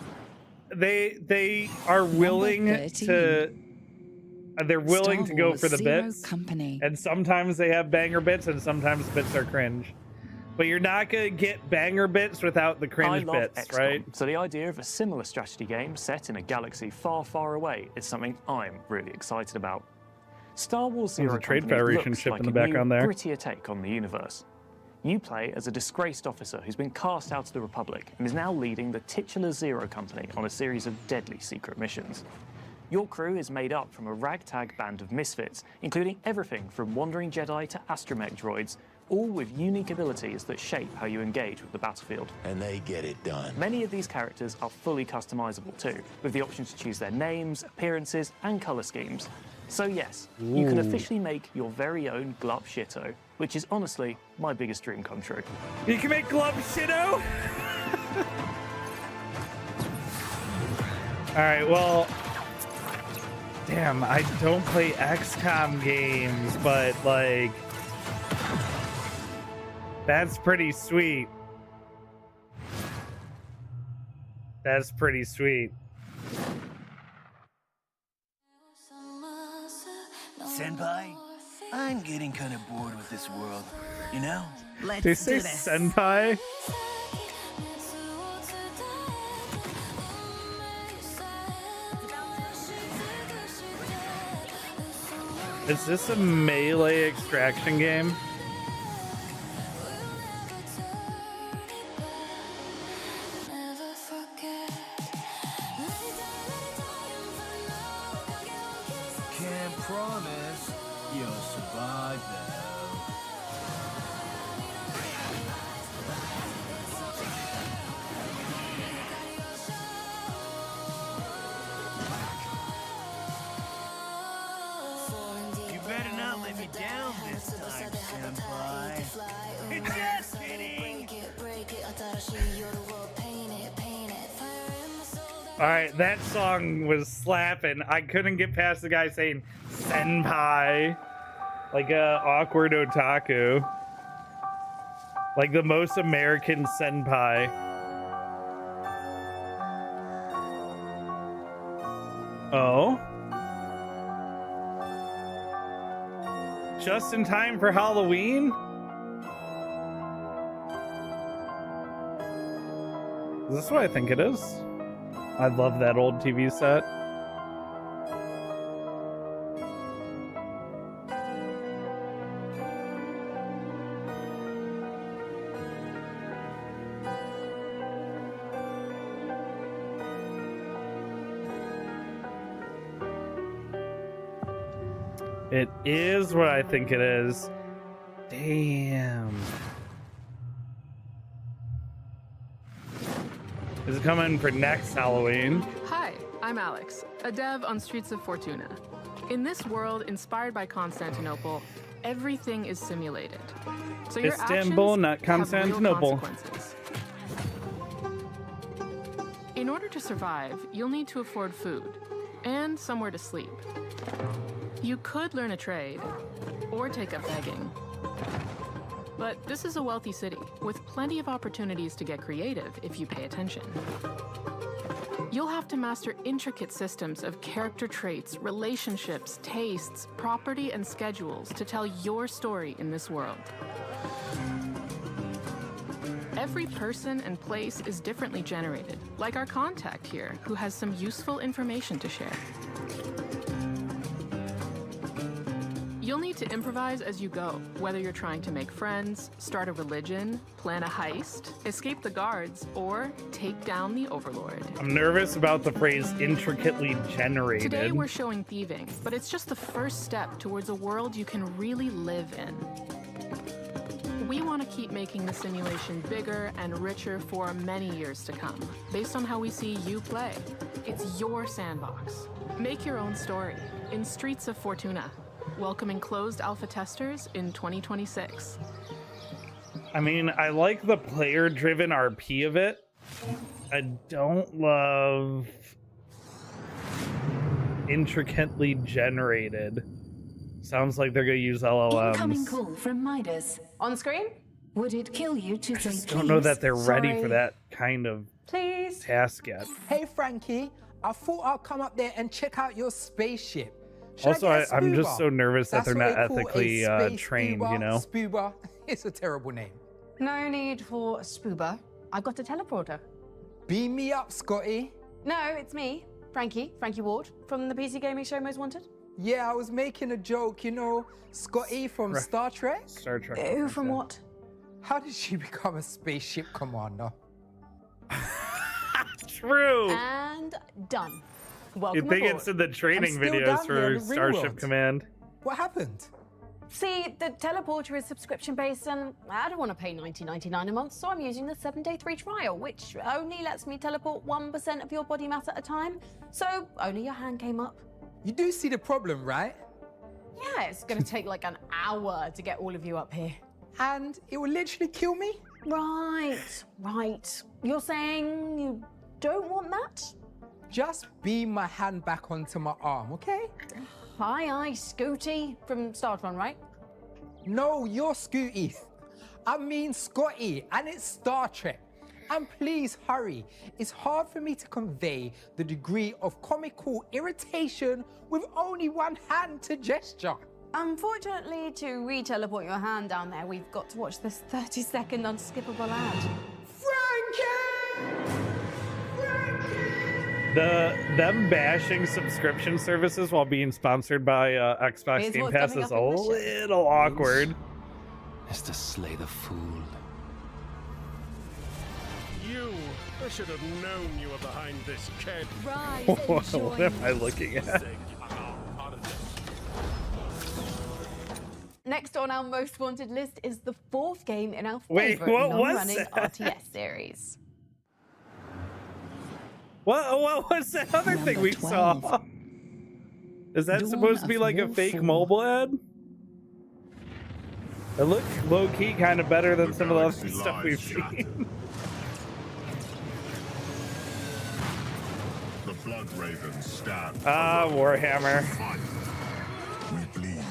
They are willing to. They're willing to go for the bits. Company. And sometimes they have banger bits, and sometimes bits are cringe. But you're not gonna get banger bits without the I cringe love bits, XCOM, right? so the idea of a similar strategy game set in a galaxy far, far away is something I'm really excited about. Star Wars There's Zero a Trade Company Federation looks ship like in the a background new, there. grittier take on the universe. You play as a disgraced officer who's been cast out of the Republic and is now leading the titular Zero Company on a series of deadly secret missions. Your crew is made up from a ragtag band of misfits, including everything from wandering Jedi to astromech droids, all with unique abilities that shape how you engage with the battlefield. And they get it done. Many of these characters are fully customizable too, with the option to choose their names, appearances, and color schemes. So yes, you can Ooh. officially make your very own Glup Shitto, which is honestly my biggest dream come true. You can make Glub Shitto? Alright, well. Damn, I don't play XCOM games, but like. That's pretty sweet. That's pretty sweet. Senpai, I'm getting kind of bored with this world. You know? Did you say senpai? Is this a melee extraction game? Can't promise you'll survive though. You better not let me down this time, senpai. Just kidding. Alright, that song was slapping. I couldn't get past the guy saying senpai. Like a awkward otaku. Like the most American senpai. Oh? Just in time for Halloween? Is this what I think it is? I love that old TV set. It is what I think it is. Damn. Is it coming for next Halloween? Hi, I'm Alex, a dev on Streets of Fortuna. In this world inspired by Constantinople, everything is simulated. So your Istanbul, actions not have real Constantinople. consequences. In order to survive, you'll need to afford food and somewhere to sleep. You could learn a trade or take up begging. But this is a wealthy city with plenty of opportunities to get creative if you pay attention. You'll have to master intricate systems of character traits, relationships, tastes, property, and schedules to tell your story in this world. Every person and place is differently generated, like our contact here, who has some useful information to share. You'll need to improvise as you go, whether you're trying to make friends, start a religion, plan a heist, escape the guards, or take down the Overlord. I'm nervous about the phrase intricately generated. Today we're showing thieving, but it's just the first step towards a world you can really live in. We want to keep making the simulation bigger and richer for many years to come, based on how we see you play. It's your sandbox. Make your own story in Streets of Fortuna, welcoming closed alpha testers in 2026. I mean, I like the player-driven RP of it. I don't love intricately generated. Sounds like they're gonna use LLMs. Incoming call from Midas. On screen? Would it kill you to say please? Don't know that they're ready Sorry. for that kind of Please. task yet. Hey, Frankie, I thought I'll come up there and check out your spaceship. Should Also, I get a I'm just Spoober? so nervous that That's they're what not they call a ethically space trained, Spoober, you know? Spoober. It's a terrible name. No need for Spoober. I've got a teleporter. Beam me up, Scotty. No, it's me, Frankie Ward, from the PC Gaming Show Most Wanted. Yeah, I was making a joke, you know, Scotty from Star Trek. Star Trek. Who from what? How did she become a spaceship commander? True. And done. You Welcome think aboard. it's in the training still videos down here for in the real Starship world. Command? What happened? See, the teleporter is subscription based, and I don't want to pay $19.99 a month, so I'm using the 7-day free trial, which only lets me teleport 1% of your body mass at a time. So only your hand came up. You do see the problem, right? Yeah, it's going to take like an hour to get all of you up here. And it will literally kill me? Right. You're saying you don't want that? Just beam my hand back onto my arm, okay? Aye, Scooty from Startron, right? No, you're Scooty. I mean Scotty, and it's Star Trek. And please hurry. It's hard for me to convey the degree of comical irritation with only one hand to gesture. Unfortunately, to re-teleport your hand down there, we've got to watch this 30-second unskippable ad. Them bashing subscription services while being sponsored by Xbox Here's Game what's Pass coming is up a in the show. little awkward. Is to slay the fool. You! I should have known you were behind this, kid. Rise What am I looking at? Next on our most wanted list is the fourth game in our Wait, favorite what was long-running that? RTS series. What was that other thing we saw? Is that Dawn supposed to be of like a War fake 4. mobile ad? It looked low-key kind of better than some of the other stuff we've seen. The blood ravens stab. Ah, Warhammer. Fight. We bleed.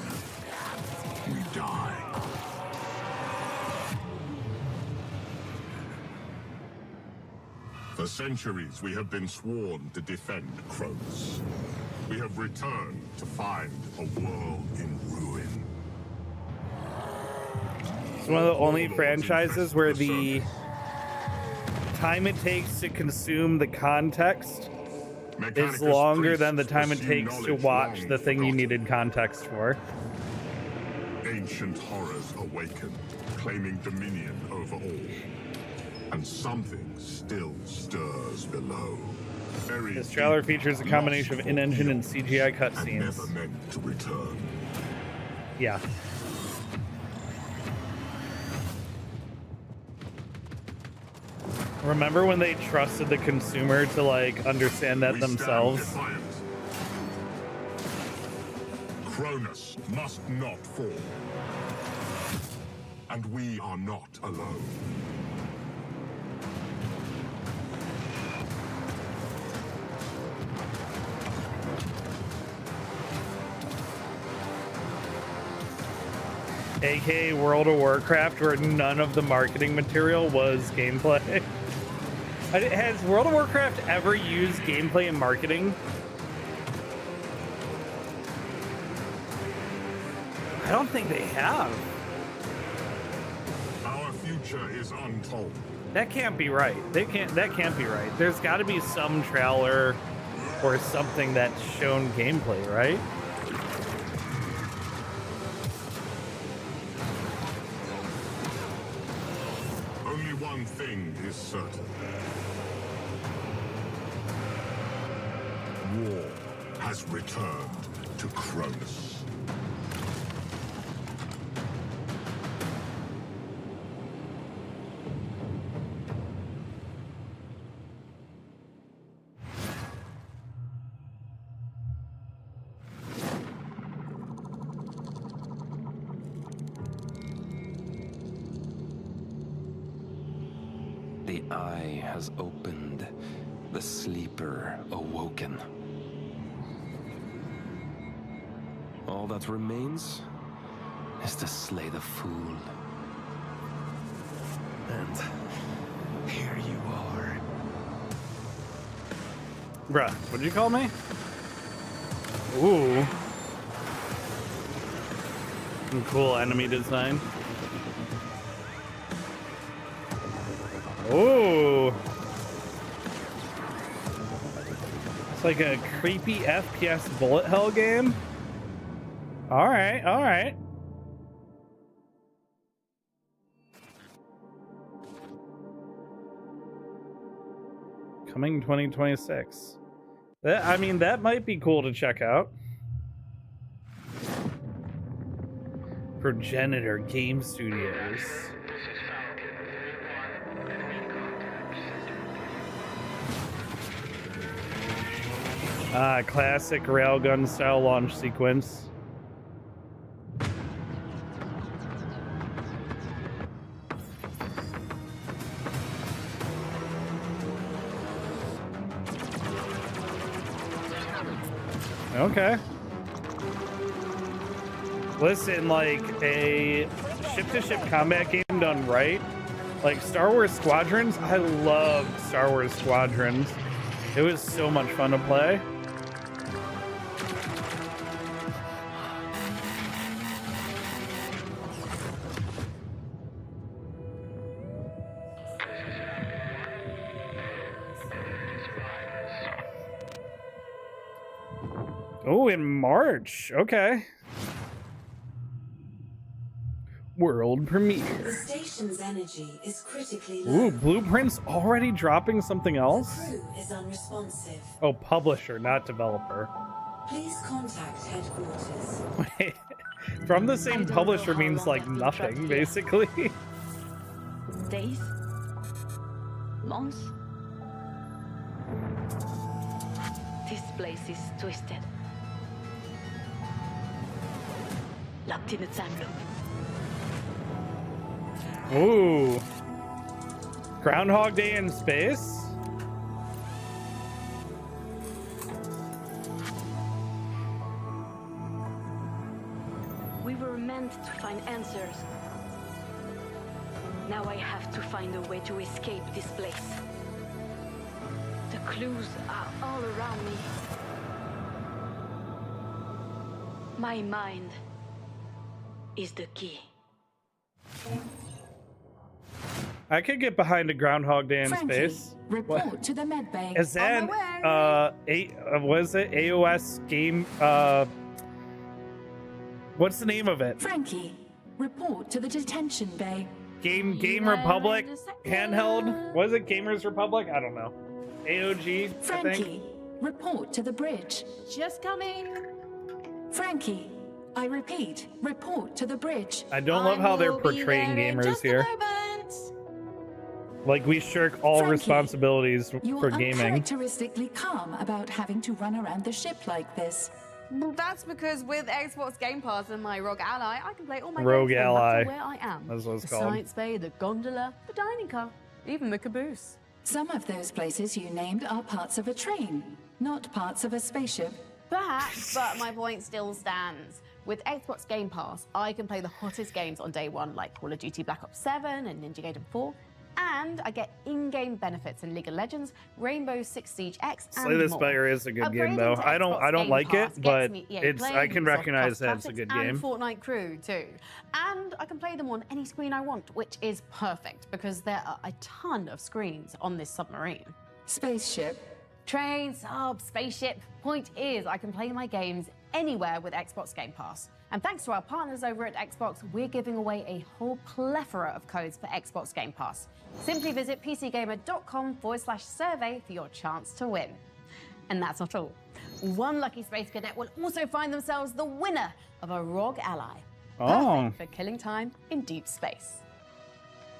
We die. For centuries, we have been sworn to defend Kronos. We have returned to find a world in ruin. It's one of the only franchises where the time it takes to consume the context is longer than the time it takes to watch the thing you needed context for. Ancient horrors awaken, claiming dominion over all. And something still stirs below. Buried This trailer deep, features a combination of lost in-engine and for CGI eons, and cutscenes. never meant to return. Yeah. Remember when they trusted the consumer to like understand that We stand themselves? defiant. Kronos must not fall. And we are not alone. aka World of Warcraft, where none of the marketing material was gameplay. Has World of Warcraft ever used gameplay and marketing? I don't think they have. Our future is untold. That can't be right. That can't be right. There's got to be some trailer or something that's shown gameplay, right? Only one thing is certain. War has returned to Cronus. The eye has opened, the sleeper awoken. All that remains is to slay the fool. And here you are. Bruh, what did you call me? Ooh. Some cool enemy design. Ooh. It's like a creepy FPS bullet hell game. All right, all right. Coming 2026. I mean, that might be cool to check out. Progenitor Game Studios. Classic railgun style launch sequence. Okay. Listen, like a ship-to-ship combat game done right, like Star Wars Squadrons. I loved Star Wars Squadrons. It was so much fun to play. Oh, in March. Okay. World premiere. The station's energy is critically Ooh, low. Blueprint's already dropping something else? Crew is unresponsive. Oh, publisher, not developer. Please contact headquarters. Wait, from the same publisher means like nothing, basically. Days? Months? This place is twisted. Locked in a time loop. Ooh. Groundhog Day in space? We were meant to find answers. Now I have to find a way to escape this place. The clues are all around me. My mind is the key. I could get behind a Groundhog Day in Frankie, space. report to the medbay. Is that was it AOS game? What's the name of it? Frankie, report to the detention bay. Game Republic handheld? Was it Gamers Republic? I don't know. AOG, I Frankie, think. report to the bridge. Just coming. Frankie, I repeat, report to the bridge. I don't love how they're portraying gamers here. Like we shirk all Frankie, responsibilities You're for gaming. uncharacteristically calm about having to run around the ship like this. Well, that's because with Xbox Game Pass and my Rogue Ally, I can play all my Rogue games no Ally. matter where I am. That's what it's the called. Science Bay, the gondola, the dining car, even the caboose. Some of those places you named are parts of a train, not parts of a spaceship. Perhaps, but my point still stands. With Xbox Game Pass, I can play the hottest games on day one, like Call of Duty Black Ops 7 and Ninja Gaiden 4, And I get in-game benefits in League of Legends, Rainbow Six Siege X, and Slay the more. Spire is a good game Upgrading though. to I Xbox don't Game like Pass it, gets but me EA it's Play, I can Ubisoft recognize Plus that it's a Classics, good and game. Fortnite Crew too. And I can play them on any screen I want, which is perfect because there are a ton of screens on this submarine. Spaceship. Train, sub, spaceship. Point is, I can play my games anywhere with Xbox Game Pass. And thanks to our partners over at Xbox, we're giving away a whole plethora of codes for Xbox Game Pass. Simply visit pcgamer.com/survey for your chance to win. And that's not all. One lucky Space Cadet will also find themselves the winner of a ROG ally. Perfect for killing time in deep space.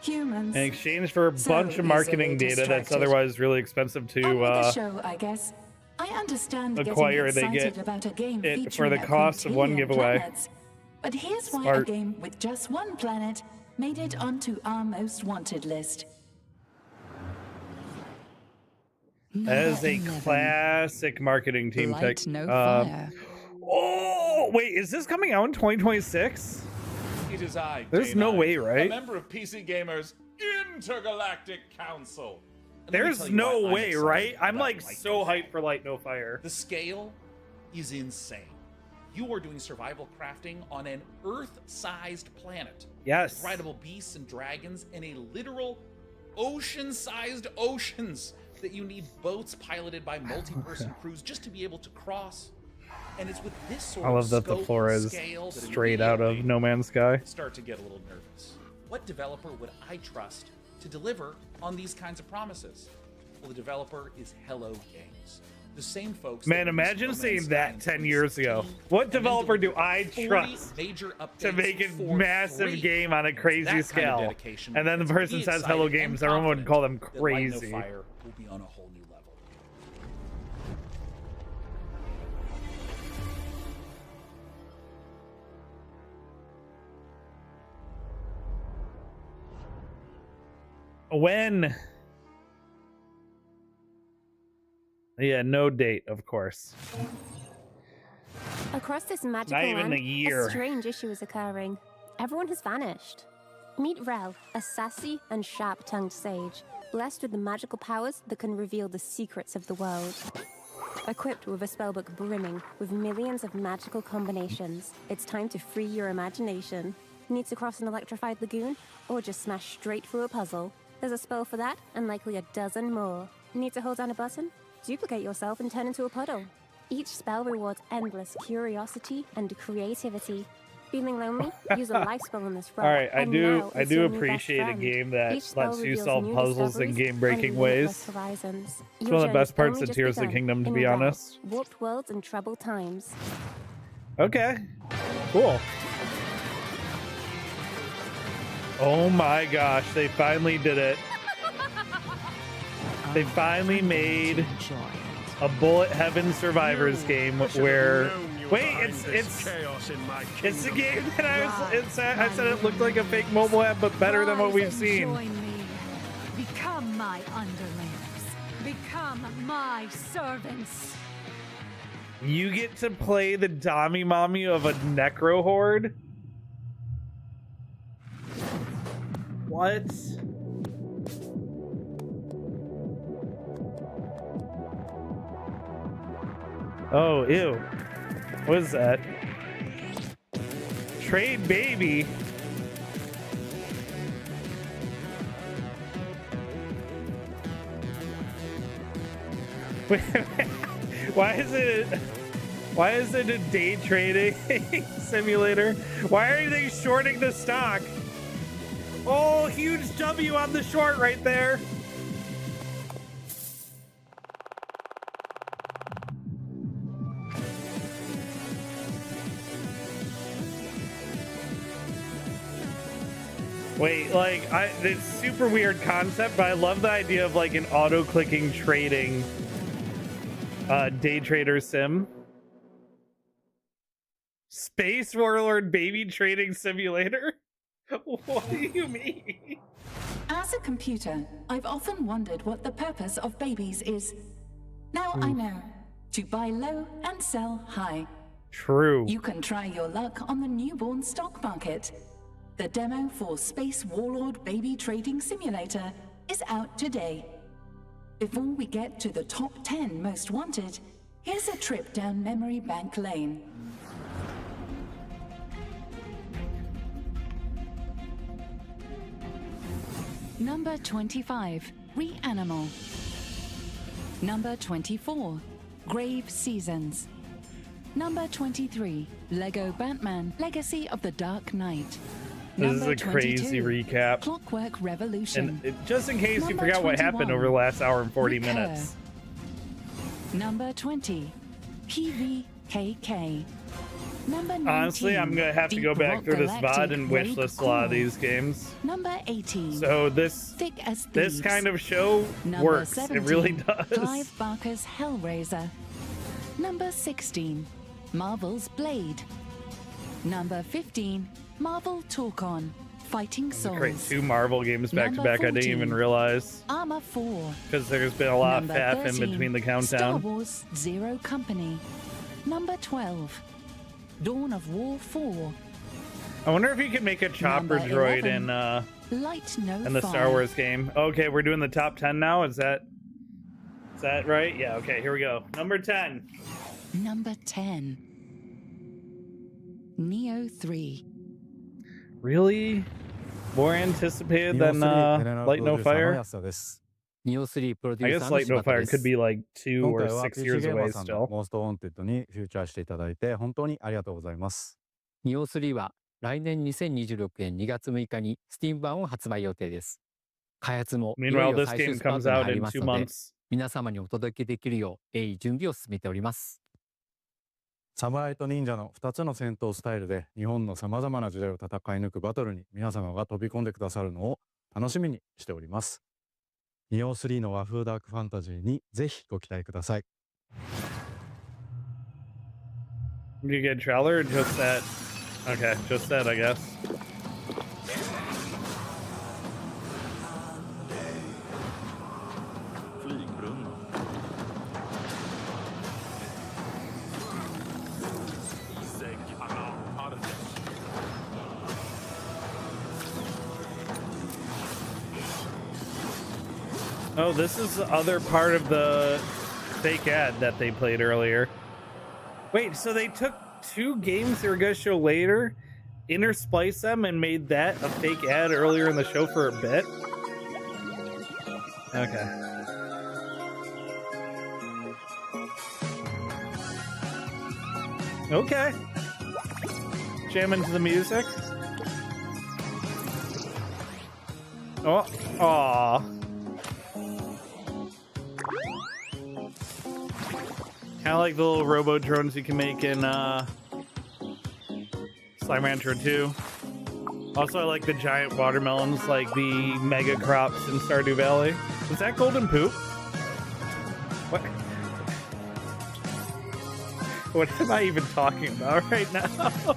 Humans. In exchange for a bunch of marketing data that's otherwise really expensive On with the to show, I guess. I understand acquire, they getting get excited about a game it for the featuring a cost of one quintillion giveaway. planets. But here's why a Smart. game with just one planet made it onto our most wanted list. That is a classic marketing team Light pick. no fire. Oh, wait, is this coming out in 2026? It is I, There's no Dana, way, a right? member of PC Gamer's Intergalactic Council. And let me There's tell you no why I'm way, excited right? I'm about like Light so No Fire. hyped for Light No Fire. The scale is insane. You are doing survival crafting on an Earth-sized planet. Yes. With rideable beasts and dragons and a literal ocean-sized oceans that you need boats piloted by multi-person crews just to be able to cross. And it's with this sort I love of that the scope floor and is scale that straight out of immediately No Man's Sky. start to get a little nervous. What developer would I trust to deliver on these kinds of promises? Well, the developer is Hello Games. The same folks. Man, that imagine released saying No Man's that Sky in 10 years ago. 2016, What and then developer do delivered I 40 trust major to updates make a for massive free? game on a crazy That kind of scale? dedication And then the gets person me says Hello excited and Games, everyone would call them confident that Light No crazy. Fire will be on a whole new level. When? Yeah, no date, of course. Across this magical Not even land, a year. strange issue is occurring. Everyone has vanished. Meet Rel, a sassy and sharp-tongued sage, blessed with the magical powers that can reveal the secrets of the world. Equipped with a spellbook brimming with millions of magical combinations, it's time to free your imagination. Need to cross an electrified lagoon, or just smash straight through a puzzle? There's a spell for that, and likely a dozen more. Need to hold down a button? Duplicate yourself and turn into a puddle. Each spell rewards endless curiosity and creativity. Feeling lonely? Use a life spell on this roll. All right, I and do now it's do your new best appreciate a friend. game that Each spell lets you reveals solve new puzzles in discoveries game-breaking and ways. limitless horizons. It's Your one of the journey's best parts only of just Tears of the begun. Kingdom, to In be Rel, honest. Warped worlds and troubled times. Okay, cool. Oh my gosh, they finally did it. They finally made a Bullet Heaven Survivors game where wait, it's chaos in my it's the game that I said it looked like a fake mobile app, but better than what we've seen. Join me. Become my underlings. Become my servants. You get to play the Dami Mommy of a Necro Horde? What? Oh, ew. What is that? Trade baby. Wait, why is it a day trading simulator? Why are they shorting the stock? Oh, huge W on the short right there. Wait, like, it's super weird concept, but I love the idea of like an auto-clicking trading day trader sim. Space Warlord baby trading simulator? What do you mean? As a computer, I've often wondered what the purpose of babies is. Now I know. To buy low and sell high. True. You can try your luck on the newborn stock market. The demo for Space Warlord Baby Trading Simulator is out today. Before we get to the top 10 most wanted, here's a trip down memory bank lane. Number 25, Reanimal. Number 24, Grave Seasons. Number 23, Lego Batman Legacy of the Dark Knight. This is a crazy recap. Clockwork Revolution. And just in case you forgot what happened over the last hour and 40 Recur. minutes. Number 20, PVKK. Number 19, Honestly, I'm going to have to go Deep back Rock through this Galactic VOD and wish Rogue list a lot of Core. these games. Number 18, So this Thick as this Thieves. kind of show Number works. 17, It really does. Clive Barker's Hellraiser. Number 16, Marvel's Blade. Number 15, Marvel Talk-On, Fighting Souls. Great, 2 Marvel games back to Number back. I didn't 14, even realize Armor 4. because there's been a lot Number of faff in 13, between the Star countdown. Wars Zero Company. Number 12, Dawn of War 4. I wonder if you could make a chopper Number droid 11, Light No in the Fire. Star Wars game. Okay, we're doing the top 10 now. Is that right? Yeah. Okay, here we go. Number 10. Number 10, Neo 3. Really? More anticipated than Light No Fire? I guess Light No Fire could be like 2 or 6 years away still. モンストウォンテッドにフューチャーしていただいて本当にありがとうございます。ニオ3は来年2026年2月6日に Steam 版を発売予定です。開発もいよ Meanwhile, いよ this 最終 game スパー comes トに out 入り in ます 2 ので、 months. 皆様にお届けできるよう鋭意準備を進めております。侍と忍者の2つの戦闘スタイルで日本のさまざまな時代を戦い抜くバトルに皆様が飛び込んでくださるのを楽しみにしております。ニオ3の和風ダークファンタジーにぜひご期待ください。Did you get a trailer or just that? Okay, just that, I guess. Oh, this is the other part of the fake ad that they played earlier. Wait, so they took 2 games they were going to show later, interspliced them, and made that a fake ad earlier in the show for a bit? Okay. Okay. Jam into the music. Oh, aw. Kind of like the little robo drones you can make in Slime Rancher 2. Also, I like the giant watermelons, like the mega crops in Stardew Valley. Was that golden poop? What? What am I even talking about right now?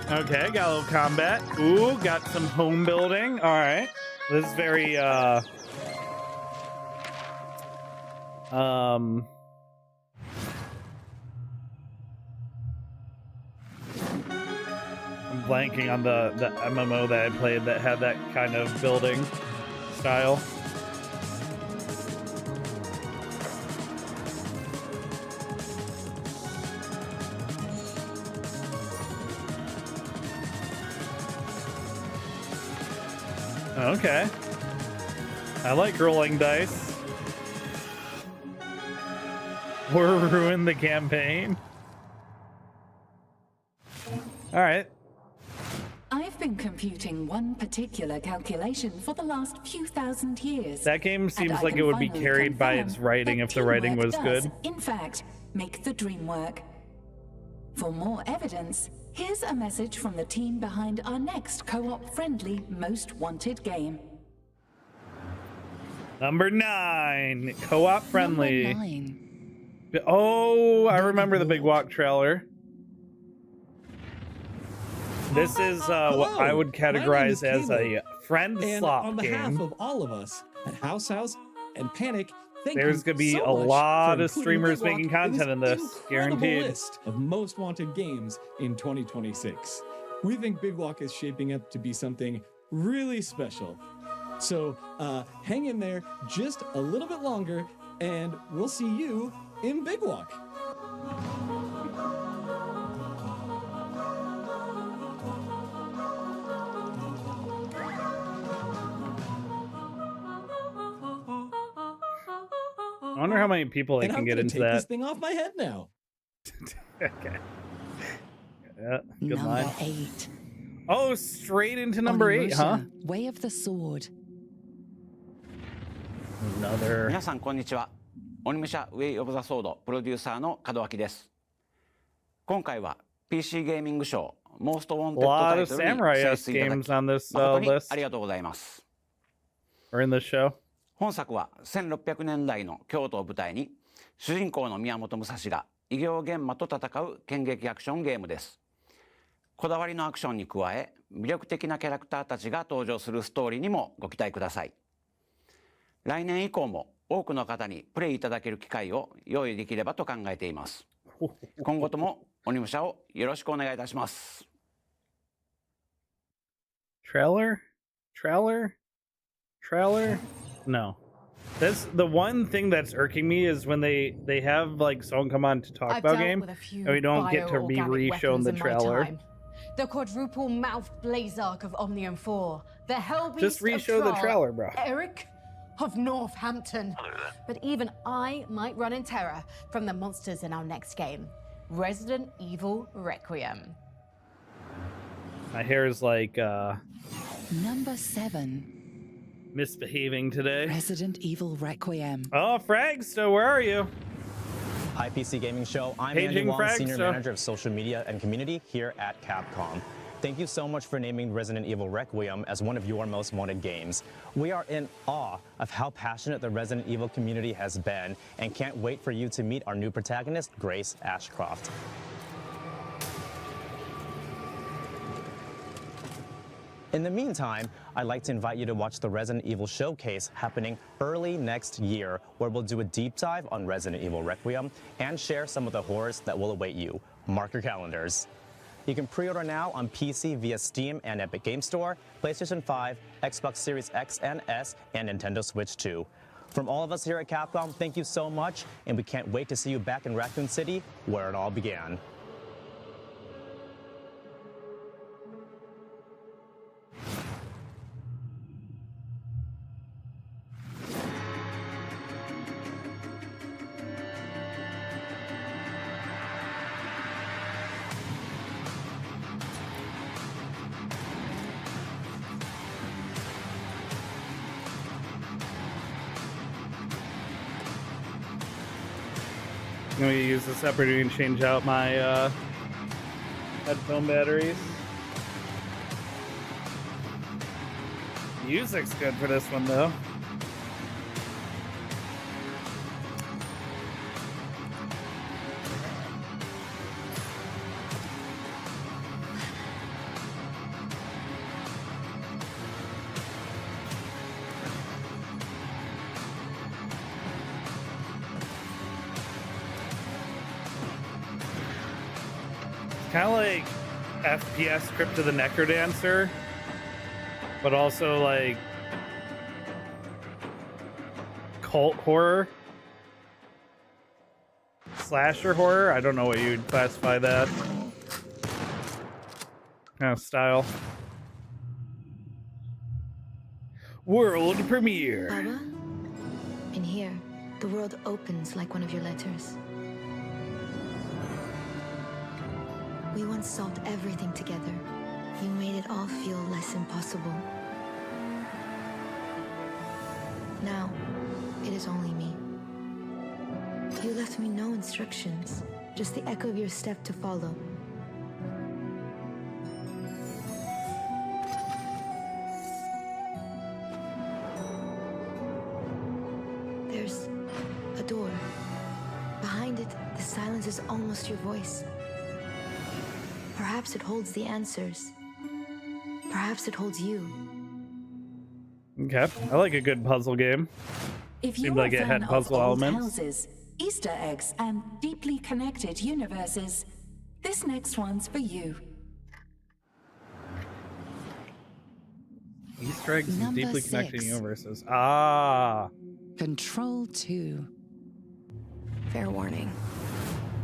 Okay, got a little combat. Ooh, got some home building. All right. This is very, I'm blanking on the MMO that I played that had that kind of building style. Okay. I like rolling dice. Or ruin the campaign. All right. I've been computing one particular calculation for the last few thousand years. That game seems and I like can it would be finally carried by confirm its writing that if the writing teamwork was does, good. in fact, make the dream work. For more evidence, here's a message from the team behind our next co-op friendly most wanted game. Number 9, co-op friendly. Number 9. Oh, I remember the Big Walk trailer. This is what I would categorize as a friend and slop on behalf game. of all of us at House and Panic, There's gonna be a lot of streamers making content in this, guaranteed. List of most wanted games in 2026. We think Big Walk is shaping up to be something really special. So hang in there just a little bit longer, and we'll see you in Big Walk. I wonder how many people they And can I'm get gonna into take that. this thing off my head now. Okay. Yeah, good Number line. 8. Oh, straight into number 8, huh? Way of the Sword. Another. 皆さんこんにちは。鬼武者ウェイオブザソードプロデューサーの門脇です。今回は PC ゲーミング賞モーストウォンテッド A タ lot イ of トルに Samurai 選 S 出いただ games き on this 誠に list. ありがとうございます。 Or in this show. 本作は1600年代の京都を舞台に主人公の宮本武蔵が異形玄魔と戦う剣撃アクションゲームです。こだわりのアクションに加え魅力的なキャラクターたちが登場するストーリーにもご期待ください。来年以降も多くの方にプレイいただける機会を用意できればと考えています。今後とも鬼武者をよろしくお願いいたします。Trailer? No. That's the one thing that's irking me is when they have like someone come on to talk I've about dealt game with a few and we don't get to be bioorganic re-shown weapons the in my trailer. time. The quadruple-mouthed Blazark of Omnium 4. The Hellbeast Just re-show of the Thrall, trailer, bro. Eric of Northampton. But even I might run in terror from the monsters in our next game. Resident Evil Requiem. My hair is like Number 7. misbehaving today. Resident Evil Requiem. Oh, Fragsto, where are you? Hi, PC Gaming Show. I'm Paging Andy Wong, Fragsto. Senior Manager of Social Media and Community here at Capcom. Thank you so much for naming Resident Evil Requiem as one of your most wanted games. We are in awe of how passionate the Resident Evil community has been and can't wait for you to meet our new protagonist, Grace Ashcroft. In the meantime, I'd like to invite you to watch the Resident Evil Showcase happening early next year, where we'll do a deep dive on Resident Evil Requiem and share some of the horrors that will await you. Mark your calendars. You can pre-order now on PC via Steam and Epic Game Store, PlayStation 5, Xbox Series X and S, and Nintendo Switch 2. From all of us here at Capcom, thank you so much, and we can't wait to see you back in Raccoon City, where it all began. I'm going to use this opportunity to change out my headphone batteries. Music's good for this one, though. Kind of like FPS Crypt of the Necrodancer, but also like cult horror, slasher horror. I don't know what you'd classify that kind of style. World premiere. Baba, in here, the world opens like one of your letters. We once solved everything together. You made it all feel less impossible. Now, it is only me. You left me no instructions, just the echo of your step to follow. There's a door. Behind it, the silence is almost your voice. Perhaps it holds the answers. Perhaps it holds you. Okay, I like a good puzzle game. If Seemed you're like a it fan had of puzzle old elements. houses, Easter eggs, and deeply connected universes, this next one's for you. Easter eggs and Number deeply connected 6. universes. Ah. Control 2. Fair warning.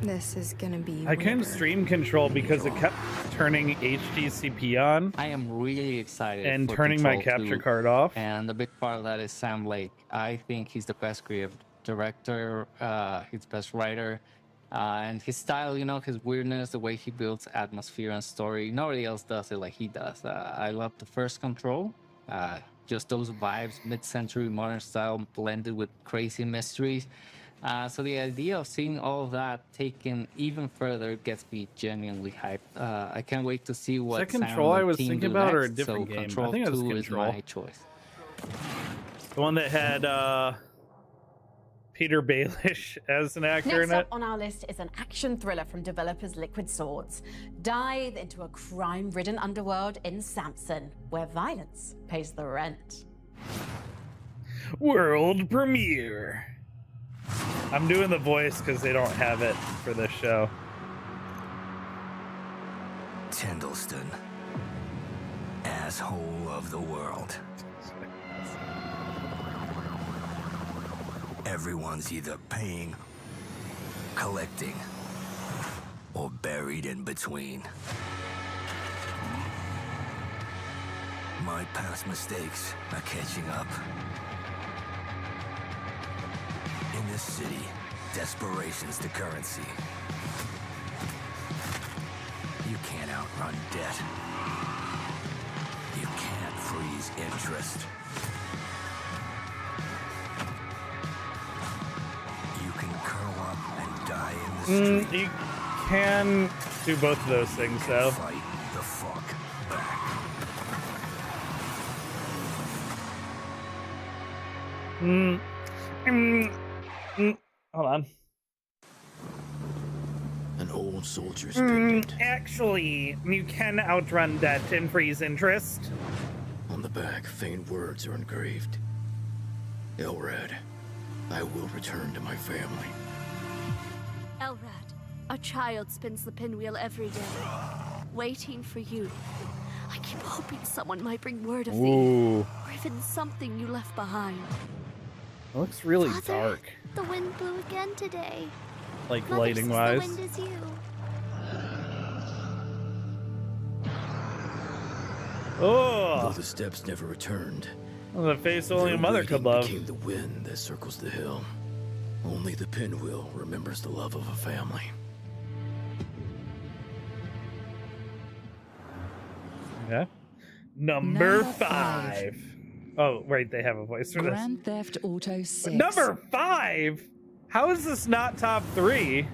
This is gonna be. I couldn't weirder. stream Control because it kept turning HDCP on I am really excited and for turning my Control capture 2, card off. and a big part of that is Sam Lake. I think he's the best creative director, he's the best writer, and his style, you know, his weirdness, the way he builds atmosphere and story. Nobody else does it like he does. I love the first Control. Just those vibes, mid-century modern style blended with crazy mysteries. So the idea of seeing all of that taken even further gets me genuinely hyped. I can't wait to see what Is that Sam Control and I was team thinking do about, or a next. different So game? I Control think it was 2 Control. is my choice. The one that had Peter Baelish as an actor Next in up it. on our list is an action thriller from developers Liquid Swords. Dive into a crime-ridden underworld in Samson, where violence pays the rent. World premiere. I'm doing the voice because they don't have it for this show. Tindleston, asshole of the world. Everyone's either paying, collecting, or buried in between. My past mistakes are catching up. In this city, desperation's the currency. You can't outrun debt. You can't freeze interest. You can curl up and die in the street. You can do both of those things, though. Fight the fuck back. Hold on. An old soldier's Actually, you can outrun debt and freeze interest. On the back, faint words are engraved. Elrad, I will return to my family. Elrad, a child spins the pinwheel every day, waiting for you. I keep hoping someone might bring word of thee, Ooh. or even something you left behind. It looks really Father, dark, The wind blew again today. like Mother lighting says wise. The wind is you. Oh, Though the steps never returned, the face only a their mother could waiting love. became the wind that circles the hill. Only the pinwheel remembers the love of a family. Yeah. Number Number 5. Oh, right, they have a voice for this. Grand Theft Auto 6. Number 5? How is this not top 3?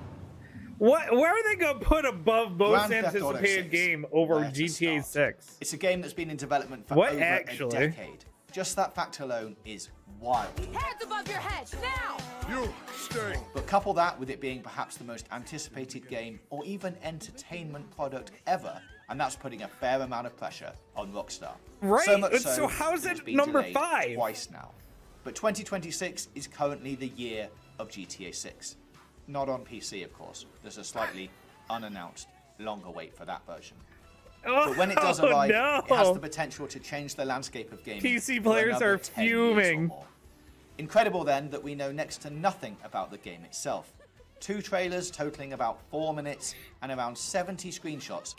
What? Where are they gonna put above most Grand Theft Auto anticipated 6. game over Where to GTA start? 6? It's a game that's been in development for What, over actually? a decade. Just that fact alone is wild. Hands above your head, now! You stay. But couple that with it being perhaps the most anticipated game or even entertainment product ever, and that's putting a fair amount of pressure on Rockstar. Right, So much so how's it's it been number delayed 5? Twice now. But 2026 is currently the year of GTA 6. Not on PC, of course. There's a slightly unannounced longer wait for that version. But when it does Oh, arrive, no. it has the potential to change the landscape of gaming. PC for players another are 10 years or fuming. more. Incredible then that we know next to nothing about the game itself. 2 trailers totaling about 4 minutes and around 70 screenshots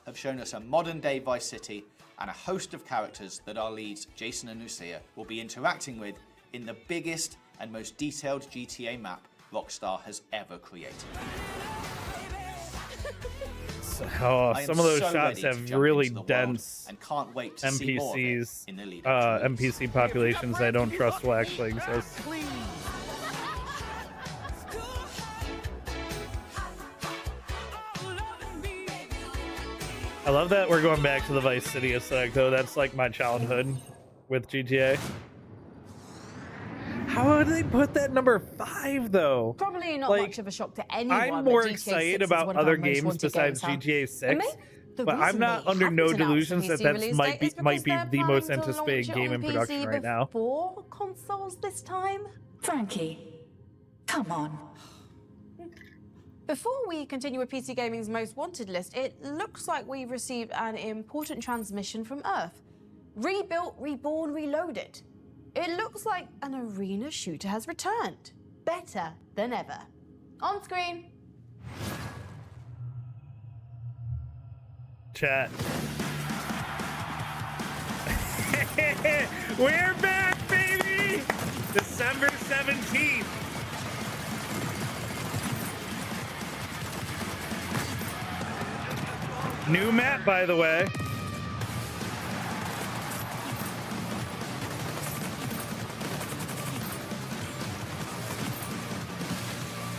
have shown us a modern day Vice City and a host of characters that our leads, Jason and Lucia, will be interacting with in the biggest and most detailed GTA map Rockstar has ever created. Oh, I am some of those so shots ready to have jump really into the world dense and can't wait to see more of it NPCs, in the lead up to release. NPC populations I don't trust will actually exist. I love that we're going back to the Vice City aesthetic, though. That's like my childhood with GTA. How would they put that number 5, though? Probably not Like, much of a shock to anyone. I'm that more GTA 6 excited is about one of other our most games wanted besides games, huh? GTA 6 And me? The But I'm reason not they under haven't no announced delusions the that PC that release might date be is because might be they're the most planning to anticipated launch it game on in PC production right now. Before consoles this time? Frankie, come on. Before we continue with PC Gaming's most wanted list, it looks like we've received an important transmission from Earth. Rebuilt, reborn, reloaded. It looks like an arena shooter has returned. Better than ever. On screen. Chat. We're back, baby! December 17th. New map, by the way.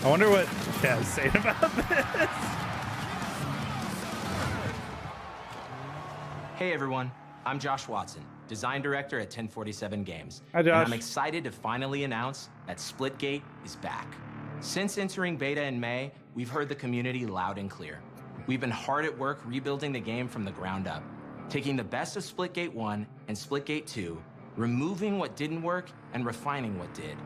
I wonder what chat's saying about this. Hey everyone, I'm Josh Watson, design director at 1047 Games. Hi, Josh. And I'm excited to finally announce that Splitgate is back. Since entering beta in May, we've heard the community loud and clear. We've been hard at work rebuilding the game from the ground up, taking the best of Splitgate 1 and Splitgate 2, removing what didn't work and refining what did.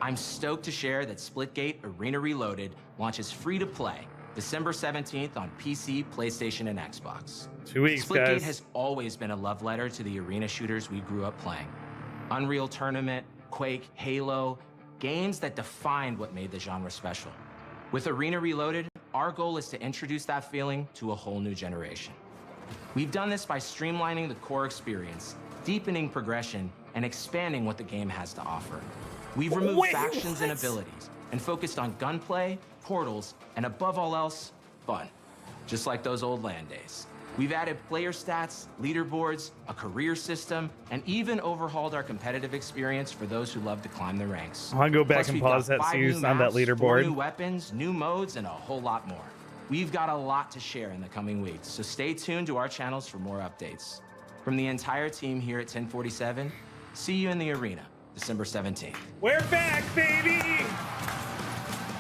I'm stoked to share that Splitgate Arena Reloaded launches free to play December 17th on PC, PlayStation, and Xbox. 2 weeks, Splitgate guys. has always been a love letter to the arena shooters we grew up playing. Unreal Tournament, Quake, Halo, games that defined what made the genre special. With Arena Reloaded, our goal is to introduce that feeling to a whole new generation. We've done this by streamlining the core experience, deepening progression, and expanding what the game has to offer. We've removed factions and abilities, and focused on gunplay, portals, and above all else, fun. Just like those old LAN days. We've added player stats, leaderboards, a career system, and even overhauled our competitive experience for those who love to climb the ranks. I'll go back Plus, and we've pause got that 5 so you new sound that maps, 4 leaderboard. new weapons, new modes, and a whole lot more. We've got a lot to share in the coming weeks, so stay tuned to our channels for more updates. From the entire team here at 1047, see you in the arena, December 17th. We're back, baby!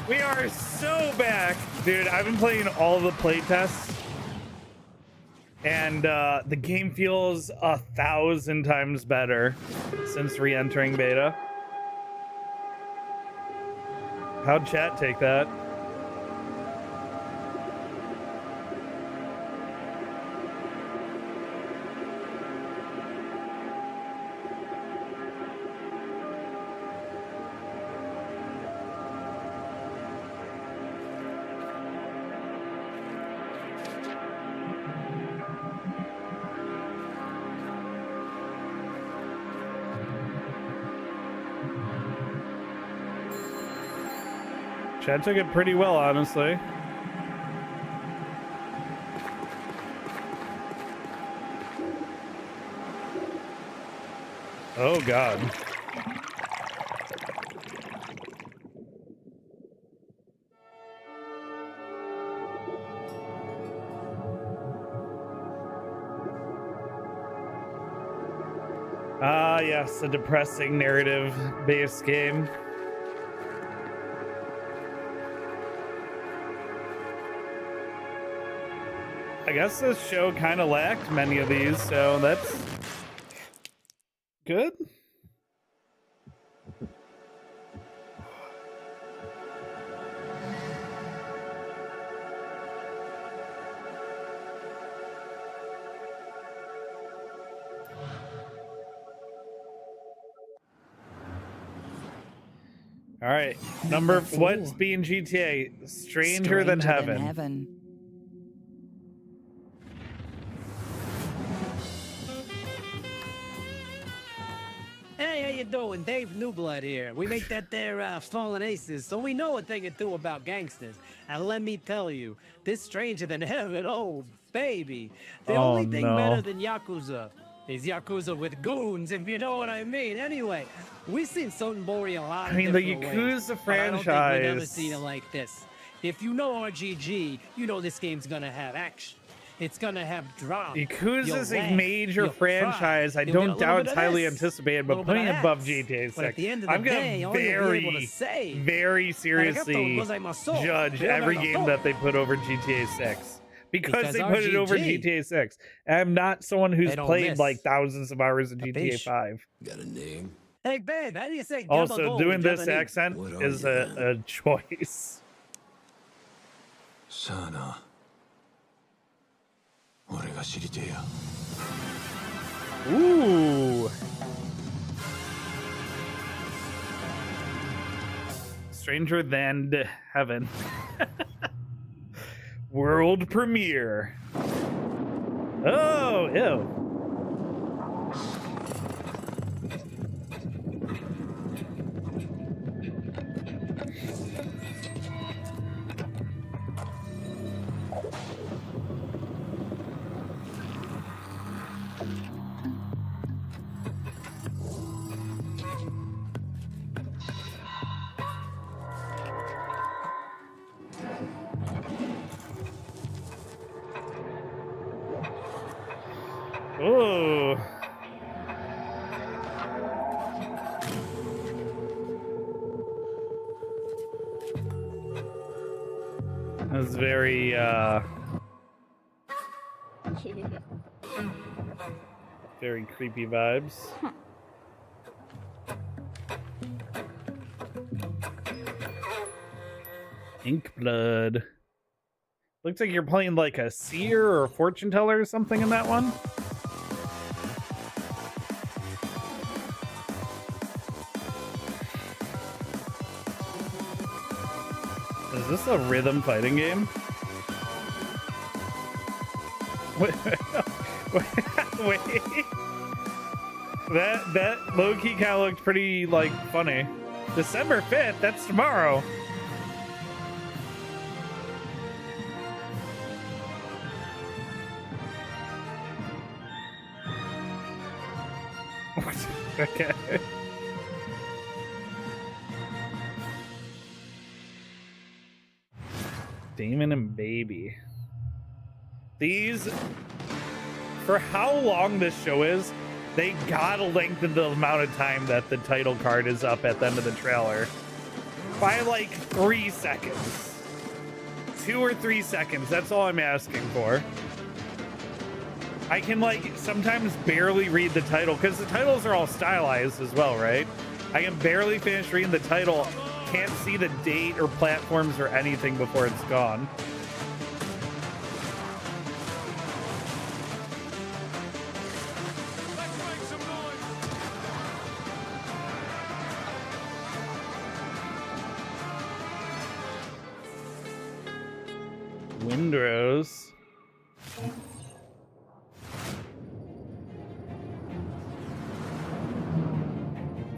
We are so back. Dude, I've been playing all the playtests, and the game feels 1,000 times better since re-entering beta. How'd chat take that? Chad took it pretty well, honestly. Oh, God. Ah, yes, a depressing narrative-based game. I guess this show kind of lacked many of these, so that's good. All right, what's being GTA? Stranger than Heaven. Hey, how you doing? Dave Newblood here. We make that there Fallen Aces, so we know a thing or two about gangsters. And let me tell you, this Stranger Than Heaven, oh baby. The only thing better than Yakuza is Yakuza with goons, if you know what I mean. Anyway, we've seen Soten Bori a lot of the different ways, Yakuza but I don't think franchise. we've ever seen it like this. If you know RGG, you know this game's gonna have action. It's gonna have drama. Yakuza's You'll a laugh, major you'll cry, franchise. I you'll get a don't little doubt bit it's of highly this, anticipated, little but putting bit it of above that. GTA 6, But at the end of the I'm gonna day, all you'll be able to very say, seriously "Arigato gozaimasu." judge every game Arigato. that they put over GTA 6 Because they Because put it over RGG. GTA 6. I'm not someone who's They don't played miss. like thousands of hours in GTA Capiche? 5. Got a name? Hey, babe, how do you say Also, gabagool doing in this Japanese? accent What are is you a choice. Sana. 俺が知りてえや。 Ooh. Stranger Than Heaven. World premiere. Oh, ew. Oh. That's very very creepy vibes. Ink blood. Looks like you're playing like a seer or a fortune teller or something in that one. Is this a rhythm fighting game? Wait. That low-key kind of looked pretty, like, funny. December 5th, that's tomorrow. Okay. Damon and Baby. These, for how long this show is, they gotta lengthen the amount of time that the title card is up at the end of the trailer by like 3 seconds. 2 or 3 seconds, that's all I'm asking for. I can like sometimes barely read the title because the titles are all stylized as well, right? I can barely finish reading the title, can't see the date or platforms or anything before it's gone. Windrose.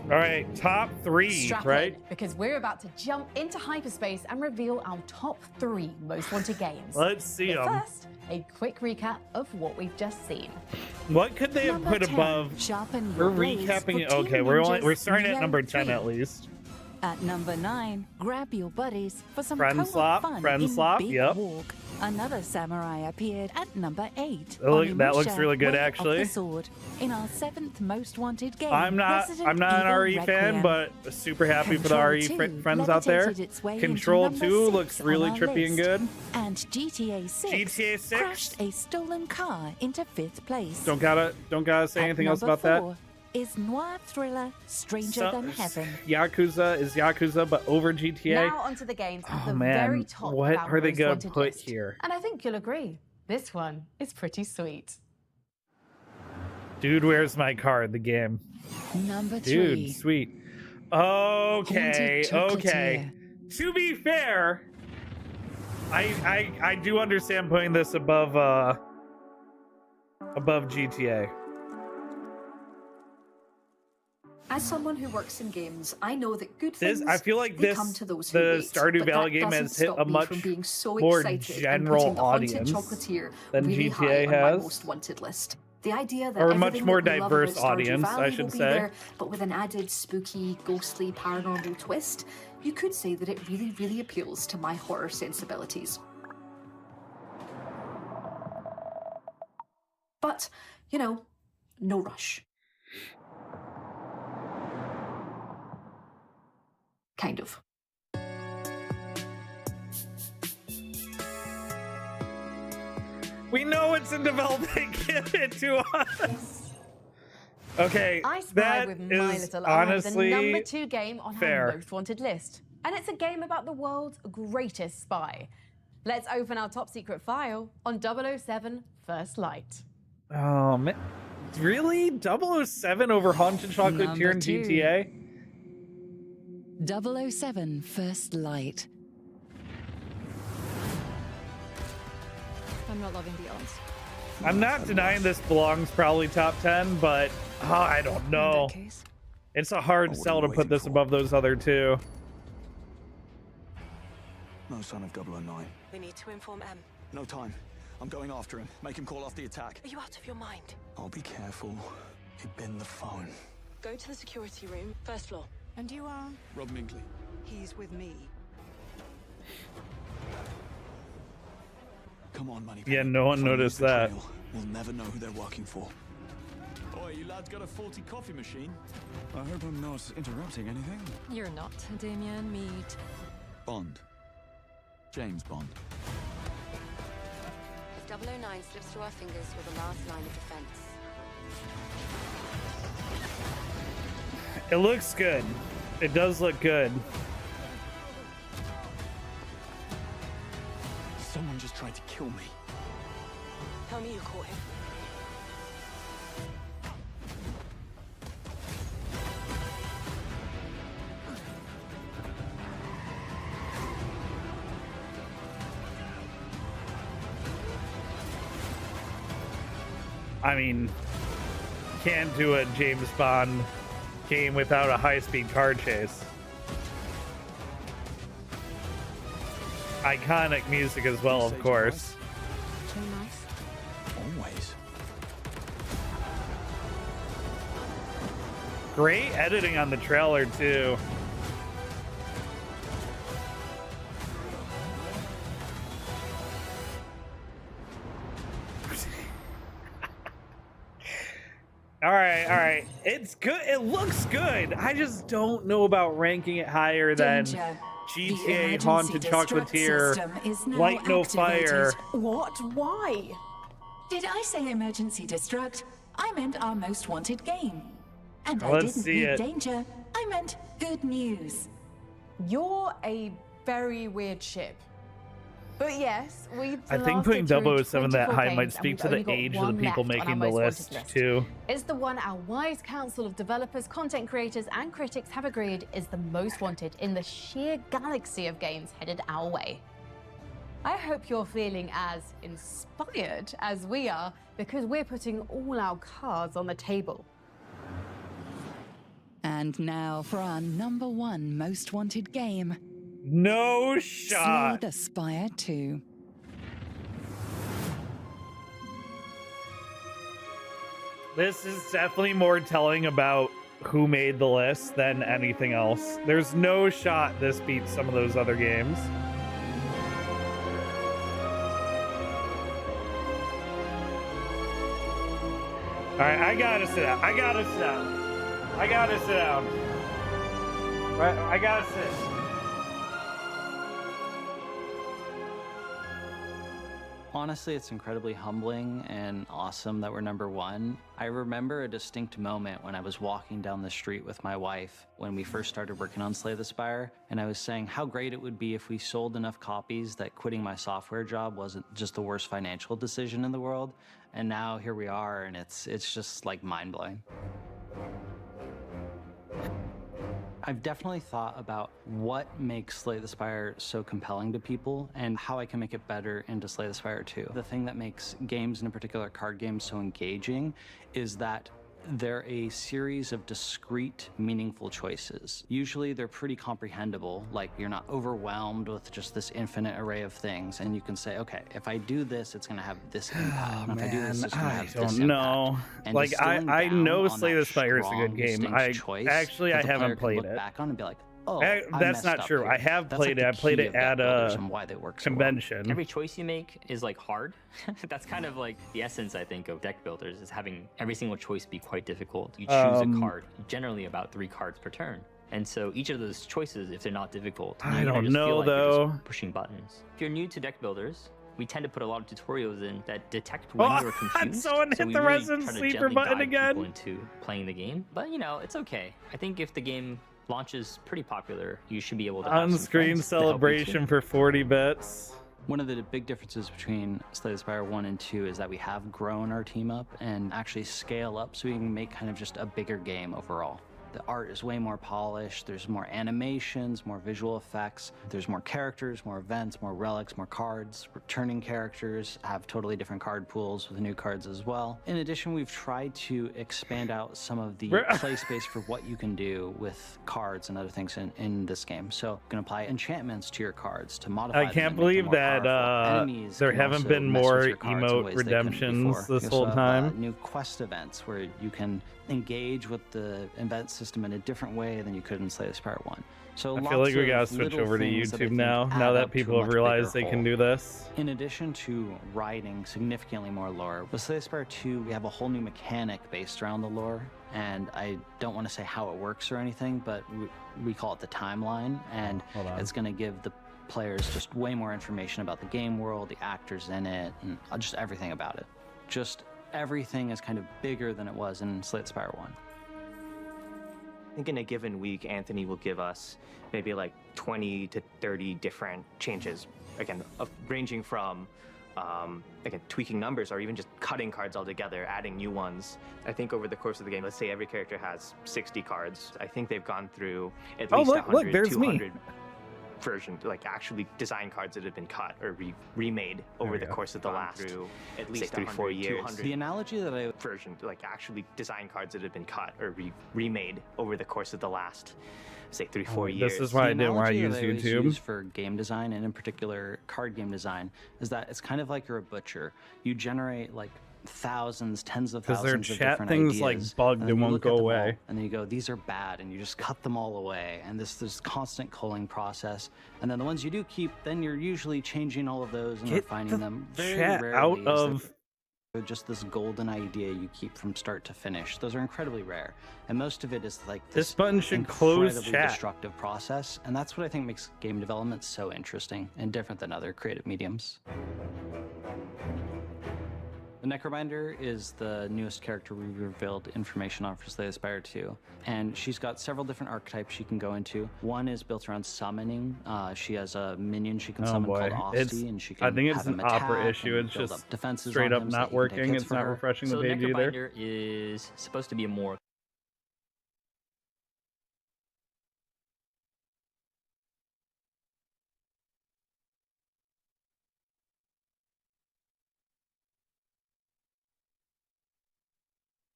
All right, top 3, Strap right? in, because we're about to jump into hyperspace and reveal our top 3 most wanted games. Let's see But 'em. First, a quick recap of what we've just seen. What could they have put above? Sharpen We're your blades recapping it. for Okay, Team we're Ninja's starting at Yell number 10 3. at least. At number 9, grab your buddies for some Friend co-op swap, fun friend in swap, Big yep. Walk. Another samurai appeared at number 8. That looks Onimusha, really good, Way of actually. the Sword, in our 7th most wanted game. I'm not Resident an Evil RE fan, Requiem. but super happy for the Control RE 2 friends out there. levitated its way into Control number 2 6 looks on really our trippy and list. good. And GTA 6, GTA 6? crashed a stolen car into 5th place. Don't gotta say At anything else number about 4 is noir thriller Stranger So- Than Heaven. Yakuza is Yakuza, but over GTA. Now onto the games at Oh the very man, top what of our are they most gonna wanted put list. here? And I think you'll agree, this one is pretty sweet. Dude, where's my card? The game. Number 3. Dude, sweet. Okay, Haunted okay. To be fair, I do understand putting this above GTA. As someone who works in games, I know that good This things I feel like they this come to those who the wait, Stardew but Valley that game doesn't has hit stop a me much from being so more excited and general putting the Haunted audience Chocolatier than really GTA high on my has. most wanted list. The idea that Or a much everything more that we love diverse about Stardew audience, I Valley should will be say. there, but with an added spooky, ghostly, paranormal twist, you could say that it really, really appeals to my horror sensibilities. But, you know, no rush. Kind of. We know it's in development. Give it to us. Okay, I Spy that with My is Little Eye is the honestly #2 game on fair. our most wanted list. And it's a game about the world's greatest spy. Let's open our top secret file on 007 First Light. Oh man, really? 007 over Haunted Chocolatier and Number 2. GTA? 007 First Light. I'm not loving the odds. I'm not denying this belongs probably top 10, but I don't know. It's a hard sell to put this above those other two. No sign of 009. We need to inform M. No time. I'm going after him. Make him call off the attack. Are you out of your mind? I'll be careful. He'd been the phone. Go to the security room, first floor. And you are? Rob Minkley. He's with me. Come on, Money. Yeah, no one noticed that. We'll never know who they're working for. Oi, you lads got a faulty coffee machine? I hope I'm not interrupting anything. You're not. Damien, meet. Bond. James Bond. If 009 slips through our fingers, you're the last line of defense. It looks good. It does look good. Someone just tried to kill me. Tell me you caught him. I mean, can't do a James Bond game without a high-speed car chase. Iconic music as well, of course. Too nice. Always. Great editing on the trailer, too. All right. It's good. It looks good. I just don't know about ranking it higher than Danger. The GTA emergency Haunted destruct Chocolatier, system is now Light No activated. Fire. What? Why? Did I say emergency destruct? I meant our most wanted game. And I Let's didn't see mean it. danger. I meant good news. You're a very weird ship. But yes, we've I think putting 007 that high might speak to the age of the people making the list, too. It's the one our wise council of developers, content creators, and critics have agreed is the most wanted in the sheer galaxy of games headed our way. I hope you're feeling as inspired as we are, because we're putting all our cards on the table. And now for our #1 most wanted game. No shot. Slay the Spire 2. This is definitely more telling about who made the list than anything else. There's no shot this beats some of those other games. All right, I gotta sit down. I gotta sit down. Right, I gotta sit. Honestly, it's incredibly humbling and awesome that we're #1. I remember a distinct moment when I was walking down the street with my wife when we first started working on Slay the Spire, and I was saying how great it would be if we sold enough copies that quitting my software job wasn't just the worst financial decision in the world. And now here we are, and it's just like mind-blowing. I've definitely thought about what makes Slay the Spire so compelling to people and how I can make it better into Slay the Spire 2. The thing that makes games, and in particular card games, so engaging is that they're a series of discrete, meaningful choices. Usually they're pretty comprehensible, like you're not overwhelmed with just this infinite array of things, and you can say, okay, if I do this, it's gonna have this impact. And if I do this, it's gonna have this don't know. impact. And Like distilling I down know on Slay that the Spire is a good strong, game. distinct I choice actually that I the player haven't can played look it. back on and be like, oh, That's messed not up true. here. I have That's played like it. I the played key it of Deck at Builders a and why they work so well. convention. Every choice you make is like hard. That's kind of like the essence, I think, of deck builders, is having every single choice be quite difficult. You choose a card, generally about 3 cards per turn. And so each of those choices, if they're not difficult, I you're gonna don't just feel know, like you're though. just pushing buttons. If you're new to deck builders, we tend to put a lot of tutorials in that detect when you're confused. Someone so hit we the really Resident try to Sleeper gently button guide again. people into playing the game. But you know, it's okay. I think if the game launches pretty popular, you should be able to have some On-screen friends to help you celebration too. for 40 bits. One of the big differences between Slay the Spire 1 and 2 is that we have grown our team up and actually scale up so we can make kind of just a bigger game overall. The art is way more polished, there's more animations, more visual effects, there's more characters, more events, more relics, more cards. Returning characters have totally different card pools with new cards as well. In addition, we've tried to expand out some of the play space for what you can do with cards and other things in this game. So you can apply enchantments to your cards to modify them I can't and make them believe more that powerful. Enemies there can haven't also been mess with more your cards in emote ways they couldn't redemptions before. this You whole also have, time. new quest events where you can engage with the event system in a different way than you could in Slay the Spire 1. So I feel like we gotta switch over to YouTube now that people have realized they can do this. In addition to writing significantly more lore, with Slay the Spire 2, we have a whole new mechanic based around the lore, and I don't want to say how it works or anything, but we call it the timeline, and it's going to give the players just way more information about the game world, the actors in it, and just everything about it. Just everything is kind of bigger than it was in Slay the Spire 1. I think in a given week, Anthony will give us maybe like 20 to 30 different changes, again, ranging from again, tweaking numbers or even just cutting cards altogether, adding new ones. I think over the course of the game, let's say every character has 60 cards. I think they've gone through at least 100, there's 200 versions, like actually design cards that have been cut or remade over the course of the last at least 3-4 years. The analogy that I version, like actually design cards that have been cut or remade over the course of the last, say, 3-4 years. This is why I didn't want to use The analogy that I YouTube. always use for game design, and in particular card game design, is that it's kind of like you're a butcher. You generate like thousands, tens of 'Cause their thousands of chat different things, ideas, like, bugged then and you won't look go at them all, away. and then you go, these are bad, and you just cut them all away. And this constant culling process. And then the ones you do keep, then you're usually changing all of those and Get refining the them. Very chat rarely out is there of just this golden idea you keep from start to finish. Those are incredibly rare, and most of it is like This button should close incredibly chat. destructive process, and that's what I think makes game development so interesting and different than other creative mediums. The Necrobinder is the newest character we revealed information on for Slay the Spire 2, and she's got several different archetypes she can go into. One is built around summoning. She has a minion she can Oh summon boy, called it's. Osty, and she can I think it's have him an opera attack issue. and It's build just up defenses straight on up him so not that he can take working. hits It's for not her. refreshing So the page either. Necrobinder is supposed to be a more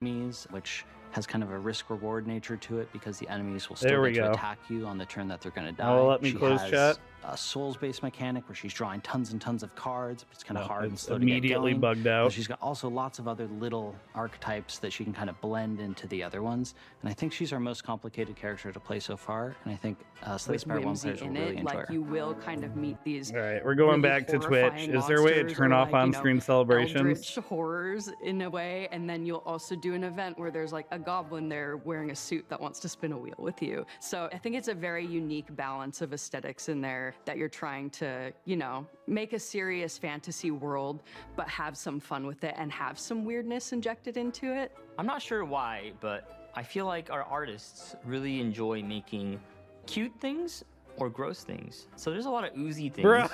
enemies, which has kind of a risk-reward nature to it because the enemies will There still we get to go. attack you on the turn that they're going to die. Oh, let me She close has chat. a souls-based mechanic where she's drawing tons and tons of cards, but it's kind of No, hard and it's slow to get immediately going. bugged out. But she's got also lots of other little archetypes that she can kind of blend into the other ones, and I think she's our most complicated character to play so far, and I think Slay the With Spire 1 whimsy players will in really it, enjoy like her. you will kind of meet these. All right, we're going really back to Twitch. horrifying Is there a way to monsters turn or, off like, you know, on-screen celebrations? eldritch horrors in a way, and then you'll also do an event where there's like a goblin there wearing a suit that wants to spin a wheel with you. So I think it's a very unique balance of aesthetics in there that you're trying to, you know, make a serious fantasy world, but have some fun with it and have some weirdness injected into it. I'm not sure why, but I feel like our artists really enjoy making cute things or gross things. So there's a lot of oozy things Bruh.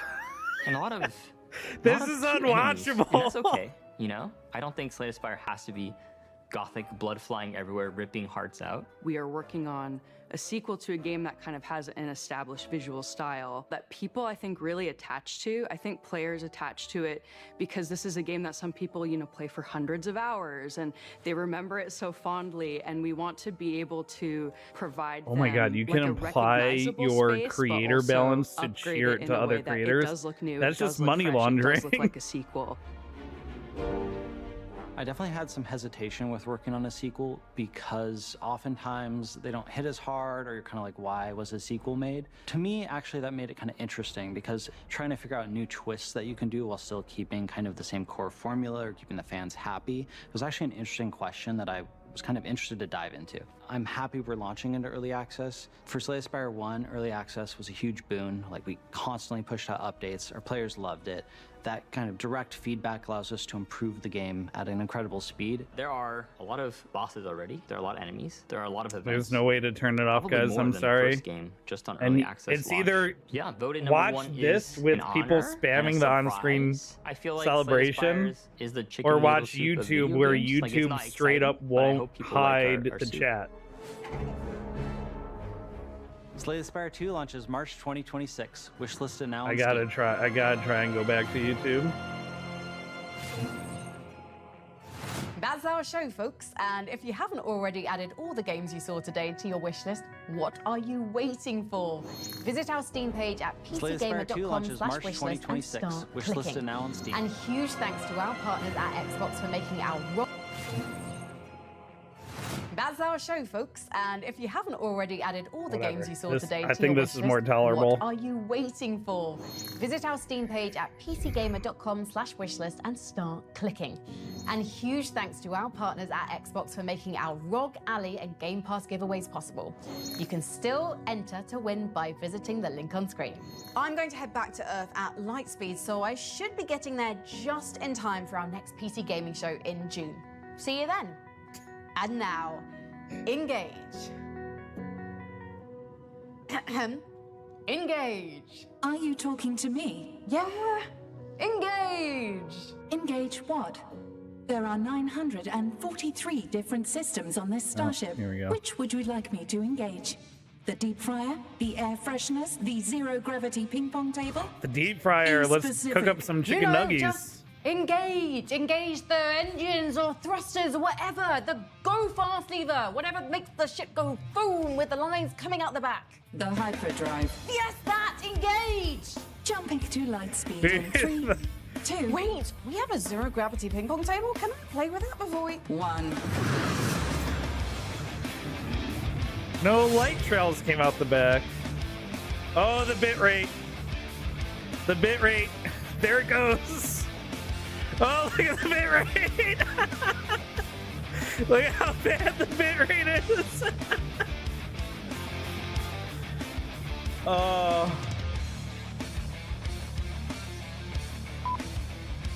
and a lot of This lot of is cute enemies, unwatchable. and that's okay, you know? I don't think Slay the Spire has to be gothic, blood flying everywhere, ripping hearts out. We are working on a sequel to a game that kind of has an established visual style that people, I think, really attach to. I think players attach to it because this is a game that some people, you know, play for hundreds of hours and they remember it so fondly, and we want to be able to provide Oh my God, them, you like, can a apply recognizable your space, but creator also balance to upgrade cheer it it in to a other way that creators. It does look new, That's it does just look money fresh, laundering. It does look like a sequel. I definitely had some hesitation with working on a sequel because oftentimes they don't hit as hard, or you're kind of like, why was a sequel made? To me, actually, that made it kind of interesting because trying to figure out new twists that you can do while still keeping kind of the same core formula or keeping the fans happy was actually an interesting question that I was kind of interested to dive into. I'm happy we're launching into early access. For Slay the Spire 1, early access was a huge boon. Like, we constantly pushed out updates. Our players loved it. That kind of direct feedback allows us to improve the game at an incredible speed. There are a lot of bosses already. There are a lot of enemies. There are a lot of events. There's no way to turn it off, Probably guys. more I'm than the sorry. first game, just on early access it's launch. either voted number watch one this is with an people honor and a spamming the on-screen surprise. I feel like celebration, is the chicken or noodle watch soup of YouTube video where games. Like, it's YouTube not straight up exciting, but I won't hope people like our hide the soup. chat. Slay the Spire 2 launches March 2026. Wishlisted now on I gotta Steam. try and go back to YouTube. That's our show, folks. And if you haven't already added all the games you saw today to your wish list, what are you waiting for? Visit our Steam page at Slay the Spire 2 launches March pcgamer.com/wishlist and 2026. start Wishlisted clicking. now on Steam. And huge thanks to our partners at Xbox for making our That's our show, folks. And if you haven't already added all the games you saw today to I think your this wish is more list, tolerable. What are you waiting for? Visit our Steam page at pcgamer.com/wishlist and start clicking. And huge thanks to our partners at Xbox for making our ROG Alley and Game Pass giveaways possible. You can still enter to win by visiting the link on screen. I'm going to head back to Earth at light speed, so I should be getting there just in time for our next PC gaming show in June. See you then. And now, engage. Engage. Are you talking to me? Yeah. Engage. Engage what? There are 943 different systems on this starship. here we go. Which would you like me to engage? The deep fryer, the air fresheners, the zero gravity ping pong table? The deep fryer. Be Let's specific. cook up some chicken nuggies. Just engage. Engage the engines or thrusters or whatever. The go fast lever. Whatever makes the ship go boom with the lines coming out the back. The hyperdrive. Yes, that. Engage. Jumping to light speed in 3, 2. Wait, we have a zero gravity ping pong table? Can I play with that before we... 1. No light trails came out the back. Oh, the bit rate. The bit rate. There it goes. Oh, look at the bit rate. Look at how bad the bit rate is.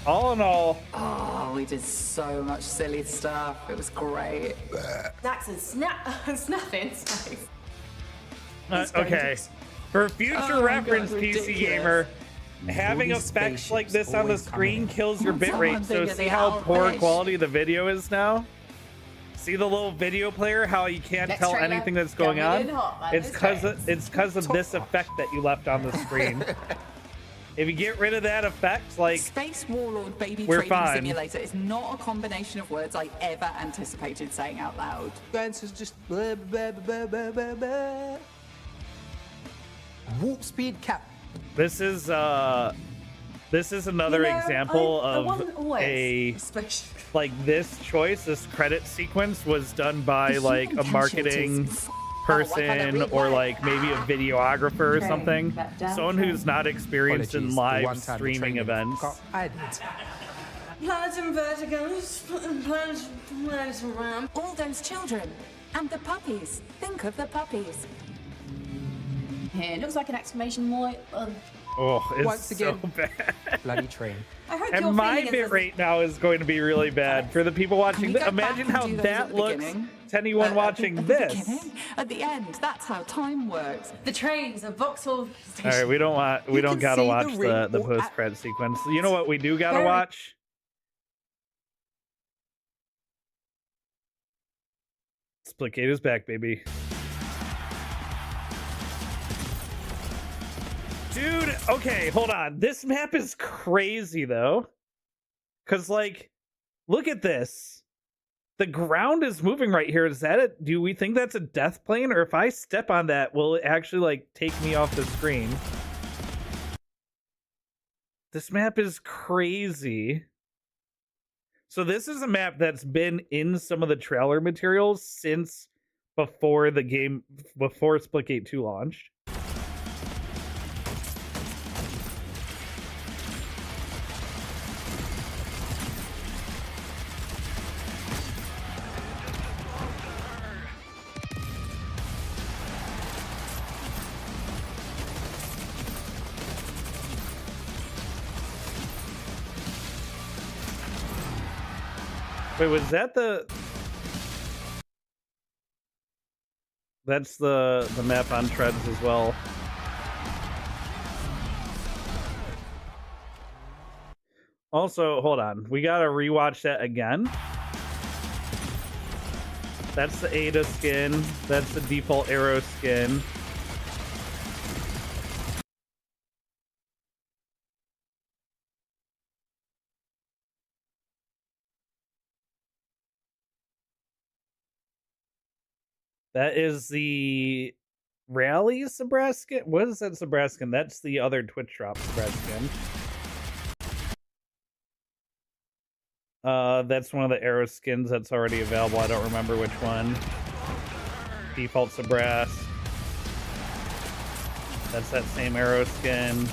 All in all, Oh, we did so much silly stuff. It was great. Snacks and snapping. okay. For future reference, PC Gamer, having effects like this on the screen kills your bitrate. So see how poor quality the video is now? See the little video player, how you can't Next tell trailer, anything that's going on? coming in hot, man. It's because of this effect that you left on the screen. If you get rid of that effect, like, Space Warlord Baby we're Trading fine. Simulator is not a combination of words I ever anticipated saying out loud. Dance is just blah, blah, blah, blah, blah, blah. Warp speed cap. this is another You know, example I of wasn't always a special. like this choice, this credit sequence was done by like a marketing person or like maybe a videographer or something, someone who's not experienced in Apologies, live one-time streaming training. events. I did. Plants and verticals. Plants around. All those children. And the puppies. Think of the puppies. Here, looks like an exclamation point. Oh, it's Once again, so bad. bloody train. I hope And you're my feeling bit as- rate now is going to be really bad for the people watching. we go Imagine back and how do those at that the looks beginning? to anyone watching At the this. beginning, at the end. That's how time works. The trains of Vauxhall Station. All right, we don't can gotta see the watch ring the or post credit sequence. You know what we do gotta Very- watch? Splitgate is back, baby. Dude, okay, hold on. This map is crazy though. Cause like, look at this. The ground is moving right here. Is that it? Do we think that's a death plane? Or if I step on that, will it actually like take me off the screen? This map is crazy. So this is a map that's been in some of the trailer materials since before the game, before Splitgate 2 launched. Wait, was that the... That's the map on Treads as well. Also, hold on. We gotta rewatch that again. That's the Ada skin. That's the default Arrow skin. That is the Rally Nebraska. What is that Nebraska? That's the other Twitch drop Nebraska. That's one of the Arrow skins that's already available. I don't remember which one. Default Nebraska. That's that same Arrow skin.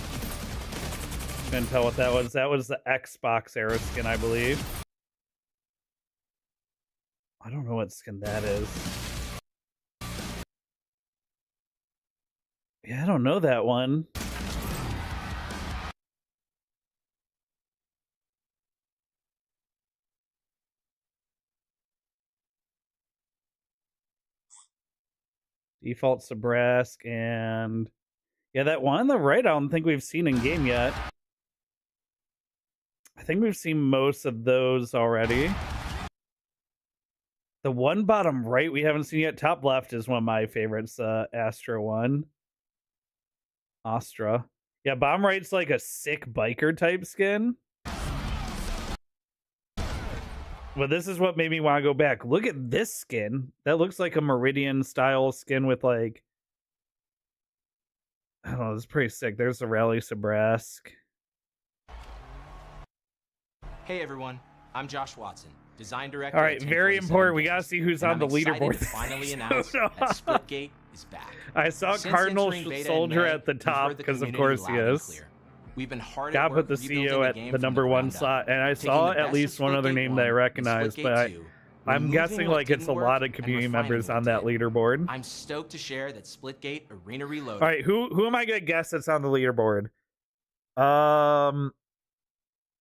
Couldn't tell what that was. That was the Xbox Arrow skin, I believe. I don't know what skin that is. Yeah, I don't know that one. Default Nebraska and yeah, that one on the right I don't think we've seen in game yet. I think we've seen most of those already. The one bottom right we haven't seen yet. Top left is one of my favorites, Astra one. Astra. Yeah, bottom right's like a sick biker type skin. Well, this is what made me want to go back. Look at this skin. That looks like a Meridian style skin with like... I don't know, it's pretty sick. There's the Rally Nebraska. Hey everyone, I'm Josh Watson, design director. All right, very important. We gotta see who's on the leaderboard. To finally announce that Splitgate is back. I saw Since Cardinal entering Soldier beta in at the May, we've top heard the because, of community course, he loud and is. clear. We've been hard Gotta at work put the rebuilding CEO at game the from number the one ground up, slot, and I taking saw the at best least of one other Splitgate name that I 1 recognize, Splitgate but 2, I'm removing guessing what like it's a didn't lot work of community and members refining on what that did. leaderboard. I'm stoked to share that Splitgate Arena Reloaded. All right, who am I gonna guess that's on the leaderboard?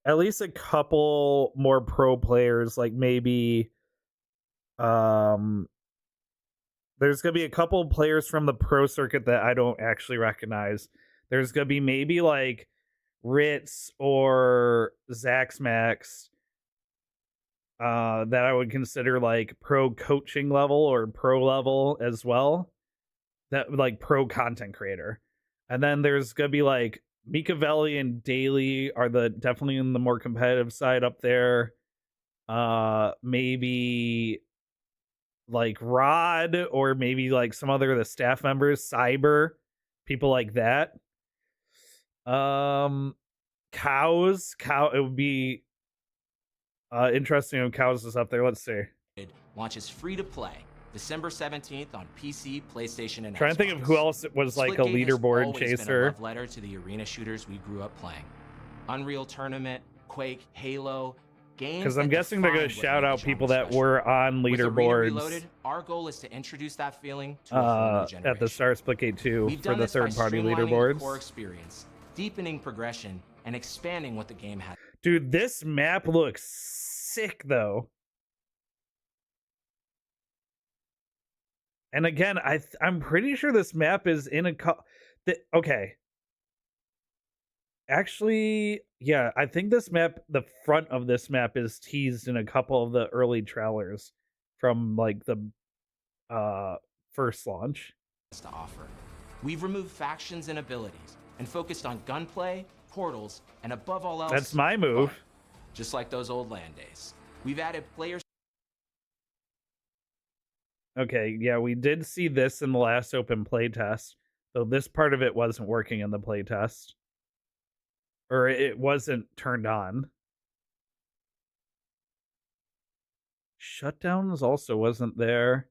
At least a couple more pro players, like maybe there's gonna be a couple players from the pro circuit that I don't actually recognize. There's gonna be maybe like Ritz or Zaxmax that I would consider like pro coaching level or pro level as well. That like pro content creator. And then there's gonna be like Mikavelli and Daly are the definitely in the more competitive side up there. Maybe like Rod or maybe like some other of the staff members, Cyber, people like that. Cows, it would be interesting if Cows is up there. Let's see. Launches free to play December 17th on PC, PlayStation, and Trying to think of who else was like a Splitgate has leaderboard always been a chaser. love letter to the arena shooters we grew up playing. Unreal Tournament, Quake, Halo, games. Because I'm guessing they're going to shout out people that were on With Arena leaderboards Reloaded, our goal is to introduce that feeling to a whole new generation. at the start of Splitgate 2 We've for done the this by third-party streamlining the leaderboards. core experience, deepening progression, and expanding what the game has. Dude, this map looks sick, though. And again, I'm pretty sure this map is in a... okay. Actually, yeah, I think this map, the front of this map is teased in a couple of the early trailers from, like, the first launch. To offer. We've removed factions and abilities and focused on gunplay, portals, and above all else, That's my move. fun. Just like those old LAN days. We've added players. Okay, yeah, we did see this in the last open playtest, though this part of it wasn't working in the playtest. Or it wasn't turned on. Shutdowns also wasn't there.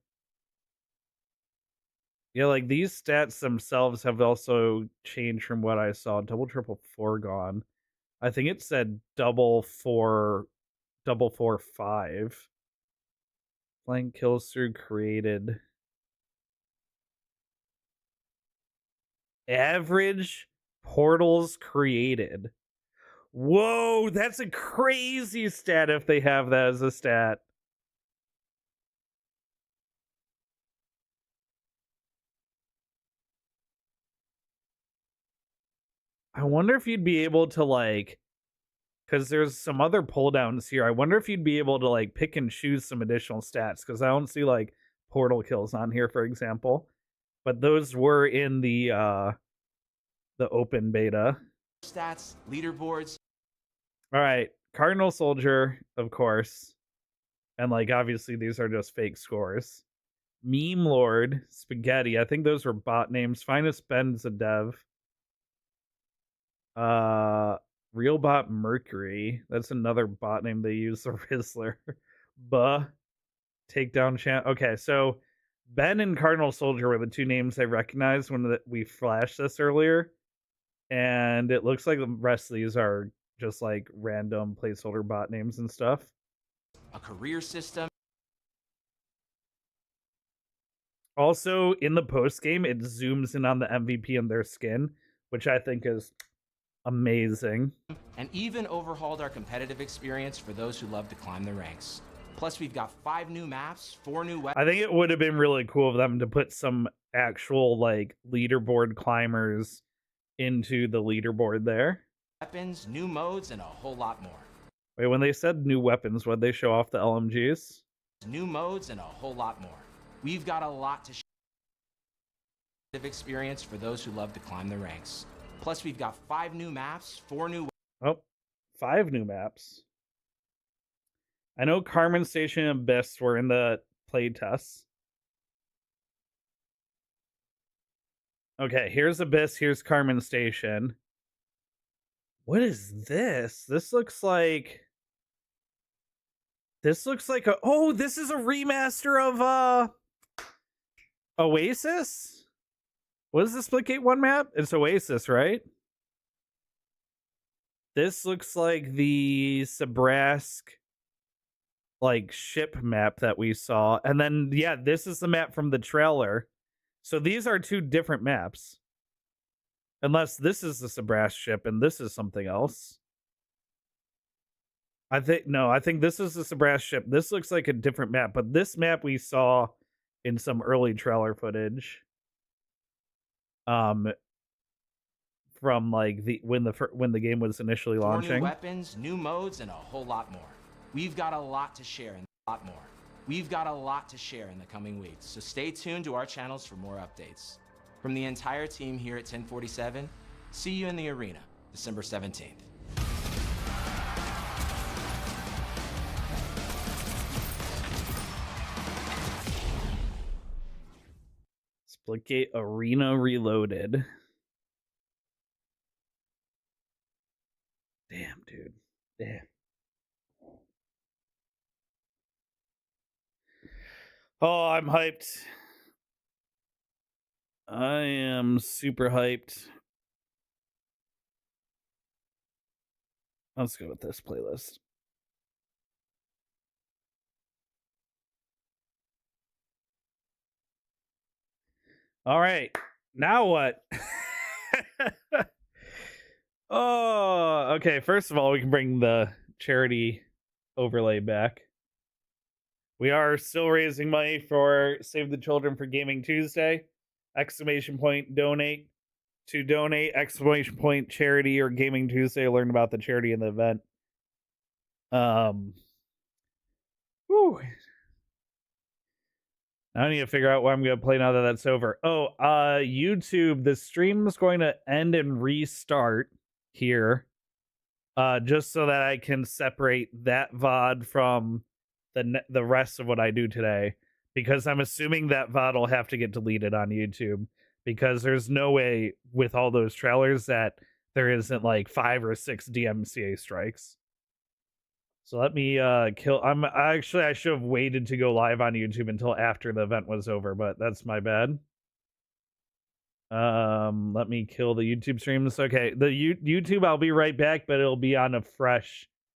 Yeah, like these stats themselves have also changed from what I saw. Double, triple, foregone. I think it said double, four, five. Flank kills through created. Average portals created. Whoa, that's a crazy stat if they have that as a stat. I wonder if you'd be able to, like, because there's some other pull downs here. I wonder if you'd be able to, like, pick and choose some additional stats, because I don't see, like, portal kills on here, for example. But those were in the open beta. Stats, leaderboards. All right, Cardinal Soldier, of course. And, like, obviously these are just fake scores. Meme Lord, Spaghetti. I think those were bot names. Finest Ben's a dev. Realbot Mercury. That's another bot name they use. The Rizzler. Buh. Takedown champ. Okay, so Ben and Cardinal Soldier were the two names I recognized when we flashed this earlier. And it looks like the rest of these are just like random placeholder bot names and stuff. A career system. Also, in the post game, it zooms in on the MVP and their skin, which I think is amazing. And even overhauled our competitive experience for those who love to climb the ranks. Plus, we've got 5 new maps, 4 new weapons. I think it would have been really cool of them to put some actual, like, leaderboard climbers into the leaderboard there. Weapons, new modes, and a whole lot more. Wait, when they said new weapons, would they show off the LMGs? New modes and a whole lot more. We've got a lot to share. Experience for those who love to climb the ranks. Plus, we've got 5 new maps, 4 new. Oh, 5 new maps. I know Carmen Station and Abyss were in the play tests. Okay, here's Abyss, here's Carmen Station. What is this? This looks like a... Oh, this is a remaster of Oasis? What is the Splitgate 1 map? It's Oasis, right? This looks like the Sabrask like ship map that we saw. And then, yeah, this is the map from the trailer. So these are 2 different maps. Unless this is the Sabrask ship and this is something else. I think this is the Sabrask ship. This looks like a different map, but this map we saw in some early trailer footage. From like when the game was initially launching. 4 new weapons, new modes, and a whole lot more. We've got a lot to share and a lot more. We've got a lot to share in the coming weeks, so stay tuned to our channels for more updates. From the entire team here at 1047, see you in the arena, December 17th. Splitgate Arena Reloaded. Damn, dude. Damn. Oh, I'm hyped. I am super hyped. Let's go with this playlist. All right. Now what? Oh, okay. First of all, we can bring the charity overlay back. We are still raising money for Save the Children for Gaming Tuesday. ! Donate. To donate, ! Charity or Gaming Tuesday. Learn about the charity in the event. Whew. I need to figure out what I'm going to play now that that's over. Oh, YouTube, the stream is going to end and restart here. Just so that I can separate that VOD from the rest of what I do today. Because I'm assuming that VOD will have to get deleted on YouTube. Because there's no way with all those trailers that there isn't like 5 or 6 DMCA strikes. So let me kill. I should have waited to go live on YouTube until after the event was over, but that's my bad. Let me kill the YouTube streams. Okay, the YouTube, I'll be right back, but it'll be on a fresh